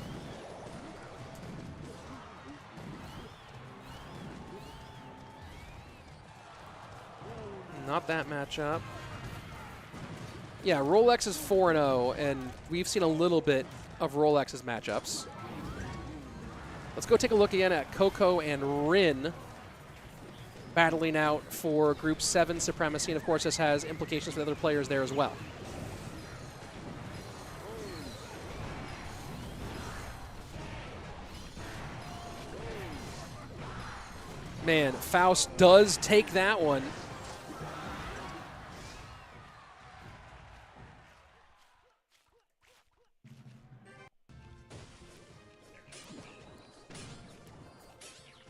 that matchup. Yeah, Rolex is 4-0, and we've seen a little bit of Rolex's matchups. Let's go take a look again at Coco and Rin battling out for Group 7 supremacy, and of course this has implications for other players there as well. Man, Faust does take that one.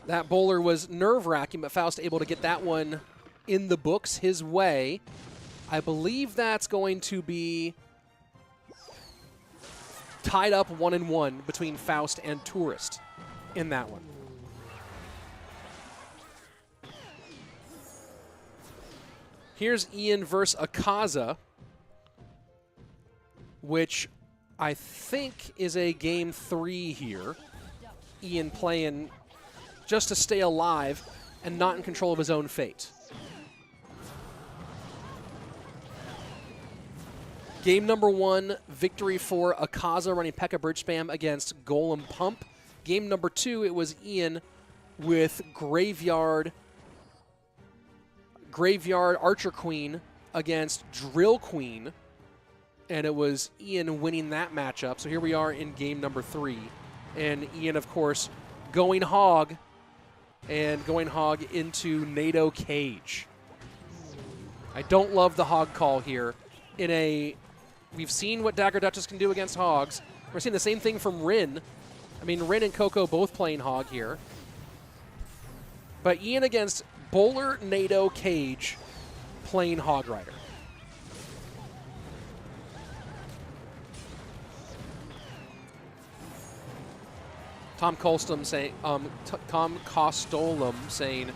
That bowler was nerve-wracking, but Faust able to get that one in the books his way. I believe that's going to be tied up 1-1 between Faust and Tourist in that one. Here's Ian versus Akaza, which I think is a game 3 here. Ian playing just to stay alive and not in control of his own fate. Game number 1, victory for Akaza running P.E.K.K.A. bridge spam against Golem Pump. Game number 2, it was Ian with Graveyard Archer Queen against Drill Queen. And it was Ian winning that matchup. So here we are in game number 3. And Ian, of course, going hog. And going hog into NATO Cage. I don't love the hog call here. We've seen what Dagger Duchess can do against hogs. We're seeing the same thing from Rin. I mean, Rin and Coco both playing hog here. But Ian against Bowler, NATO, Cage, playing Hog Rider. Tom Costolum saying,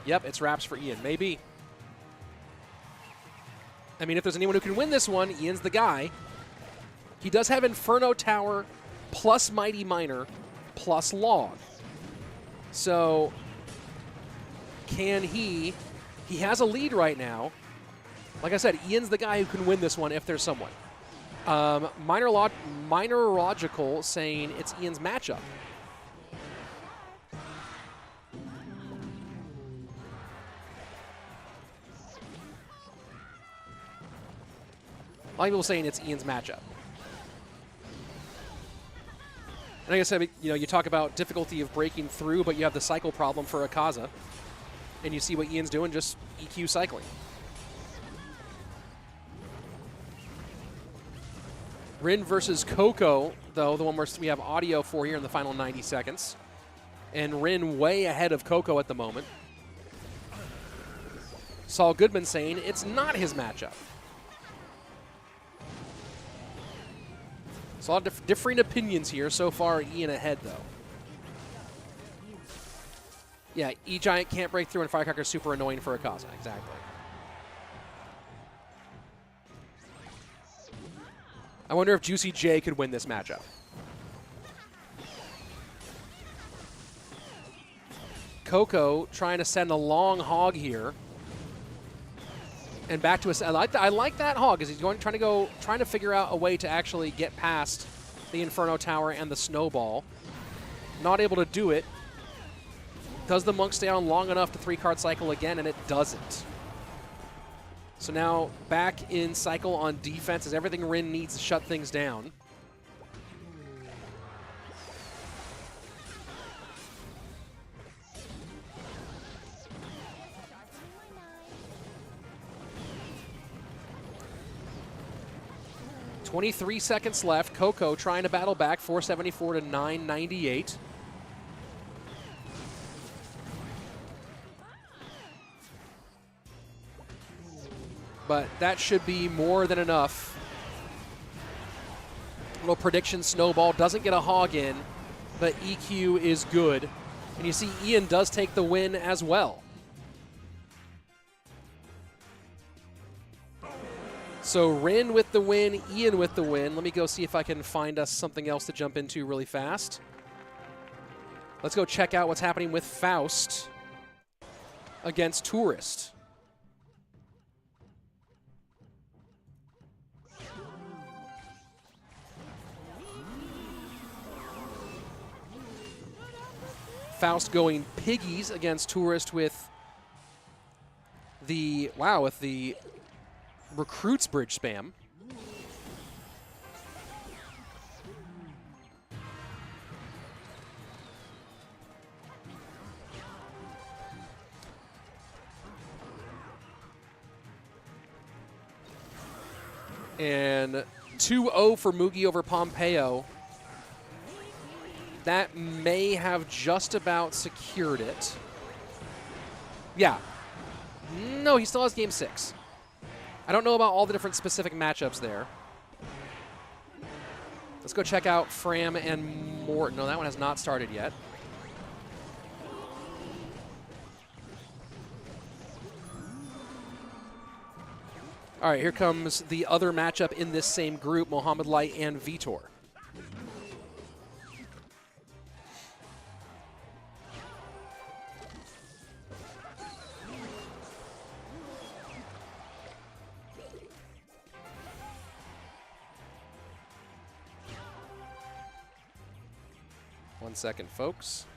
yep, it's wraps for Ian. Maybe. I mean, if there's anyone who can win this one, Ian's the guy. He does have Inferno Tower plus Mighty Miner plus Log. So, can he has a lead right now. Like I said, Ian's the guy who can win this one if there's someone. Mineralogical saying it's Ian's matchup. A lot of people saying it's Ian's matchup. And like I said, you talk about difficulty of breaking through, but you have the cycle problem for Akaza. And you see what Ian's doing, just EQ cycling. Rin versus Coco, though, the one we have audio for here in the final 90 seconds. And Rin way ahead of Coco at the moment. Saul Goodman saying it's not his matchup. So a lot of differing opinions here. So far, Ian ahead, though. Yeah, E-Giant can't break through, and Firecracker is super annoying for Akaza. Exactly. I wonder if Juicy J could win this matchup. Coco trying to send a long hog here. And back to us. I like that hog because he's trying to figure out a way to actually get past the Inferno Tower and the Snowball. Not able to do it. Does the Monk stay on long enough to 3-card cycle again? And it doesn't. So now back in cycle on defense as everything Rin needs to shut things down. .23 seconds left. Coco trying to battle back, 474 to 998. But that should be more than enough. Little prediction snowball. Doesn't get a hog in, but EQ is good. And you see Ian does take the win as well. So Rin with the win, Ian with the win. Let me go see if I can find us something else to jump into really fast. Let's go check out what's happening with Faust against Tourist. Faust going piggies against Tourist with the Recruits bridge spam. And 2-0 for Mugi over Pompeyo. That may have just about secured it. Yeah. No, he still has game 6. I don't know about all the different specific matchups there. Let's go check out Fram and Morten. No, that one has not started yet. All right, here comes the other matchup in this same group, Mohamed Light and Vitor. One second, folks.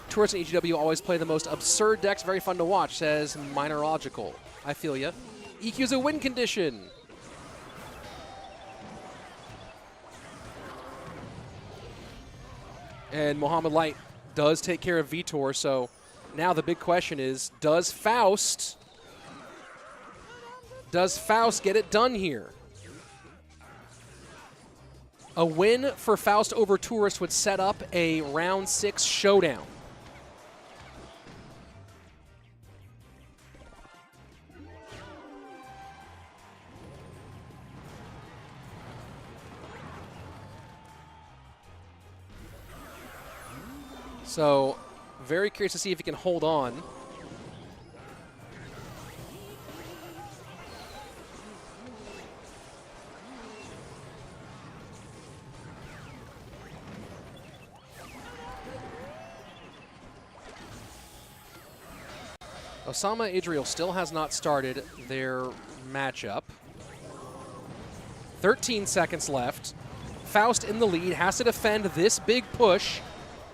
Tourists in EGW always play the most absurd decks. Very fun to watch, says Mineralogical. I feel ya. EQ's a win condition. And Mohamed Light does take care of Vitor, so now the big question is, does Faust get it done here? A win for Faust over Tourist would set up a round 6 showdown. So, very curious to see if he can hold on. Osama Adriel still has not started their matchup. 13 seconds left. Faust in the lead, has to defend this big push.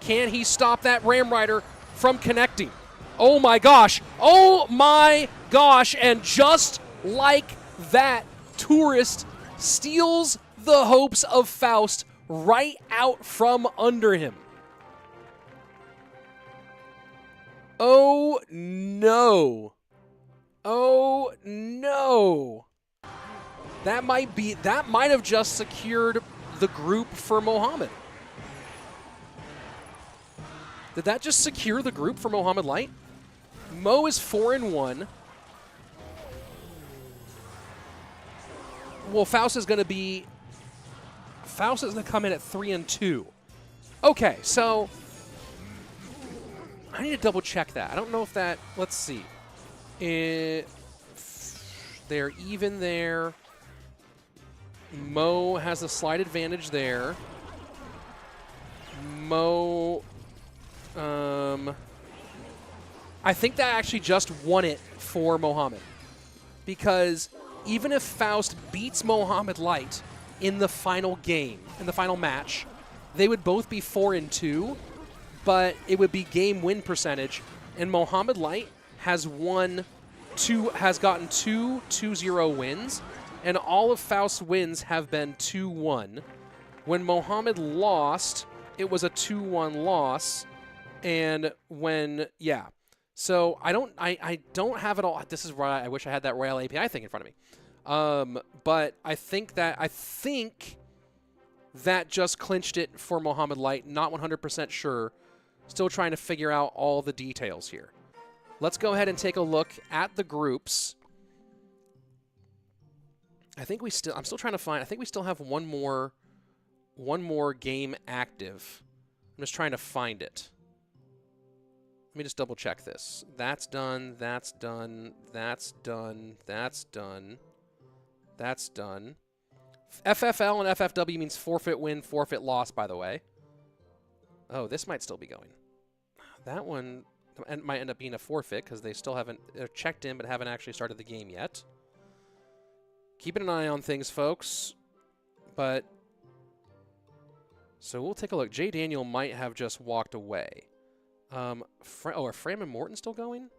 Can he stop that Ram Rider from connecting? Oh my gosh. Oh my gosh. And just like that, Tourist steals the hopes of Faust right out from under him. Oh no. Oh no. That might have just secured the group for Mohamed. Did that just secure the group for Mohamed Light? Mo is 4-1. Well, Faust is going to come in at 3-2. Okay, so I need to double check that. I don't know if that, let's see. They're even there. Mo has a slight advantage there. Mo, I think that actually just won it for Mohamed. Because even if Faust beats Mohamed Light in the final game, in the final match, they would both be 4-2, but it would be game win percentage. And Mohamed Light has gotten two 2-0 wins, and all of Faust's wins have been 2-1. When Mohamed lost, it was a 2-1 loss. And when, yeah. So I don't have it all. This is why I wish I had that Royale API thing in front of me. But I think that just clinched it for Mohamed Light. Not 100% sure. Still trying to figure out all the details here. Let's go ahead and take a look at the groups. I'm still trying to find, I think we still have one more game active. I'm just trying to find it. Let me just double check this. That's done, that's done, that's done, that's done, that's done. FFL and FFW means forfeit win, forfeit loss, by the way. Oh, this might still be going. That one might end up being a forfeit because they're checked in but haven't actually started the game yet. Keeping an eye on things, folks. But, so we'll take a look. JDaniel might have just walked away. Are Fram and Morten still going?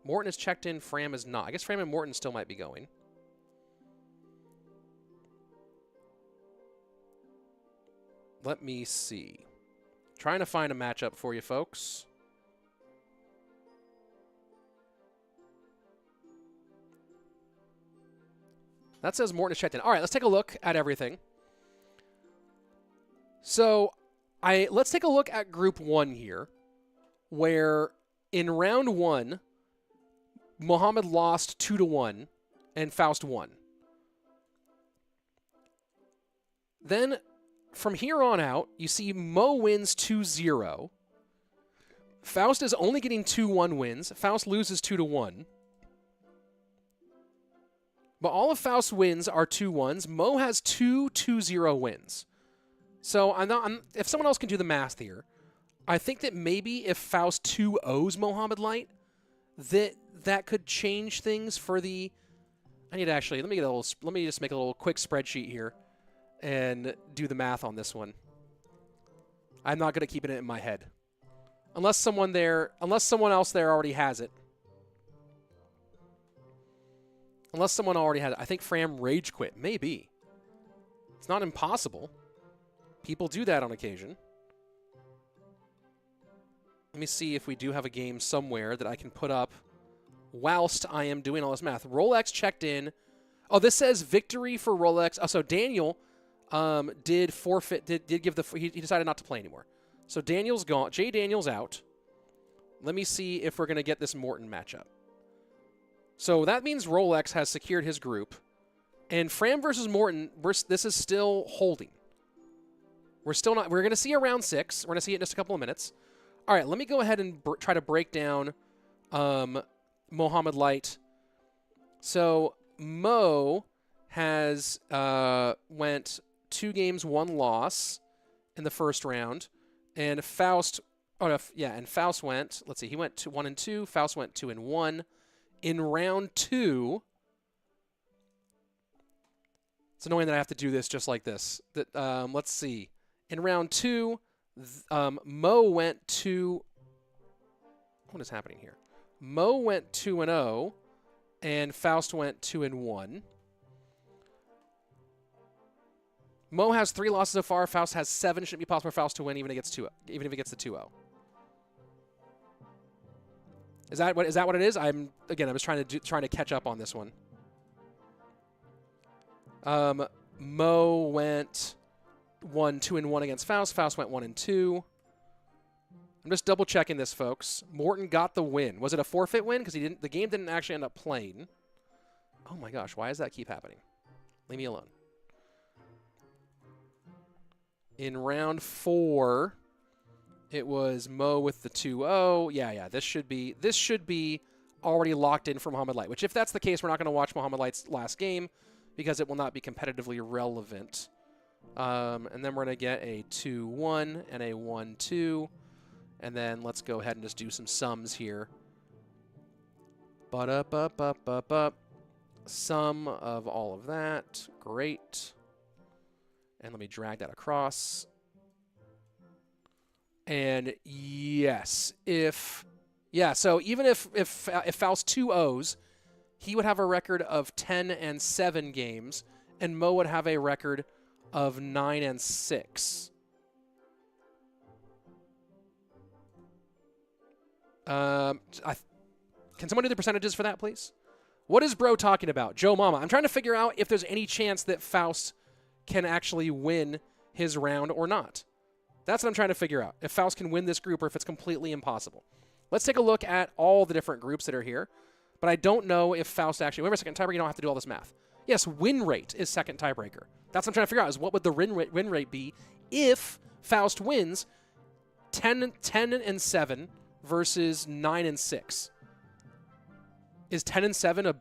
Morten is checked in, Fram is not. I guess Fram and Morten still might be going. Let me see. Trying to find a matchup for you, folks. That says Morten is checked in. All right, let's take a look at everything. So, let's take a look at Group 1 here, where in Round 1, Mohamed lost 2-1, and Faust won. Then, from here on out, you see Mo wins 2-0. Faust is only getting 2-1 wins. Faust loses 2-1. But all of Faust's wins are 2-1s. Mo has 2-2-0 wins. So if someone else can do the math here, I think that maybe if Faust 2-0s Mohamed Light, that could change things for the. I need to actually let me just make a little quick spreadsheet here and do the math on this one. I'm not good at keeping it in my head. Unless someone else there already has it. Unless someone already has it. I think Fram rage quit. Maybe. It's not impossible. People do that on occasion. Let me see if we do have a game somewhere that I can put up whilst I am doing all this math. Rolex checked in. Oh, this says victory for Rolex. Oh, so Daniel did forfeit, did give the, he decided not to play anymore. So Daniel's gone. JDaniel's out. Let me see if we're going to get this Morten matchup. So that means Rolex has secured his group. And Fram versus Morten, this is still holding. We're still not, we're going to see a round 6. We're going to see it in just a couple of minutes. All right, let me go ahead and try to break down Mohamed Light. So Mo has went 2 games, 1 loss in the first round. And Faust, and Faust went, let's see, he went 1-2. Faust went 2-1. In round 2, it's annoying that I have to do this just like this. Let's see. In round 2, Mo went to. What is happening here? Mo went 2-0, and Faust went 2-1. Mo has 3 losses so far. Faust has 7. Shouldn't be possible for Faust to win even if it gets the 2-0. Is that what it is? I'm just trying to catch up on this one. Mo went 2-1 against Faust. Faust went 1-2. I'm just double checking this, folks. Morten got the win. Was it a forfeit win? Because the game didn't actually end up playing. Oh my gosh, why does that keep happening? Leave me alone. In round 4, it was Mo with the 2-0. Yeah, this should be already locked in for Mohamed Light, which if that's the case, we're not going to watch Mohamed Light's last game because it will not be competitively relevant. And then we're going to get a 2-1 and a 1-2. And then let's go ahead and just do some sums here. Up. Sum of all of that. Great. And let me drag that across. And yes, so even if Faust 2-0s, he would have a record of 10-7 games, and Mo would have a record of 9-6. Can someone do the percentages for that, please? What is bro talking about? Joe Mama. I'm trying to figure out if there's any chance that Faust can actually win his round or not. That's what I'm trying to figure out. If Faust can win this group or if it's completely impossible. Let's take a look at all the different groups that are here. But I don't know if Faust actually... Wait a second, tiebreaker, you don't have to do all this math. Yes, win rate is second tiebreaker. That's what I'm trying to figure out, is what would the win rate be if Faust wins 10-7 versus 9-6. Is 10-7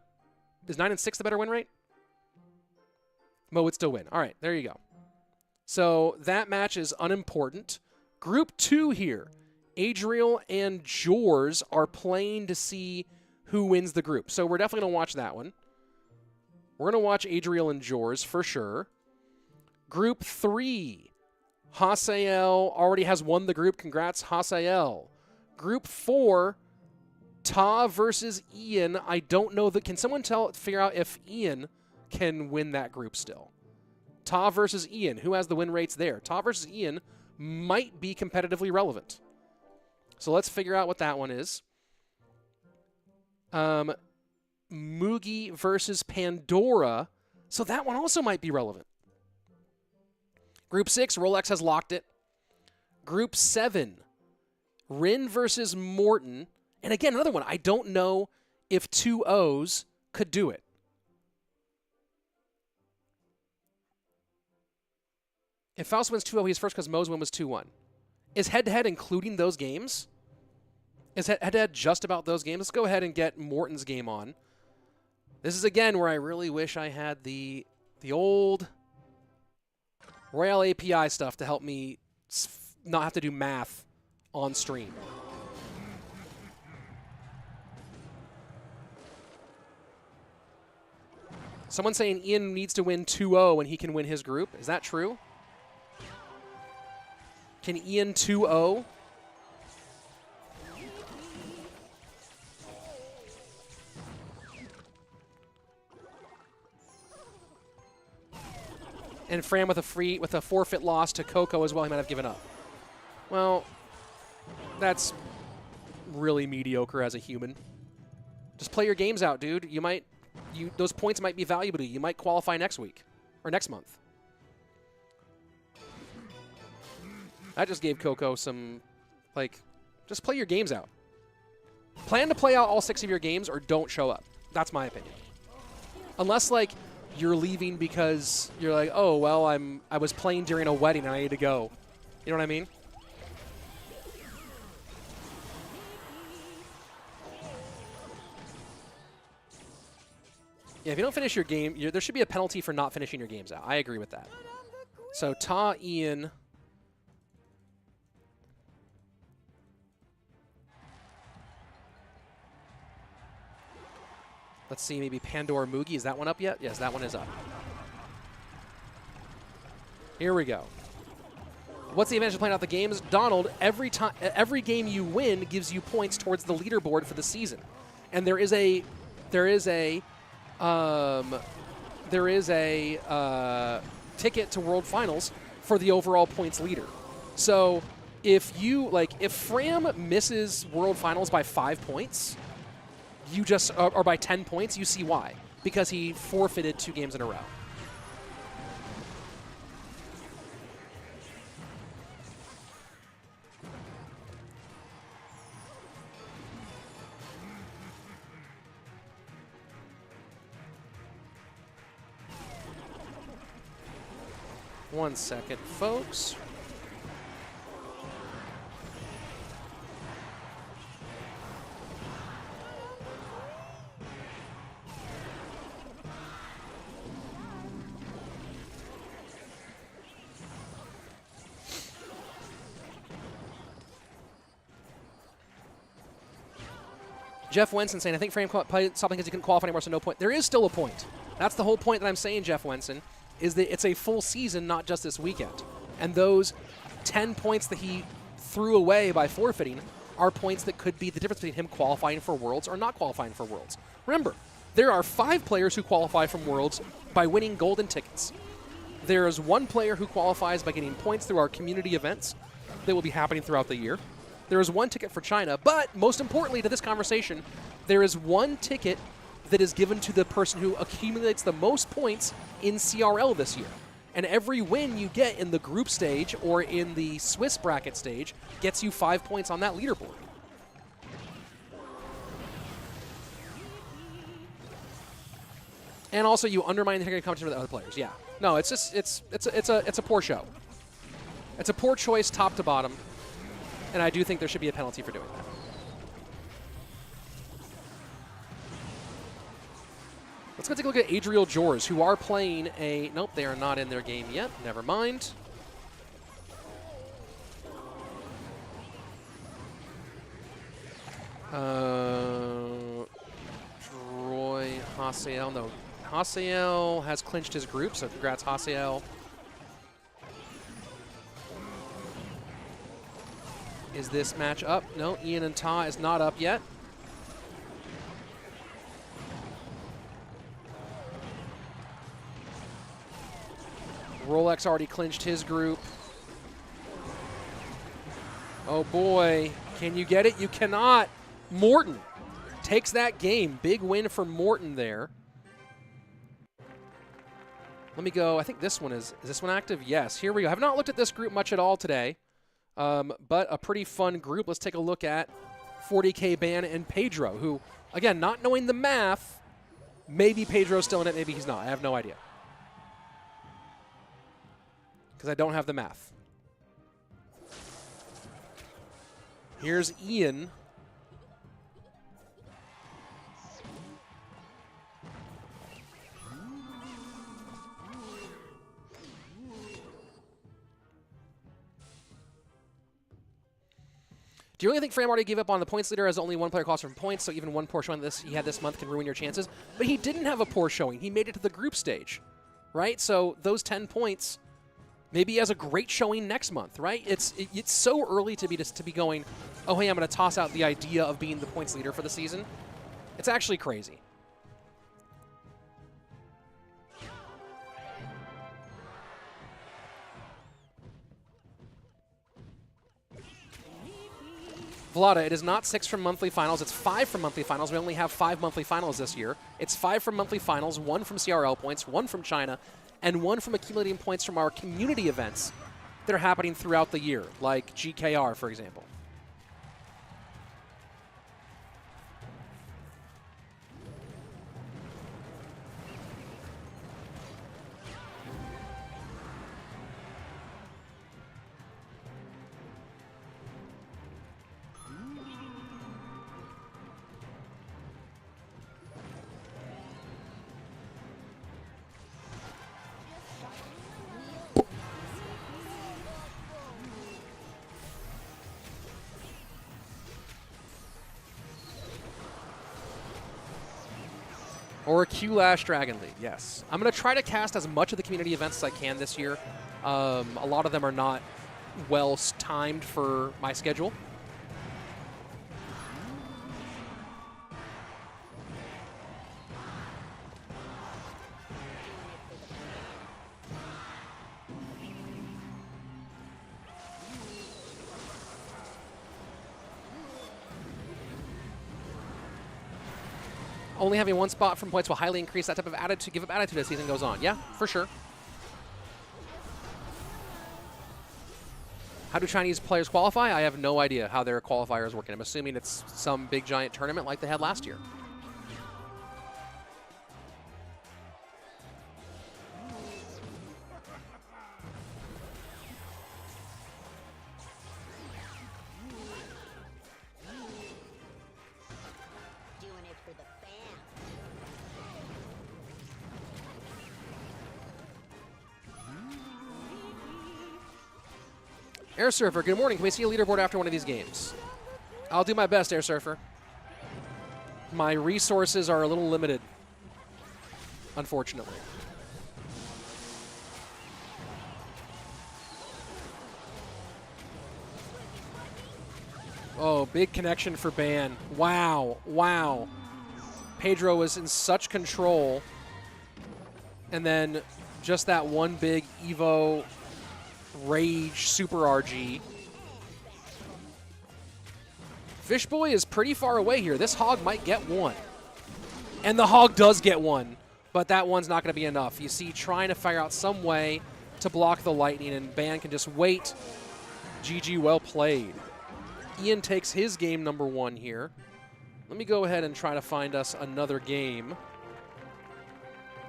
is 9-6 the better win rate? Mo would still win. All right, there you go. So that match is unimportant. Group 2 here. Adriel and Jorz are playing to see who wins the group. So we're definitely going to watch that one. We're going to watch Adriel and Jorz for sure. Group 3. Hasiel already has won the group. Congrats, Hasiel. Group 4. Ta versus Ian. I don't know that. Can someone figure out if Ian can win that group still? Ta versus Ian. Who has the win rates there? Ta versus Ian might be competitively relevant. So let's figure out what that one is. Mugi versus Pandora. So that one also might be relevant. Group 6, Rolex has locked it. Group 7, Rin versus Morten. And again, another one. I don't know if 2-0s could do it. If Faust wins 2-0, he's first because Mo's win was 2-1. Is head-to-head including those games? is head-to-head just about those games. Let's go ahead and get Morten's game on. This is, again, where I really wish I had the old Royale API stuff to help me not have to do math on stream. Someone's saying Ian needs to win 2-0 and he can win his group. Is that true? Can Ian 2-0? And Fram with a forfeit loss to Coco as well. He might have given up. Well, that's really mediocre as a human. Just play your games out, dude. Those points might be valuable to you. You might qualify next week or next month. I just gave Coco some, just play your games out. Plan to play out all 6 of your games or don't show up. That's my opinion. Unless, you're leaving because you're like, oh, well, I was playing during a wedding and I need to go. You know what I mean? Yeah, if you don't finish your game, there should be a penalty for not finishing your games out. I agree with that. So, Ian. Let's see, maybe Pandora Mugi. Is that one up yet? Yes, that one is up. Here we go. What's the advantage of playing out the games? Donald, every game you win gives you points towards the leaderboard for the season. And there is a ticket to World Finals for the overall points leader. So if Fram misses World Finals by 5 points, or by 10 points, you see why. Because he forfeited 2 games in a row. One second, folks. Jeff Wenson saying, I think Fram played something because he couldn't qualify anymore, so no point. There is still a point. That's the whole point that I'm saying, Jeff Wenson, is that it's a full season, not just this weekend. And those 10 points that he threw away by forfeiting are points that could be the difference between him qualifying for Worlds or not qualifying for Worlds. Remember, there are 5 players who qualify from Worlds by winning golden tickets. There is 1 player who qualifies by getting points through our community events that will be happening throughout the year. There is 1 ticket for China, but most importantly to this conversation, there is 1 ticket that is given to the person who accumulates the most points in CRL this year. And every win you get in the group stage or in the Swiss bracket stage gets you 5 points on that leaderboard. And also you undermine the integrity competition with other players. Yeah. No, it's just it's a poor show. It's a poor choice top to bottom. And I do think there should be a penalty for doing that. Let's go take a look at Adriel Jorz, who are playing a... Nope, they are not in their game yet. Never mind. Droy, Hasiel. No, Hasiel has clinched his group, so congrats, Hasiel. Is this match up? No, Ian and Ta is not up yet. Rolex already clinched his group. Oh boy, can you get it? You cannot. Morten takes that game. Big win for Morten there. Let me go. I think this one is this one active? Yes, here we go. I have not looked at this group much at all today. But a pretty fun group. Let's take a look at 40K Ban and Pedro, who, again, not knowing the math, maybe Pedro's still in it, maybe he's not. I have no idea. Because I don't have the math. Here's Ian Do you really think Fram already gave up on the points leader as only one player cost from points, so even one poor showing he had this month can ruin your chances? But he didn't have a poor showing. He made it to the group stage, right? So those 10 points, maybe he has a great showing next month, right? It's so early to be going, oh, hey, I'm going to toss out the idea of being the points leader for the season. It's actually crazy. Vlada, it is not 6 from monthly finals, it's 5 from monthly finals. We only have 5 monthly finals this year. It's 5 from monthly finals, 1 from CRL points, 1 from China, and 1 from accumulating points from our community events that are happening throughout the year, like GKR, for example. Or a Q-Lash Dragon League, yes. I'm going to try to cast as much of the community events as I can this year. A lot of them are not well timed for my schedule. Only having one spot from points will highly increase that type of attitude, give up attitude as the season goes on. Yeah, for sure. How do Chinese players qualify? I have no idea how their qualifier is working. I'm assuming it's some big giant tournament like they had last year. Air Surfer, good morning. Can we see a leaderboard after one of these games? I'll do my best, Air Surfer. My resources are a little limited, unfortunately. Oh, big connection for Ban. Wow, wow. Pedro was in such control. And then just that one big Evo Rage Super RG. Fishboy is pretty far away here. This hog might get one. And the hog does get one, but that one's not going to be enough. You see, trying to figure out some way to block the lightning, and Ban can just wait. GG, well played. Ian takes his game number 1 here. Let me go ahead and try to find us another game,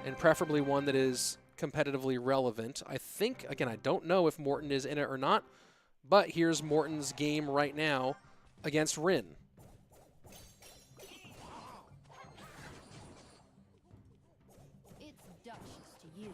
and preferably one that is competitively relevant. I think, again, I don't know if Morten is in it or not, but here's Morten's game right now against Rin. It's Duchess to you.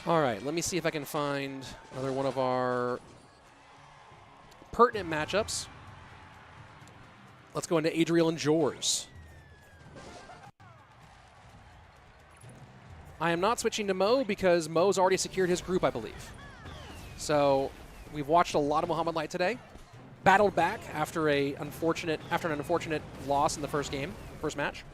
All right, let me see if I can find another one of our pertinent matchups. Let's go into Adriel and Jorz. I am not switching to Mo because Mo's already secured his group, I believe. So we've watched a lot of Mohamed Light today. Battled back after an unfortunate loss in the first match.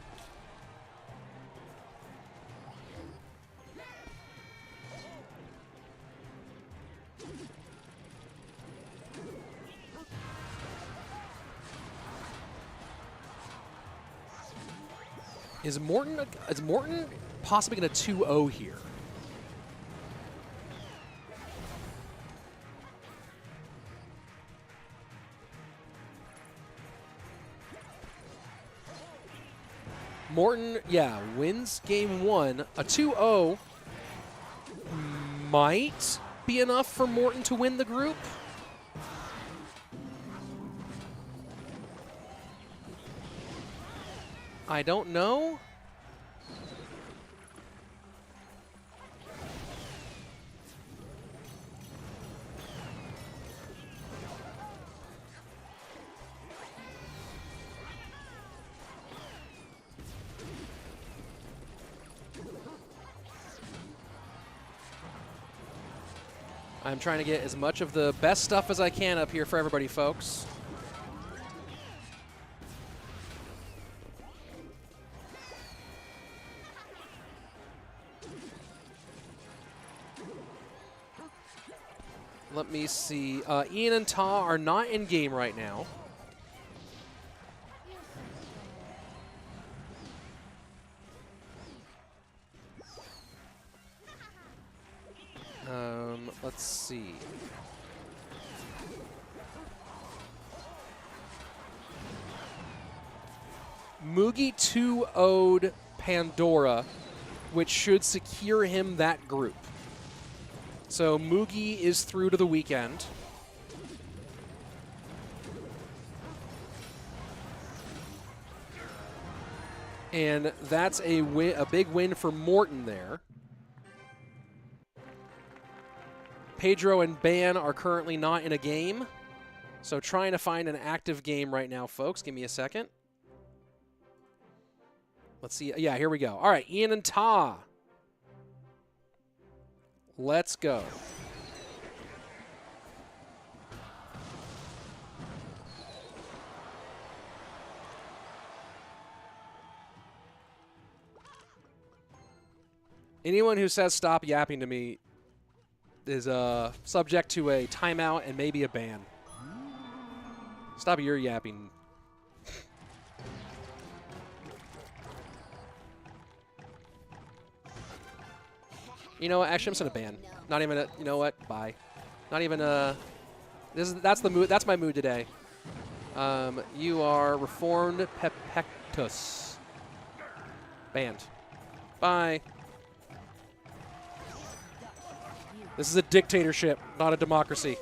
Is Morten possibly going to 2-0 here? Morten, yeah, wins game 1. A 2-0 might be enough for Morten to win the group. I don't know. I'm trying to get as much of the best stuff as I can up here for everybody, folks. Let me see. Ian and Ta are not in game right now. Let's see. Mugi 2-0'd Pandora, which should secure him that group. So Mugi is through to the weekend. And that's a big win for Morten there. Pedro and Ban are currently not in a game. So trying to find an active game right now, folks. Give me a second. Let's see. Yeah, here we go. All right, Ian and Ta. Let's go. Anyone who says stop yapping to me is subject to a timeout and maybe a ban. Stop your yapping. You know what? Actually, I'm just gonna ban. Not even a. You know what? Bye. Not even a. That's the mood. That's my mood today. You are reformed pepectus. Banned. Bye. This is a dictatorship, not a democracy.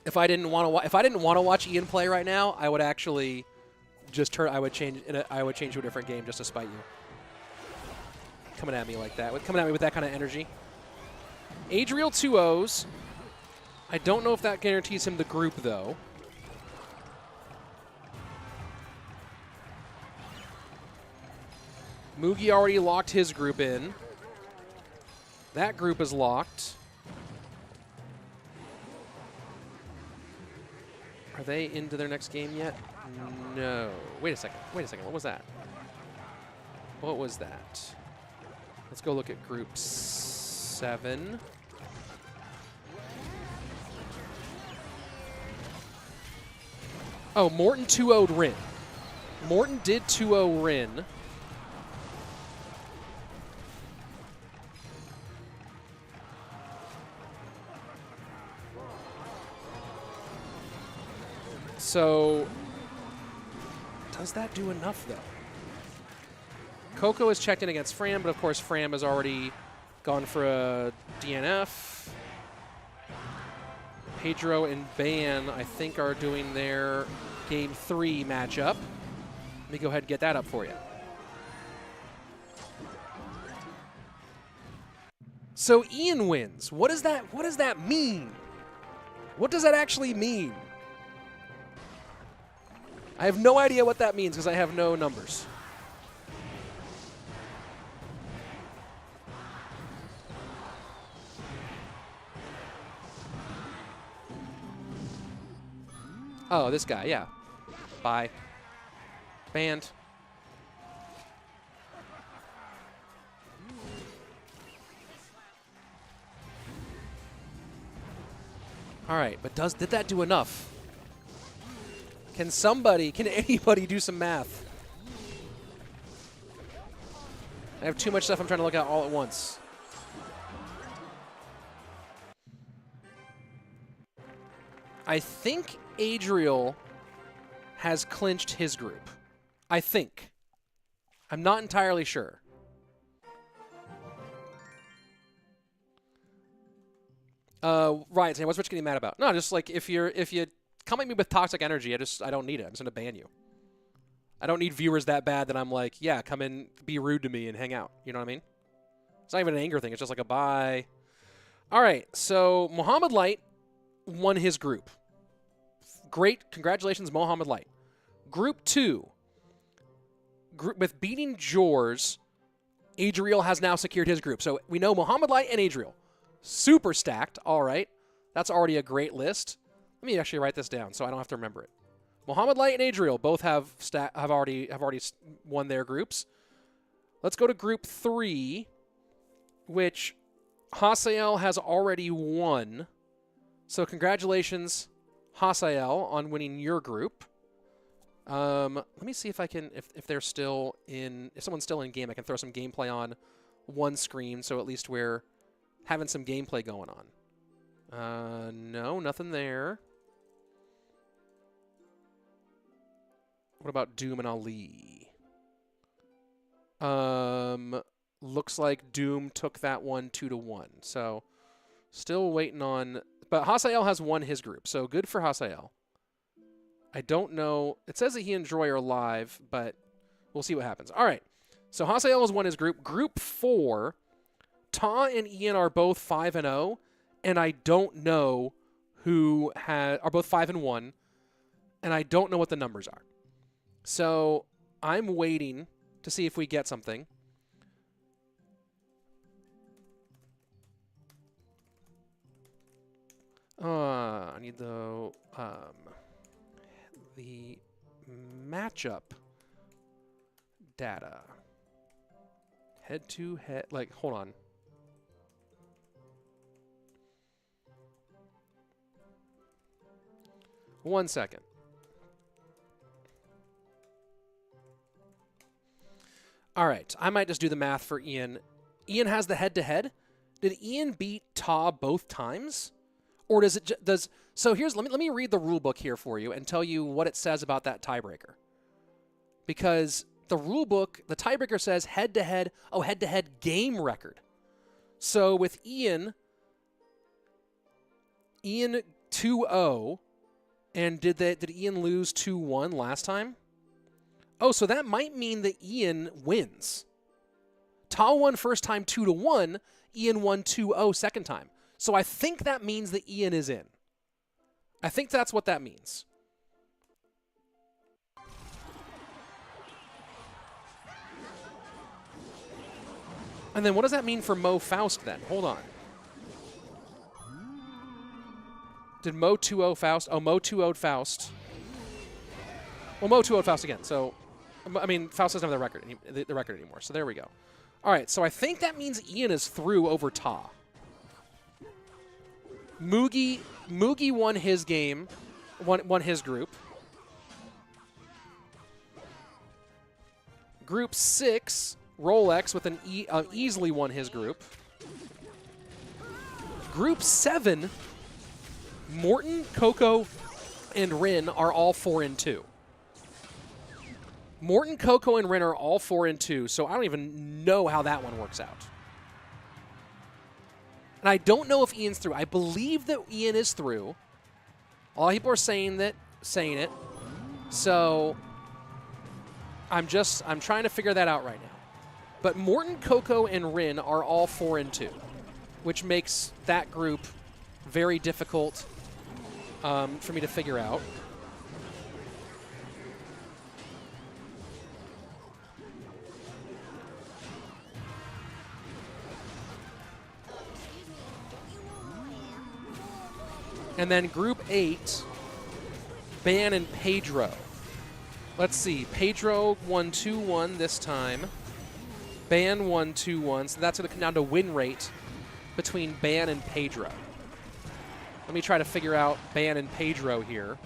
If I didn't want to watch Ian play right now, I would actually just turn. I would change to a different game just to spite you. Coming at me like that, coming at me with that kind of energy. Adriel 2-0s. I don't know if that guarantees him the group though. Mugi already locked his group in. That group is locked. Are they into their next game yet? No. Wait a second. Wait a second. What was that? What was that? Let's go look at group 7. Oh, Morten 2-0'd Rin. Morten did 2-0 Rin. So, does that do enough, though? Coco is checked in against Fram, but of course Fram has already gone for a DNF. Pedro and Ban, I think, are doing their Game 3 matchup. Let me go ahead and get that up for you. So Ian wins. What does that mean? What does that actually mean? I have no idea what that means because I have no numbers. Oh, this guy, yeah. Bye. Banned. All right, but did that do enough? Can anybody do some math? I have too much stuff I'm trying to look at all at once. I think Adriel has clinched his group. I think. I'm not entirely sure. Ryan saying, what's Rich getting mad about? No, just like if you come at me with toxic energy, I don't need it. I'm just gonna ban you. I don't need viewers that bad that I'm like, yeah, come in, be rude to me, and hang out. You know what I mean? It's not even an anger thing. It's just like a bye. All right, so Mohamed Light won his group. Great, congratulations, Mohamed Light. Group 2, with beating Jorz, Adriel has now secured his group. So we know Mohamed Light and Adriel. Super stacked. All right. That's already a great list. Let me actually write this down so I don't have to remember it. Mohamed Light and Adriel both have already won their groups. Let's go to group 3, which Hasiel has already won. So congratulations, Hasiel, on winning your group. Let me see if I can, if they're still in, if someone's still in game, I can throw some gameplay on one screen, so at least we're having some gameplay going on. No, nothing there. What about Doom and Ali? Looks like Doom took that one 2-1, so still waiting on, but Hasiel has won his group, so good for Hasiel. I don't know. It says that he and Droy are live, but we'll see what happens. All right. So Hasiel has won his group. Group 4, Ta and Ian are both 5-0, and I don't know who are both 5-1, and I don't know what the numbers are. So I'm waiting to see if we get something. I need the matchup data. Head-to-head, like, hold on. One second. All right, I might just do the math for Ian. Ian has the head-to-head. Did Ian beat Ta both times? Or does it so here's let me read the rule book here for you and tell you what it says about that tiebreaker. Because the rule book, the tiebreaker says head-to-head, head-to-head game record. So with Ian 2-0, and did Ian lose 2-1 last time? Oh, so that might mean that Ian wins. Ta won first time 2-1, Ian won 2-0 second time. So I think that means that Ian is in. I think that's what that means. And then what does that mean for Mo Faust then? Hold on. Did Mo 2-0 Faust? Oh, Mo 2-0'd Faust. Well, Mo 2-0'd Faust again. So, I mean, Faust doesn't have the record anymore. So there we go. All right, so I think that means Ian is through over Ta. Mugi won his game, won his group. Group 6, Rolex with easily won his group. Group 7, Morten, Coco, and Rin are all 4-2. Morten, Coco, and Rin are all 4-2, so I don't even know how that one works out. And I don't know if Ian's through. I believe that Ian is through. A lot of people are saying it. So I'm trying to figure that out right now. But Morten, Coco, and Rin are all 4-2, which makes that group very difficult for me to figure out. And then Group 8, Ban and Pedro. Let's see. Pedro won 2-1 this time. Ban won 2-1. So that's going to come down to win rate between Ban and Pedro. Let me try to figure out Ban and Pedro here.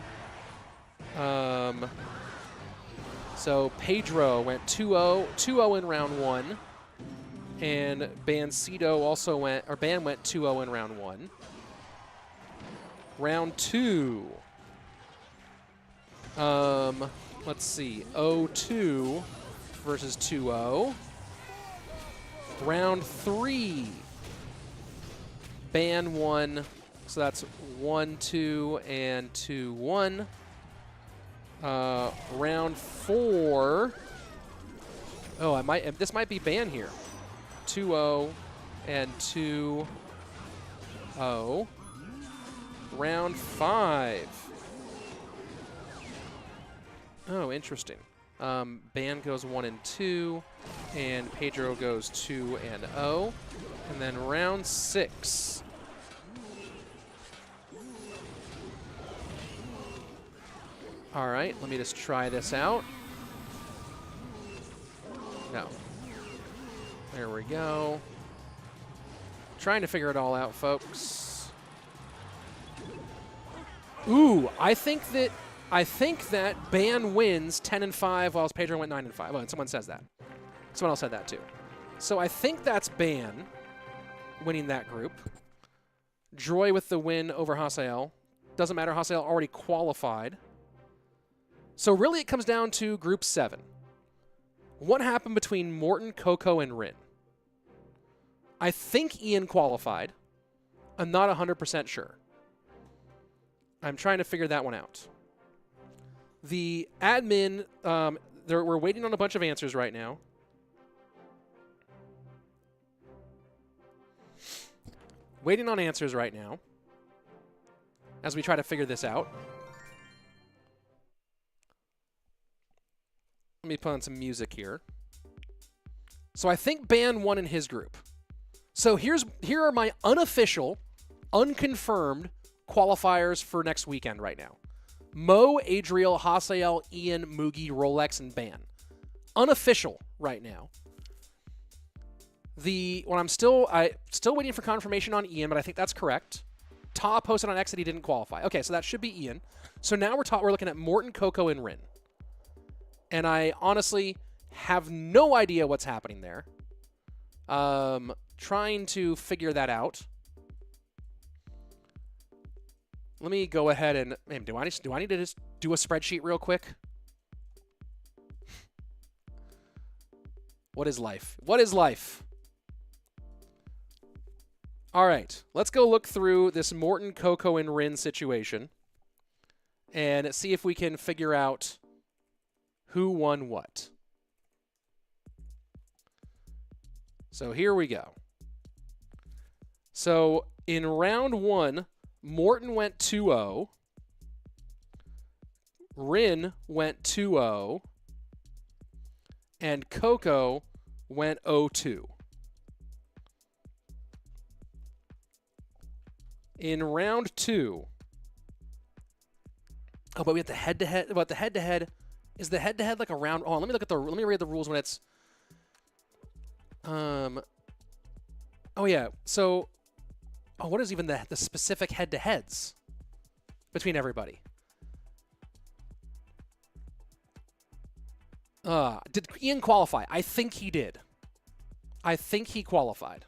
So Pedro went 2-0 in round 1. And Ban went 2-0 in round 1. Round 2. Let's see. 0-2 versus 2-0. Round 3. Ban won So that's 1, 2, and 2, 1. Round 4. Oh, this might be ban here. 2-0 and 2-0. Round 5. Oh, interesting. Ban goes 1 and 2, and Pedro goes 2 and 0. And then round 6. All right, let me just try this out. No. There we go. Trying to figure it all out, folks. Ooh, I think that ban wins 10 and 5, whilst Pedro went 9 and 5. Oh, and someone says that. Someone else said that too. So I think that's ban winning that group. Droy with the win over Hasiel. Doesn't matter, Hasiel already qualified. So really it comes down to Group 7. What happened between Morten, Coco, and Rin? I think Ian qualified. I'm not 100% sure. I'm trying to figure that one out. The admin, we're waiting on a bunch of answers right now. Waiting on answers right now as we try to figure this out. Let me put on some music here. So I think Ban won in his group. So here are my unofficial, unconfirmed qualifiers for next weekend right now. Mo, Adriel, Hasiel, Ian, Mugi, Rolex, and Ban. Unofficial right now. I'm still waiting for confirmation on Ian, but I think that's correct. Ta posted on X that he didn't qualify. Okay, so that should be Ian. So now we're looking at Morten, Coco, and Rin. And I honestly have no idea what's happening there. Trying to figure that out. Let me go ahead and do I need to just do a spreadsheet real quick? What is life? What is life? All right, let's go look through this Morten, Coco, and Rin situation and see if we can figure out who won what. So here we go. So in round 1, Morten went 2-0. Rin went 2-0. And Coco went 0-2. In round 2. Oh, but we have the head-to-head. About the head-to-head. Is the head-to-head like a round? Oh, let me read the rules when it's. Oh yeah. So, what is even the specific head-to-heads between everybody? Did Ian qualify? I think he did. I think he qualified.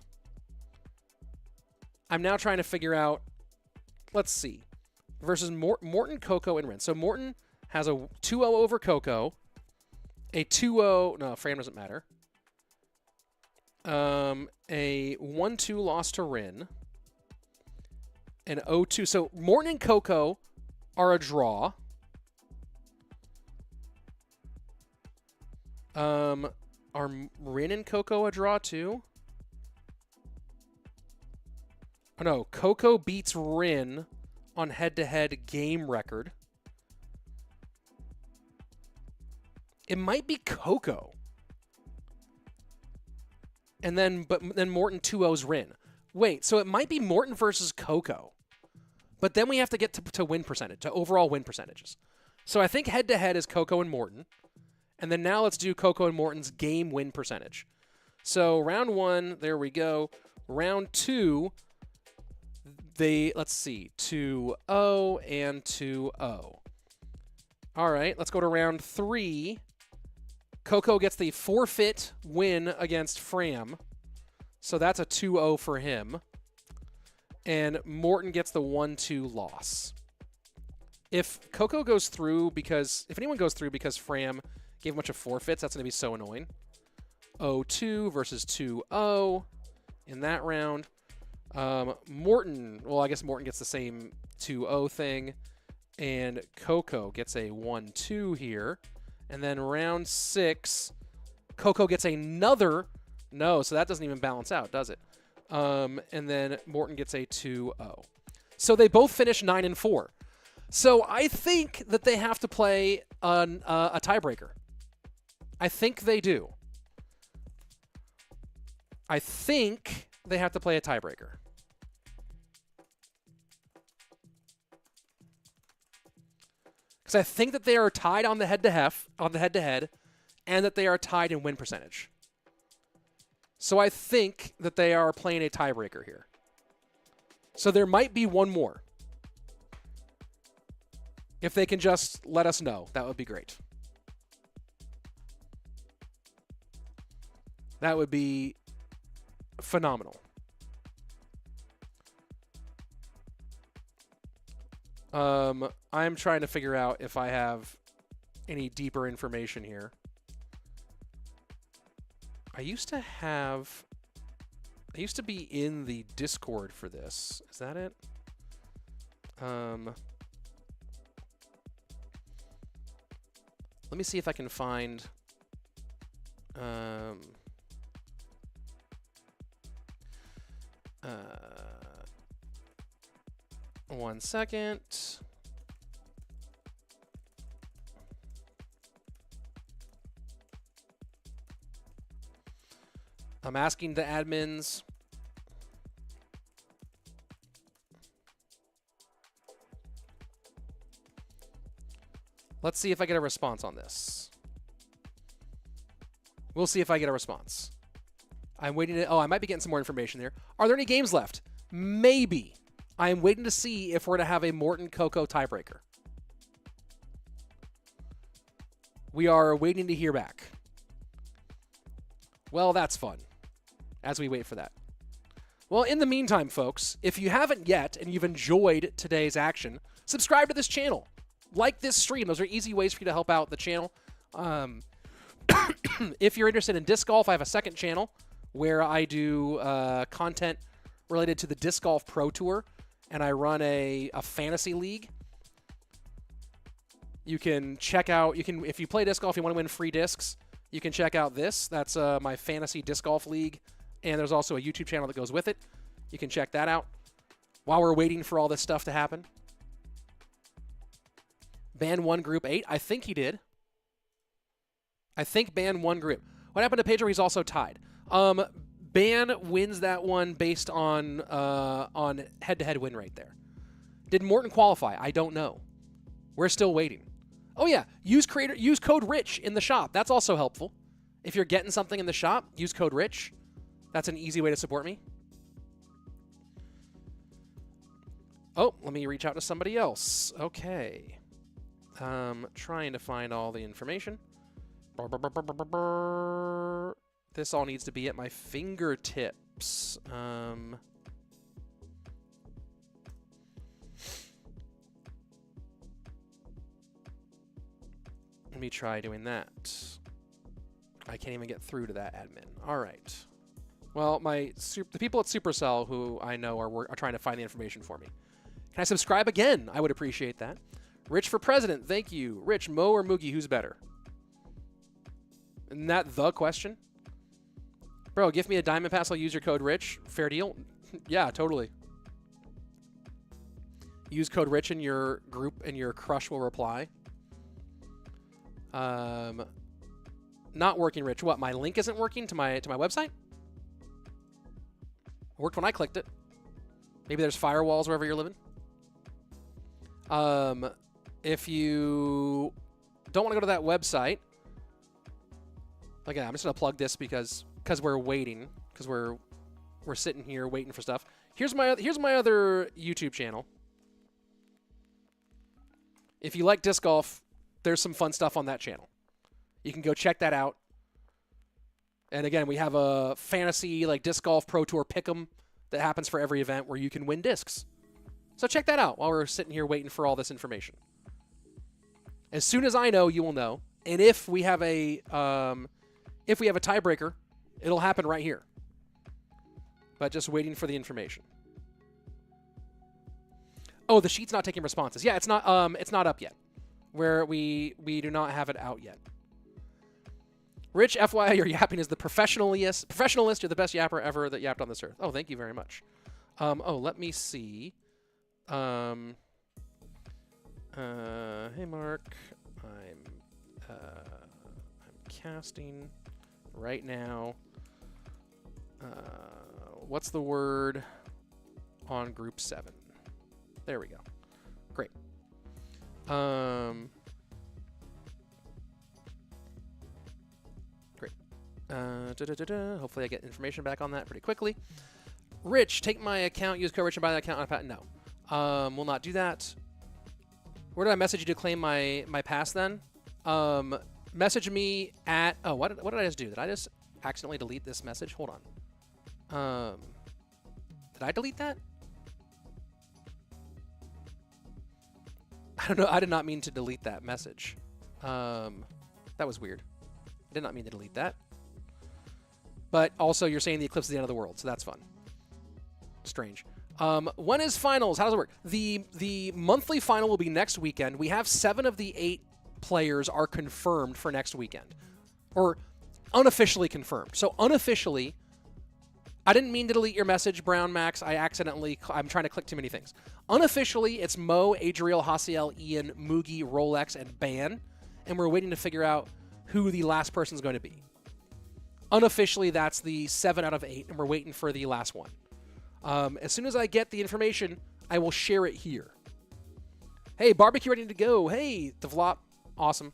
I'm now trying to figure out. Let's see. Versus Morten, Coco, and Rin. So Morten has a 2-0 over Coco. A 2-0. No, Fram doesn't matter. A 1-2 loss to Rin. An 0-2. So Morten and Coco are a draw. Are Rin and Coco a draw too? Oh no, Coco beats Rin on head-to-head game record. It might be Coco. And then Morten 2-0's Rin. Wait, so it might be Morten versus Coco. But then we have to get to win percentage, to overall win percentages. So I think head-to-head is Coco and Morten. And then now let's do Coco and Morten's game win percentage. So round 1, there we go. Round 2, let's see, 2-0 and 2-0. All right, let's go to round 3. Coco gets the forfeit win against Fram. So that's a 2-0 for him. And Morten gets the 1-2 loss. If Coco goes through if anyone goes through because Fram gave a bunch of forfeits, that's going to be so annoying. 0-2 versus 2-0 in that round. Morten, well, I guess Morten gets the same 2-0 thing. And Coco gets a 1-2 here. And then round 6, Coco gets another. No, so that doesn't even balance out, does it? And then Morten gets a 2-0. So they both finish 9-4. So I think that they have to play a tiebreaker. I think they do. I think they have to play a tiebreaker. Because I think that they are tied on the head-to-head, and that they are tied in win percentage. So I think that they are playing a tiebreaker here. So there might be one more. If they can just let us know, that would be great. That would be phenomenal. I'm trying to figure out if I have any deeper information here. I used to be in the Discord for this. Is that it? Let me see if I can find one second. I'm asking the admins. Let's see if I get a response on this. We'll see if I get a response. I'm waiting to... Oh, I might be getting some more information there. Are there any games left? Maybe. I'm waiting to see if we're going to have a Morten Coco tiebreaker. We are waiting to hear back. Well, that's fun. As we wait for that. Well, in the meantime, folks, if you haven't yet and you've enjoyed today's action, subscribe to this channel. Like this stream. Those are easy ways for you to help out the channel. If you're interested in disc golf, I have a second channel where I do content related to the Disc Golf Pro Tour, and I run a fantasy league. You can check out, if you play disc golf, you want to win free discs, you can check out this. That's my fantasy disc golf league, and there's also a YouTube channel that goes with it. You can check that out while we're waiting for all this stuff to happen. Ban one group 8. I think he did. I think ban one group. What happened to Pedro? He's also tied. Ban wins that one based on head-to-head win rate there. Did Morten qualify? I don't know. We're still waiting. Oh yeah, use code RICH in the shop. That's also helpful. If you're getting something in the shop, use code RICH. That's an easy way to support me. Oh, let me reach out to somebody else. Okay. Trying to find all the information. This all needs to be at my fingertips. Let me try doing that. I can't even get through to that admin. All right. Well, the people at Supercell who I know are trying to find the information for me. Can I subscribe again? I would appreciate that. Rich for president. Thank you. Rich, Mo or Mugi, who's better? Isn't that the question? Bro, give me a diamond pass. I'll use your code RICH. Fair deal? Yeah, totally. Use code RICH in your group and your crush will reply. Not working, Rich. What? My link isn't working to my website? It worked when I clicked it. Maybe there's firewalls wherever you're living. If you don't want to go to that website, again, I'm just gonna plug this because we're waiting, because we're sitting here waiting for stuff. Here's my other YouTube channel. If you like disc golf, there's some fun stuff on that channel. You can go check that out. And again, we have a fantasy like disc golf pro tour pick'em that happens for every event where you can win discs. So check that out while we're sitting here waiting for all this information. As soon as I know, you will know. And if we have a tiebreaker, it'll happen right here. But just waiting for the information. Oh, the sheet's not taking responses. Yeah, it's not up yet. Where we do not have it out yet. Rich, FYI, your yapping is the professionalist. You're the best yapper ever that yapped on this earth. Oh, thank you very much. Let me see. Hey, Mark. I'm casting right now. What's the word on group 7? There we go. Great. Great. Hopefully I get information back on that pretty quickly. Rich, take my account, use code Rich and buy that account on a patent. No. Will not do that. Where did I message you to claim my pass then? Message me at... Oh, what did I just do? Did I just accidentally delete this message? Hold on. Did I delete that? I don't know. I did not mean to delete that message. That was weird. I did not mean to delete that. But also, you're saying the eclipse is the end of the world, so that's fun. Strange. When is finals? How does it work? The monthly final will be next weekend. We have 7 of the 8 players are confirmed for next weekend. Or unofficially confirmed. So unofficially, I didn't mean to delete your message, Brown Max. I'm trying to click too many things. Unofficially, it's Mo, Adriel, Hasiel, Ian, Mugi, Rolex, and Ban. And we're waiting to figure out who the last person's going to be. Unofficially, that's the 7 out of 8, and we're waiting for the last one. As soon as I get the information, I will share it here. Hey, barbecue ready to go. Hey, the Vlop. Awesome.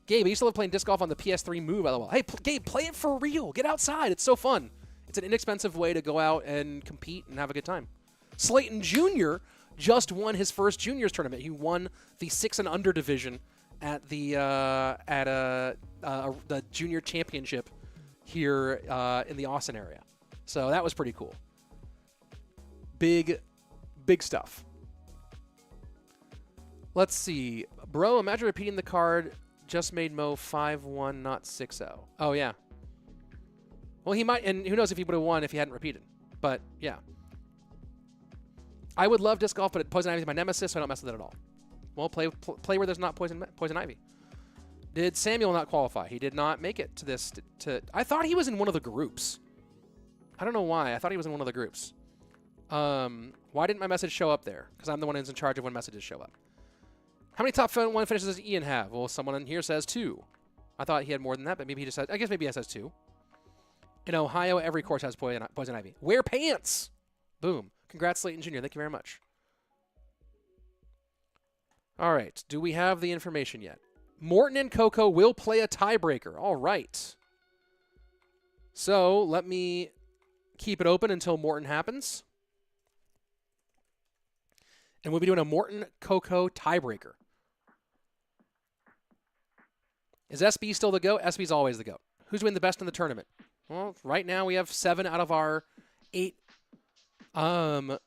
Gabe, I used to love playing disc golf on the PS3 Move, by the way. Hey, Gabe, play it for real. Get outside. It's so fun. It's an inexpensive way to go out and compete and have a good time. Slayton Jr. just won his first juniors tournament. He won the 6 and under division at the junior championship here in the Austin area. So that was pretty cool. Big stuff. Let's see. Bro, imagine repeating the card. Just made Mo 5-1, not 6-0. Oh, yeah. Well, he might, and who knows if he would have won if he hadn't repeated. But, yeah. I would love disc golf, but Poison Ivy is my nemesis, so I don't mess with it at all. Well, play where there's not Poison Ivy. Did Samuel not qualify? He did not make it to this. I thought he was in one of the groups. I don't know why. I thought he was in one of the groups. Why didn't my message show up there? Because I'm the one who's in charge of when messages show up. How many top 1 finishes does Ian have? Well, someone in here says 2. I thought he had more than that, but maybe he just said... I guess maybe he says 2. In Ohio, every course has Poison Ivy. Wear pants! Boom. Congrats, Slayton Jr. Thank you very much. All right. Do we have the information yet? Morten and Coco will play a tiebreaker. All right. So, let me keep it open until Morten happens. And we'll be doing a Morten-Coco tiebreaker. Is SB still the GOAT? SB's always the GOAT. Who's doing the best in the tournament? Well, right now we have 7 out of our 8. Let's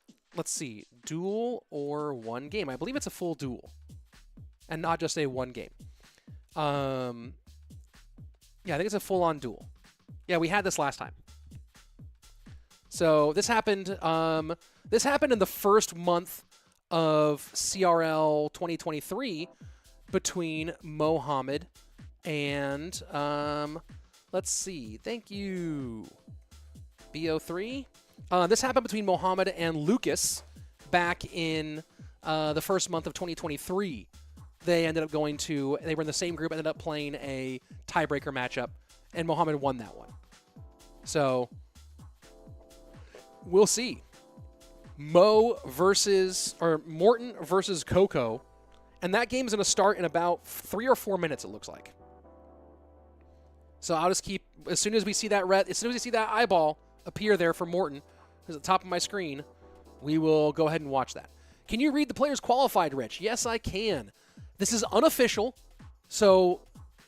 see. Duel or 1 game? I believe it's a full duel. And not just a 1 game. Yeah, I think it's a full-on duel. Yeah, we had this last time. So this happened in the first month of CRL 2023 between Mohamed and let's see. Thank you. BO3. This happened between Mohamed and Lucas back in the first month of 2023. They ended up they were in the same group, ended up playing a tiebreaker matchup, and Mohamed won that one. So we'll see. Morten versus Coco, and that game's going to start in about 3 or 4 minutes, it looks like. So I'll just keep, as soon as we see that eyeball appear there for Morten, who's at the top of my screen, we will go ahead and watch that. Can you read the players qualified, Rich? Yes, I can. This is unofficial, so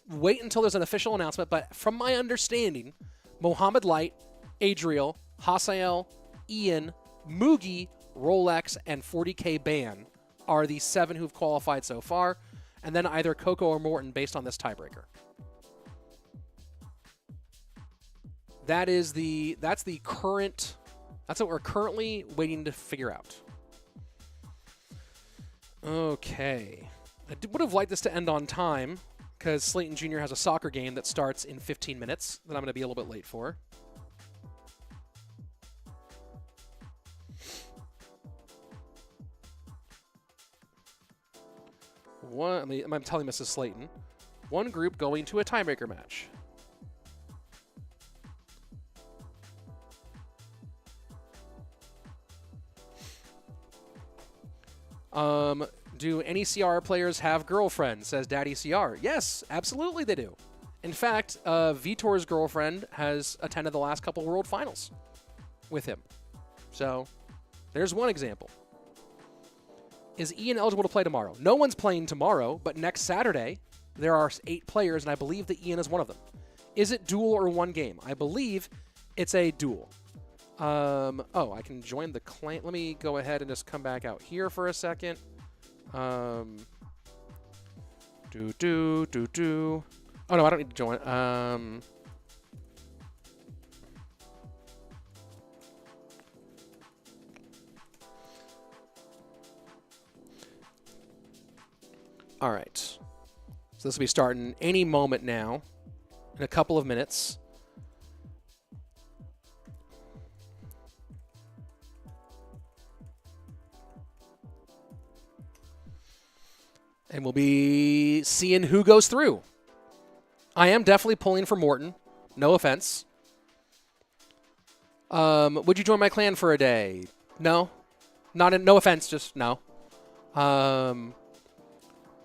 wait until there's an official announcement, but from my understanding, Mohamed Light, Adriel, Hasiel, Ian, Mugi, Rolex, and 40K Ban are the 7 who've qualified so far, and then either Coco or Morten based on this tiebreaker. That's what we're currently waiting to figure out. Okay. I would have liked this to end on time, because Slayton Jr. has a soccer game that starts in 15 minutes that I'm going to be a little bit late for. I'm telling Mrs. Slayton. One group going to a tiebreaker match. Do any CR players have girlfriends, says Daddy CR. Yes, absolutely they do. In fact, Vitor's girlfriend has attended the last couple World Finals with him. So, there's one example. Is Ian eligible to play tomorrow? No one's playing tomorrow, but next Saturday, there are 8 players, and I believe that Ian is one of them. Is it duel or one game? I believe it's a duel. Oh, I can join the clan. Let me go ahead and just come back out here for a second. Oh, no, I don't need to join. All right. So this will be starting any moment now, in a couple of minutes. And we'll be seeing who goes through. I am definitely pulling for Morten. No offense. Would you join my clan for a day? No. No offense, just no.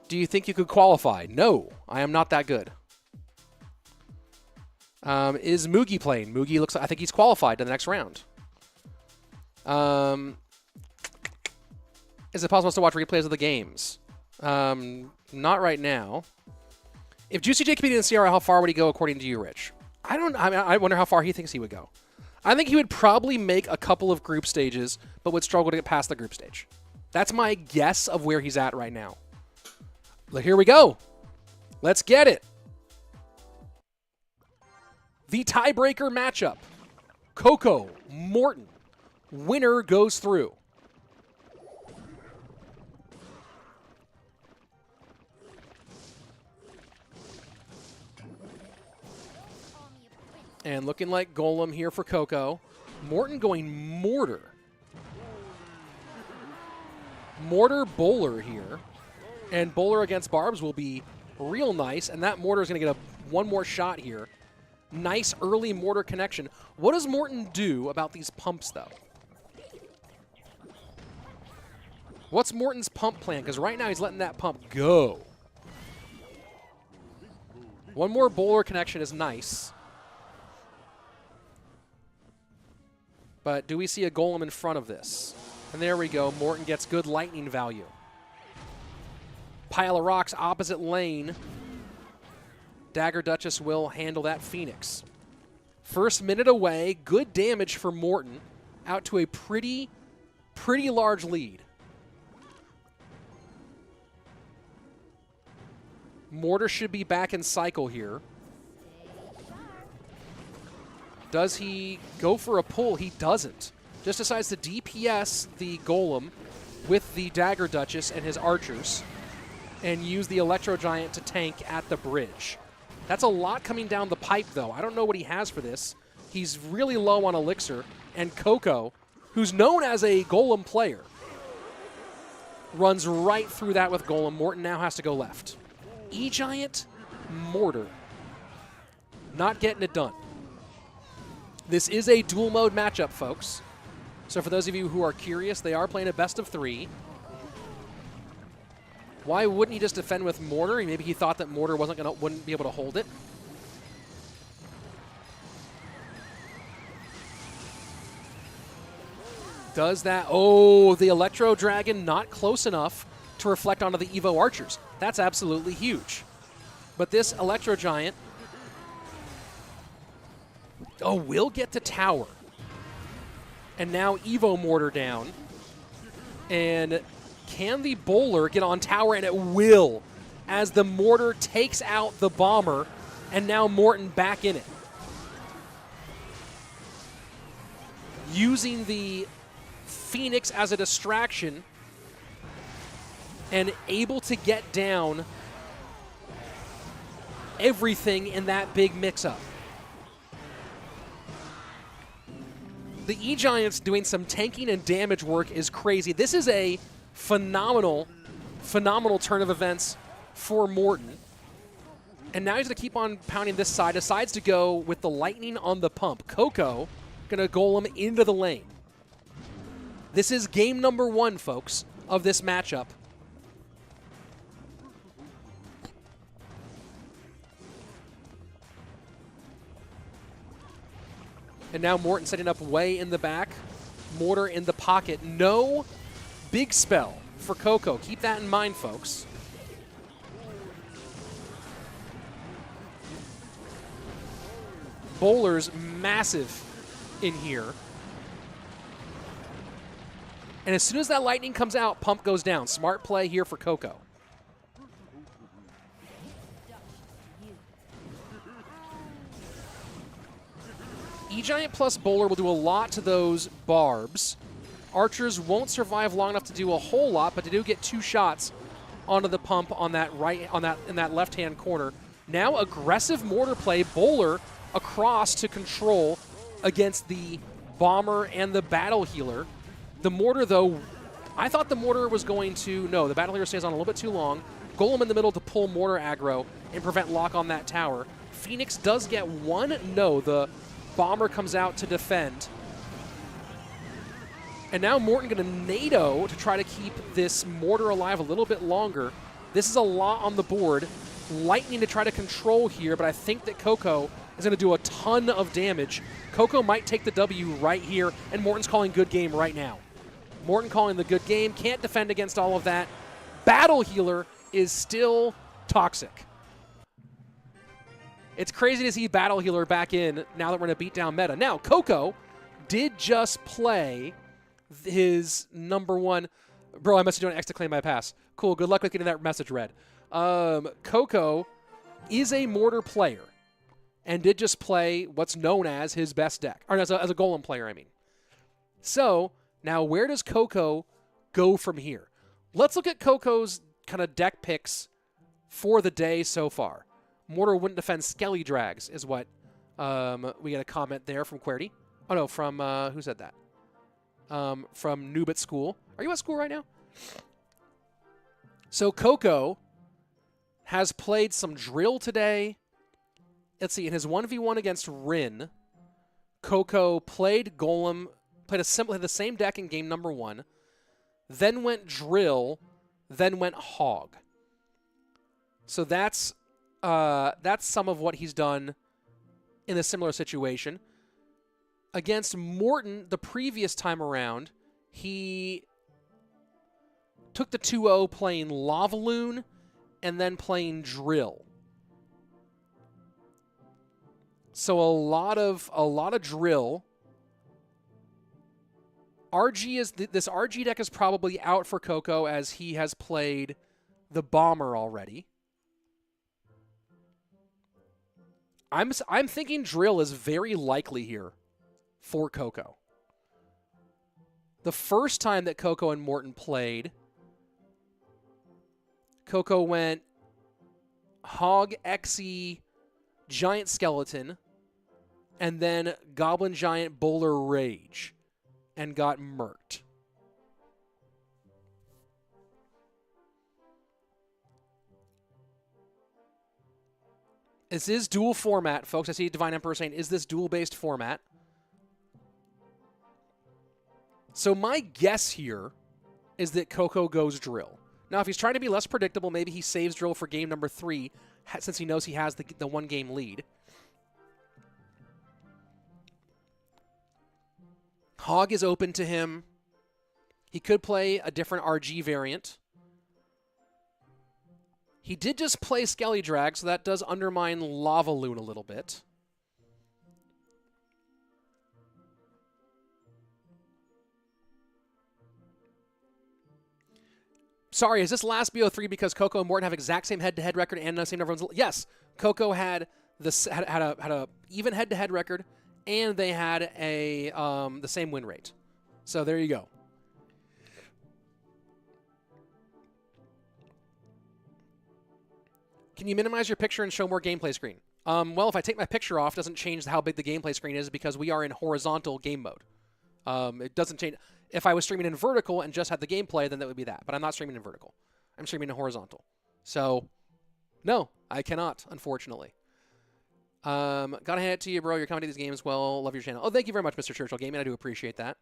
Do you think you could qualify? No. I am not that good. Is Mugi playing? Mugi looks like, I think he's qualified to the next round. Is it possible to watch replays of the games? Not right now. If Juicy J competed in CR, how far would he go according to you, Rich? I wonder how far he thinks he would go. I think he would probably make a couple of group stages, but would struggle to get past the group stage. That's my guess of where he's at right now. But here we go. Let's get it. The tiebreaker matchup. Coco, Morten. Winner goes through. And looking like Golem here for Coco. Morten going Mortar. Mortar Bowler here. And Bowler against Barbs will be real nice. And that Mortar is going to get one more shot here. Nice early Mortar connection. What does Morten do about these pumps, though? What's Morten's pump plan? Because right now he's letting that pump go. One more Bowler connection is nice. But do we see a Golem in front of this? And there we go. Morten gets good lightning value. Pile of rocks opposite lane. Dagger Duchess will handle that Phoenix. First minute away. Good damage for Morten. Out to a pretty large lead. Mortar should be back in cycle here. Does he go for a pull? He doesn't. Just decides to DPS the Golem with the Dagger Duchess and his archers and use the Electro Giant to tank at the bridge. That's a lot coming down the pipe, though. I don't know what he has for this. He's really low on Elixir. And Coco, who's known as a Golem player, runs right through that with Golem. Morten now has to go left. E-Giant, Mortar. Not getting it done. This is a dual mode matchup, folks. So for those of you who are curious, they are playing a best of 3. Why wouldn't he just defend with Mortar? Maybe he thought that Mortar wouldn't be able to hold it. Does that? Oh, the Electro Dragon not close enough to reflect onto the Evo Archers. That's absolutely huge. But this Electro Giant, will get to tower. And now Evo Mortar down. And can the Bowler get on tower? And it will, as the Mortar takes out the Bomber, and now Morten back in it. Using the Phoenix as a distraction. and able to get down everything in that big mix-up. The E-Giants doing some tanking and damage work is crazy. This is a phenomenal turn of events for Morten. And now he's going to keep on pounding this side. Decides to go with the lightning on the pump. Coco going to golem into the lane. This is game number 1, folks, of this matchup. And now Morten setting up way in the back. Mortar in the pocket. No big spell for Coco. Keep that in mind, folks. Bowler's massive in here. And as soon as that lightning comes out, pump goes down. Smart play here for Coco. E-Giant plus Bowler will do a lot to those barbs. Archers won't survive long enough to do a whole lot, but they do get 2 shots onto the pump on that in that left-hand corner. Now aggressive mortar play. Bowler across to control against the bomber and the battle healer. The mortar, though, I thought the mortar was going to... No, the battle healer stays on a little bit too long. Golem in the middle to pull mortar aggro and prevent lock on that tower. Phoenix does get 1. No, the bomber comes out to defend. And now Morten going to NATO to try to keep this mortar alive a little bit longer. This is a lot on the board. Lightning to try to control here, but I think that Coco is going to do a ton of damage. Coco might take the W right here, and Morten's calling good game right now. Morten calling the good game. Can't defend against all of that. Battle healer is still toxic. It's crazy to see battle healer back in now that we're in a beatdown meta. Now, Coco did just play his number 1. Bro, I must be doing X to claim my pass. Cool, good luck with getting that message read. Coco is a mortar player and did just play what's known as his best deck. Or as a golem player, I mean. So, now where does Coco go from here? Let's look at Coco's kind of deck picks for the day so far. Mortar wouldn't defend Skelly Drags is what we get a comment there from Querty. Oh, no, from, who said that? From Noob at School. Are you at school right now? So Coco has played some drill today. Let's see, in his 1v1 against Rin, Coco played Golem, played the same deck in game number 1, then went drill, then went hog. So that's some of what he's done in a similar situation. Against Morten, the previous time around, he took the 2-0 playing Lavaloon and then playing Drill. So a lot of Drill. This RG deck is probably out for Coco as he has played the Bomber already. I'm thinking Drill is very likely here for Coco. The first time that Coco and Morten played, Coco went Hog, Xe, Giant Skeleton, and then Goblin Giant Bowler Rage, and got murked. This is dual format, folks. I see Divine Emperor saying, is this dual-based format? So my guess here is that Coco goes Drill. Now, if he's trying to be less predictable, maybe he saves Drill for game number 3, since he knows he has the one-game lead. Hog is open to him. He could play a different RG variant. He did just play Skelly Drag, so that does undermine Lavaloon a little bit. Sorry, is this last BO3 because Coco and Morten have exact same head-to-head record and the same number of runs? Yes, Coco had a even head-to-head record, and they had the same win rate. So there you go. Can you minimize your picture and show more gameplay screen? Well, if I take my picture off, it doesn't change how big the gameplay screen is because we are in horizontal game mode. It doesn't change. If I was streaming in vertical and just had the gameplay, then that would be that. But I'm not streaming in vertical. I'm streaming in horizontal. So, no, I cannot, unfortunately. Gotta hand it to you, bro. You're coming to these games well. Love your channel. Oh, thank you very much, Mr. Churchill Gaming. I do appreciate that.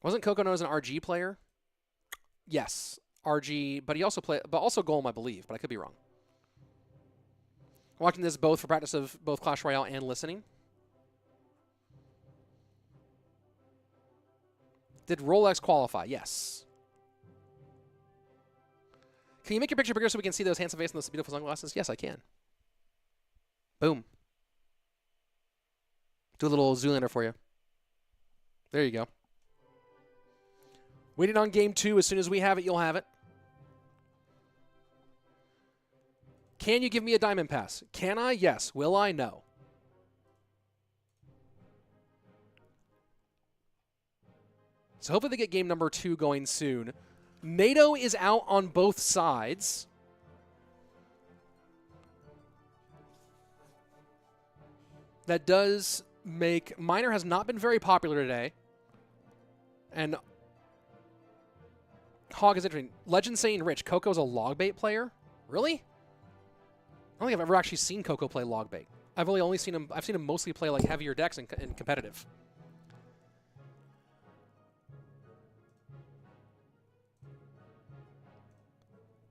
Wasn't Coco known as an RG player? Yes, RG, but he also played, but also Golem, I believe, but I could be wrong. Watching this both for practice of both Clash Royale and listening. Did Rolex qualify? Yes. Can you make your picture bigger so we can see those handsome face and those beautiful sunglasses? Yes, I can. Boom. Do a little Zoolander for you. There you go. Waiting on game 2. As soon as we have it, you'll have it. Can you give me a diamond pass? Can I? Yes. Will I? No. So hopefully they get game number 2 going soon. NATO is out on both sides. That does make... Miner has not been very popular today. And Hog is interesting. Legend saying Rich, Coco's a log bait player? Really? I don't think I've ever actually seen Coco play log bait. I've really only seen him... I've seen him mostly play like heavier decks in competitive.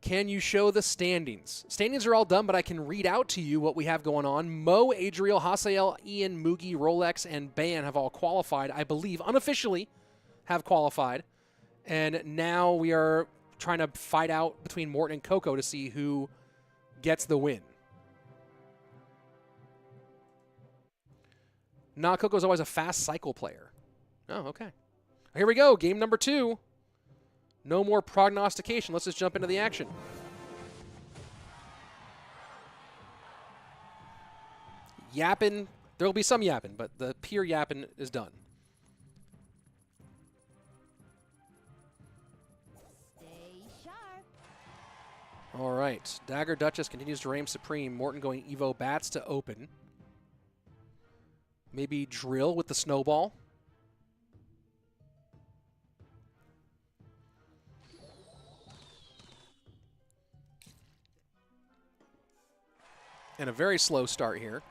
Can you show the standings? Standings are all done, but I can read out to you what we have going on. Mo, Adriel, Hasiel, Ian, Mugi, Rolex, and Ban have all qualified. I believe, unofficially, have qualified. And now we are trying to fight out between Morten and Coco to see who gets the win. Nah, Coco's always a fast cycle player. Oh, okay. Here we go, game number 2. No more prognostication. Let's just jump into the action. Yapping. There will be some yapping, but the pure yapping is done. Stay sharp. All right. Dagger Duchess continues to reign supreme. Morten going Evo Bats to open. Maybe Drill with the snowball. And a very slow start here.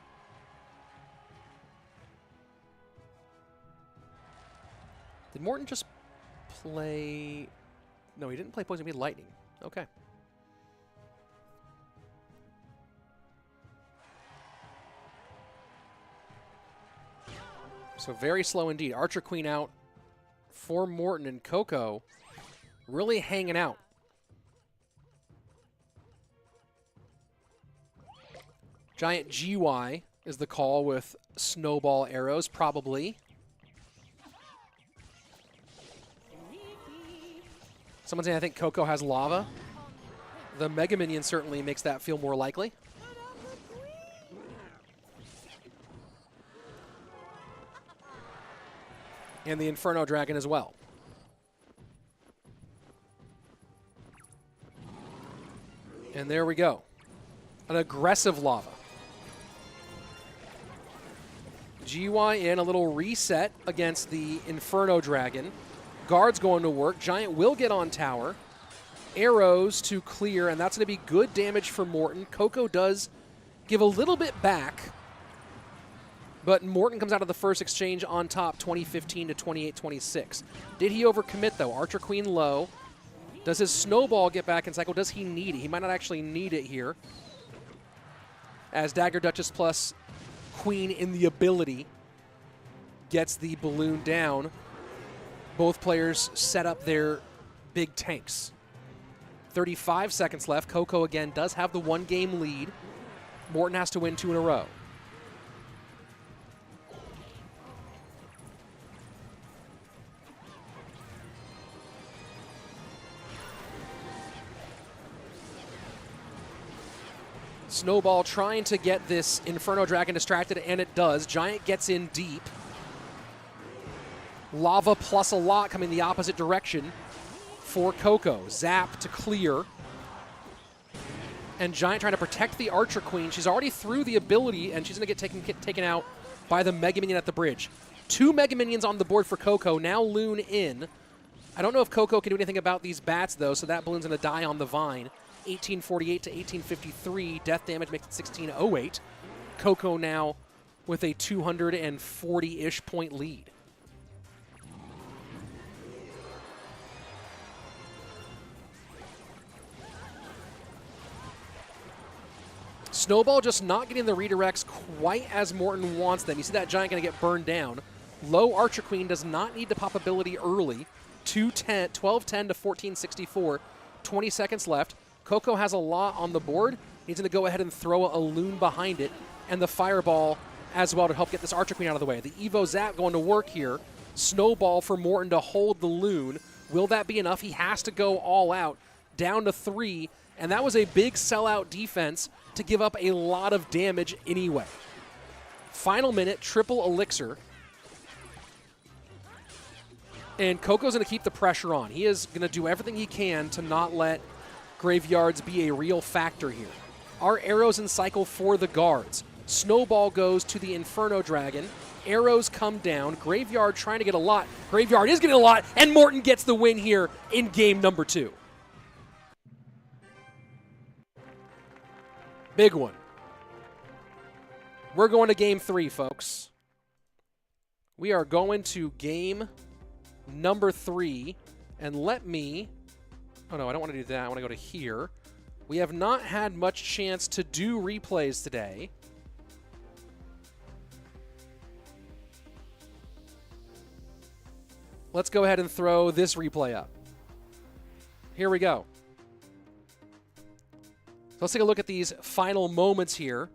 Did Morten just play... No, he didn't play Poison. He played Lightning. Okay. So very slow indeed. Archer Queen out for Morten, and Coco really hanging out. Giant GY is the call with snowball arrows, probably. Someone saying I think Coco has lava. The Mega Minion certainly makes that feel more likely. And the Inferno Dragon as well. And there we go. An aggressive lava. GY in, a little reset against the Inferno Dragon. Guard's going to work. Giant will get on tower. Arrows to clear, and that's going to be good damage for Morten. Coco does give a little bit back, but Morten comes out of the first exchange on top, 20-15 to 28-26. Did he overcommit, though? Archer Queen low. Does his snowball get back in cycle? Does he need it? He might not actually need it here, as Dagger Duchess plus Queen in the ability gets the balloon down. Both players set up their big tanks. 35 seconds left. Coco again does have the 1-game lead. Morten has to win 2 in a row. Snowball trying to get this Inferno Dragon distracted, and it does. Giant gets in deep. Lava plus a lot coming the opposite direction for Coco. Zap to clear. And Giant trying to protect the Archer Queen. She's already through the ability, and she's going to get taken out by the Mega Minion at the bridge. 2 Mega Minions on the board for Coco. Now Loon in. I don't know if Coco can do anything about these bats, though, so that balloon's going to die on the Vine. 1848 to 1853. Death damage makes it 1608. Coco now with a 240-ish point lead. Snowball just not getting the redirects quite as Morten wants them. You see that Giant going to get burned down. Low Archer Queen does not need to pop ability early. 12-10 to 14-64. 20 seconds left. Coco has a lot on the board. He's going to go ahead and throw a Loon behind it and the Fireball as well to help get this Archer Queen out of the way. The Evo Zap going to work here. Snowball for Morten to hold the Loon. Will that be enough? He has to go all out. Down to 3. And that was a big sellout defense to give up a lot of damage anyway. Final minute, triple elixir. And Coco's going to keep the pressure on. He is going to do everything he can to not let graveyards be a real factor here. Our arrows in cycle for the guards. Snowball goes to the Inferno Dragon. Arrows come down. Graveyard trying to get a lot. Graveyard is getting a lot, and Morten gets the win here in game number 2. Big one. We're going to game 3, folks. We are going to game number 3. And let me... Oh, no, I don't want to do that. I want to go to here. We have not had much chance to do replays today. Let's go ahead and throw this replay up. Here we go. So let's take a look at these final moments here.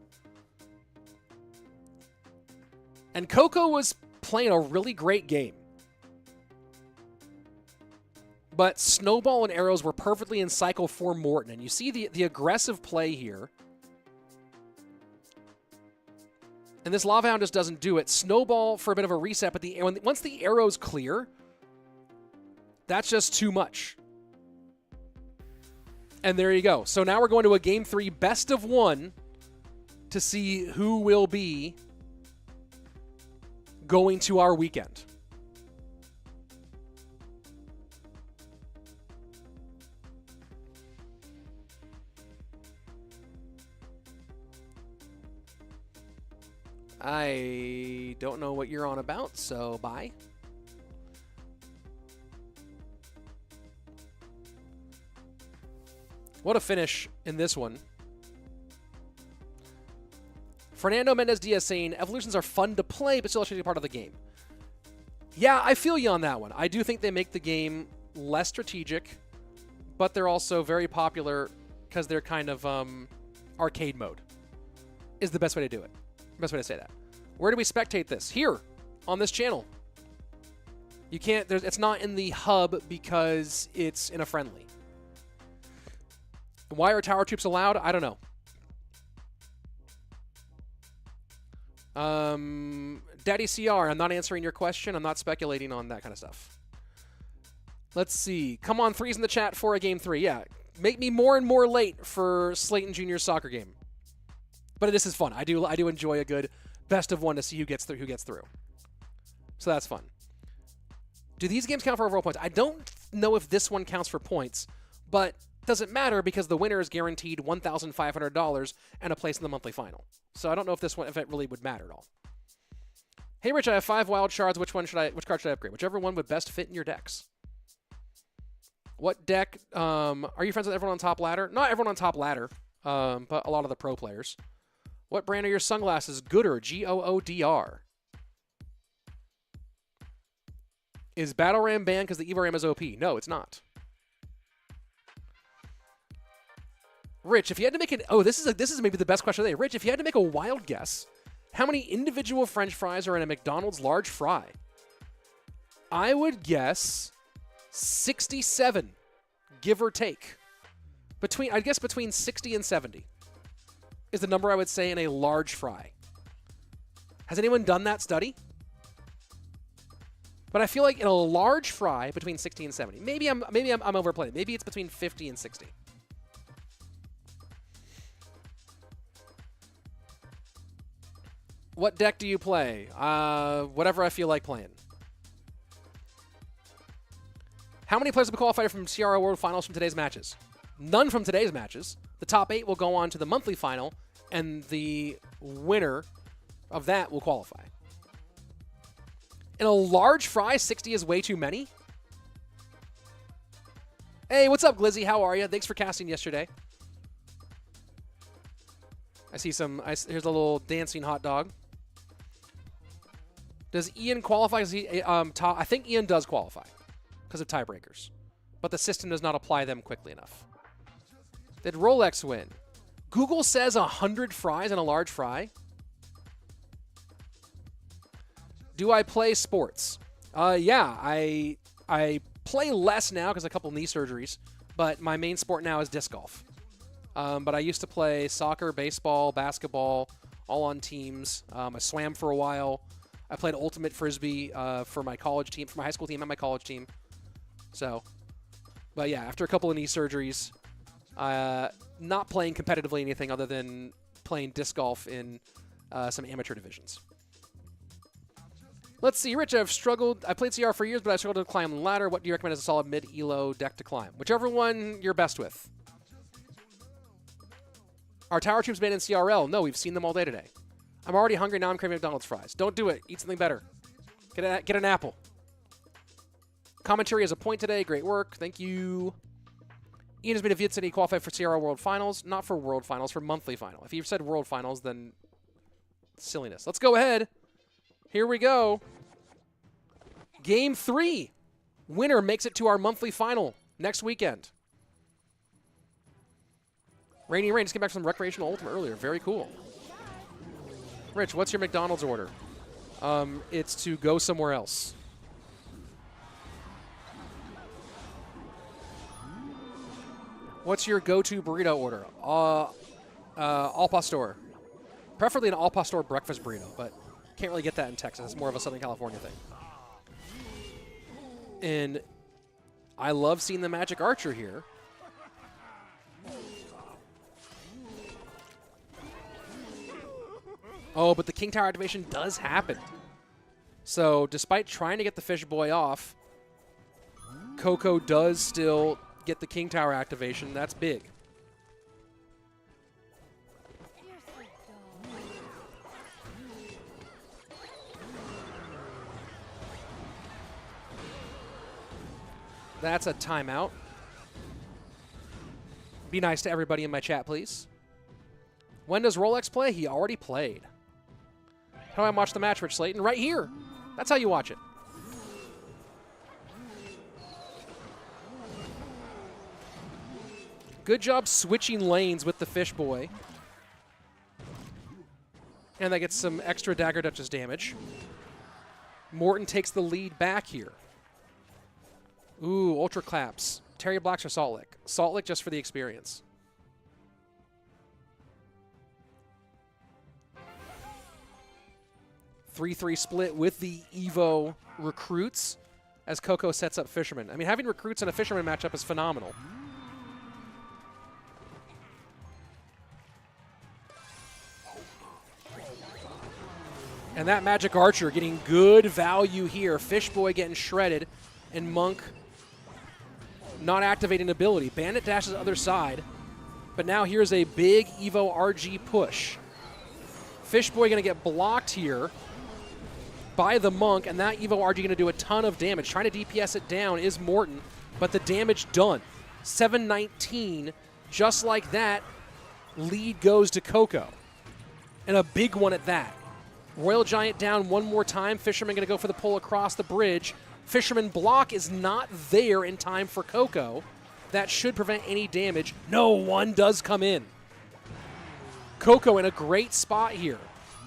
And Coco was playing a really great game. But Snowball and Arrows were perfectly in cycle for Morten. And you see the aggressive play here. And this Lava Hound just doesn't do it. Snowball for a bit of a reset, but once the arrows clear, that's just too much. And there you go. So now we're going to a game 3 best of 1 to see who will be going to our weekend. I don't know what you're on about, so bye. What a finish in this one. Fernando Mendez Diaz saying, evolutions are fun to play, but still actually part of the game. Yeah, I feel you on that one. I do think they make the game less strategic, but they're also very popular because they're kind of arcade mode is the best way to do it. Best way to say that. Where do we spectate this? Here, on this channel. You can't, it's not in the hub because it's in a friendly. Why are tower troops allowed? I don't know. Daddy CR, I'm not answering your question. I'm not speculating on that kind of stuff. Let's see. Come on, threes in the chat for a game 3. Yeah, make me more and more late for Slayton Jr.'s soccer game. But this is fun. I do enjoy a good best of 1 to see who gets through. So that's fun. Do these games count for overall points? I don't know if this one counts for points, but doesn't matter because the winner is guaranteed $1,500 and a place in the monthly final. So I don't know if this one, if it really would matter at all. Hey Rich, I have 5 wild shards. Which card should I upgrade? Whichever one would best fit in your decks. What deck? Are you friends with everyone on top ladder? Not everyone on top ladder, but a lot of the pro players. What brand are your sunglasses? Goodr, Goodr. Is Battle Ram banned because the Evo Ram is OP? No, it's not. Rich, if you had to make it, this is maybe the best question of the day. Rich, if you had to make a wild guess, how many individual French fries are in a McDonald's large fry? I would guess 67, give or take. I'd guess between 60 and 70 is the number I would say in a large fry. Has anyone done that study? But I feel like in a large fry, between 60 and 70. Maybe I'm overplaying. Maybe it's between 50 and 60. What deck do you play? Whatever I feel like playing. How many players will qualify from CRO World Finals from today's matches? None from today's matches. The top 8 will go on to the monthly final, and the winner of that will qualify. In a large fry, 60 is way too many? Hey, what's up, Glizzy? How are you? Thanks for casting yesterday. I see some... here's a little dancing hot dog. Does Ian qualify? I think Ian does qualify because of tiebreakers, but the system does not apply them quickly enough. Did Rolex win? Google says 100 fries in a large fry. Do I play sports? Yeah, I play less now because of a couple knee surgeries, but my main sport now is disc golf. But I used to play soccer, baseball, basketball, all on teams. I swam for a while. I played ultimate frisbee for my college team, for my high school team and my college team. So, but yeah, after a couple of knee surgeries, not playing competitively anything other than playing disc golf in some amateur divisions. Let's see, Rich, I played CR for years, but I struggled to climb the ladder. What do you recommend as a solid mid-elo deck to climb? Whichever one you're best with. Are tower troops made in CRL? No, we've seen them all day today. I'm already hungry, now I'm craving McDonald's fries. Don't do it. Eat something better. Get an apple. Commentary has a point today. Great work. Thank you. Ian has been a Viet City qualified for CRL World Finals. Not for World Finals, for monthly final. If you said World Finals, then silliness. Let's go ahead. Here we go. Game 3. Winner makes it to our monthly final next weekend. Rainy Rain just came back from Recreational Ultimate earlier. Very cool. Rich, what's your McDonald's order? It's to go somewhere else. What's your go-to burrito order? Al pastor. Preferably an al pastor breakfast burrito, but can't really get that in Texas. It's more of a Southern California thing. And I love seeing the Magic Archer here. Oh, but the King Tower activation does happen. So, despite trying to get the Fish Boy off, Coco does still get the King Tower activation. That's big. That's a timeout. Be nice to everybody in my chat, please. When does Rolex play? He already played. How do I watch the match, Rich Slayton? Right here. That's how you watch it. Good job switching lanes with the Fish Boy. And that gets some extra Dagger Duchess damage. Morten takes the lead back here. Ooh, Ultra Claps. Terry Blacks or Salt Lick? Salt Lick just for the experience. Three-three split with the Evo recruits as Coco sets up Fisherman. I mean, having recruits in a Fisherman matchup is phenomenal. And that Magic Archer getting good value here. Fish Boy getting shredded, and Monk not activating ability. Bandit dashes other side, but now here's a big Evo RG push. Fish Boy going to get blocked here by the Monk, and that Evo RG going to do a ton of damage. Trying to DPS it down is Morten, but the damage done. 719, just like that, lead goes to Coco. And a big one at that. Royal Giant down one more time. Fisherman going to go for the pull across the bridge. Fisherman block is not there in time for Coco. That should prevent any damage. No, one does come in. Coco in a great spot here.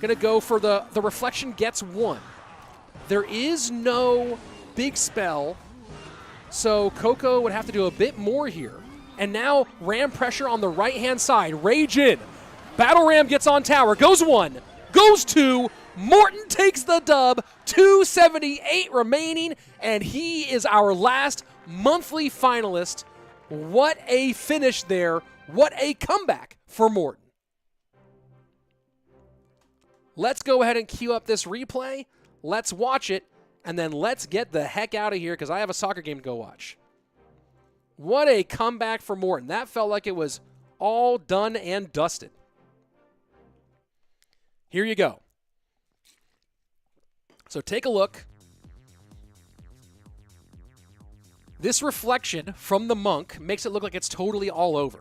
Going to go for the reflection, gets one. There is no big spell, so Coco would have to do a bit more here. And now ram pressure on the right-hand side. Rage in. Battle Ram gets on tower. Goes one. Goes two. Morten takes the dub. 278 remaining, and he is our last monthly finalist. What a finish there. What a comeback for Morten. Let's go ahead and queue up this replay. Let's watch it, and then let's get the heck out of here because I have a soccer game to go watch. What a comeback for Morten. That felt like it was all done and dusted. Here you go. So take a look. This reflection from the monk makes it look like it's totally all over.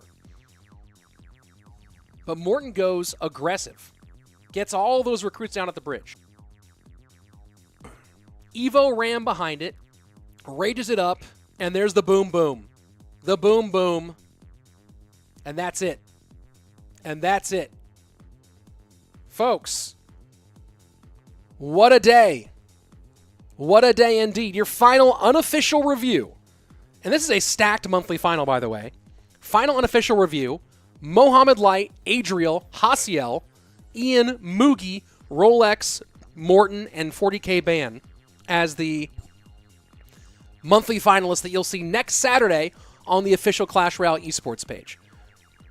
But Morten goes aggressive. Gets all those recruits down at the bridge. Evo ram behind it. Rages it up. And there's the boom boom. The boom boom. And that's it. And that's it. Folks, what a day. What a day indeed. Your final unofficial review. And this is a stacked monthly final, by the way. Final unofficial review. Mohamed Light, Adriel, Hasiel, Ian, Mugi, Rolex, Morten, and 40K Ban as the monthly finalists that you'll see next Saturday on the official Clash Royale esports page.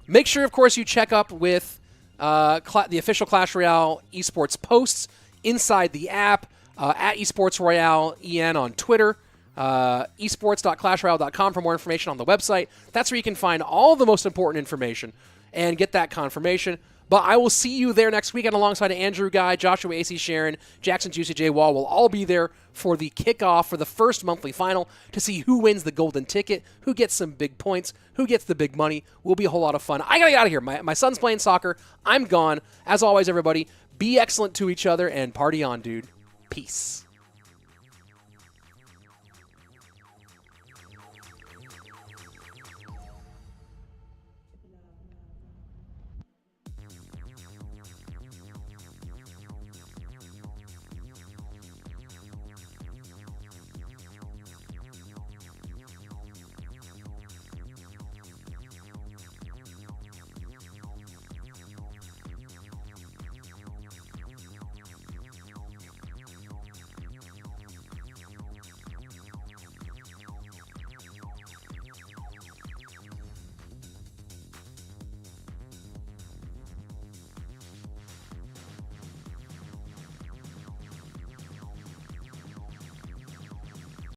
Make sure, of course, you check up with the official Clash Royale esports posts inside the app, at Esports Royale EN on Twitter, esports.clashroyale.com for more information on the website. That's where you can find all the most important information and get that confirmation. But I will see you there next weekend alongside Andrew Guy, Joshua AC Sharon, Jackson Juicy J Wall. We'll all be there for the kickoff for the first monthly final to see who wins the golden ticket, who gets some big points, who gets the big money. Will be a whole lot of fun. I gotta get out of here. My son's playing soccer. I'm gone. As always, everybody, be excellent to each other and party on, dude. Peace.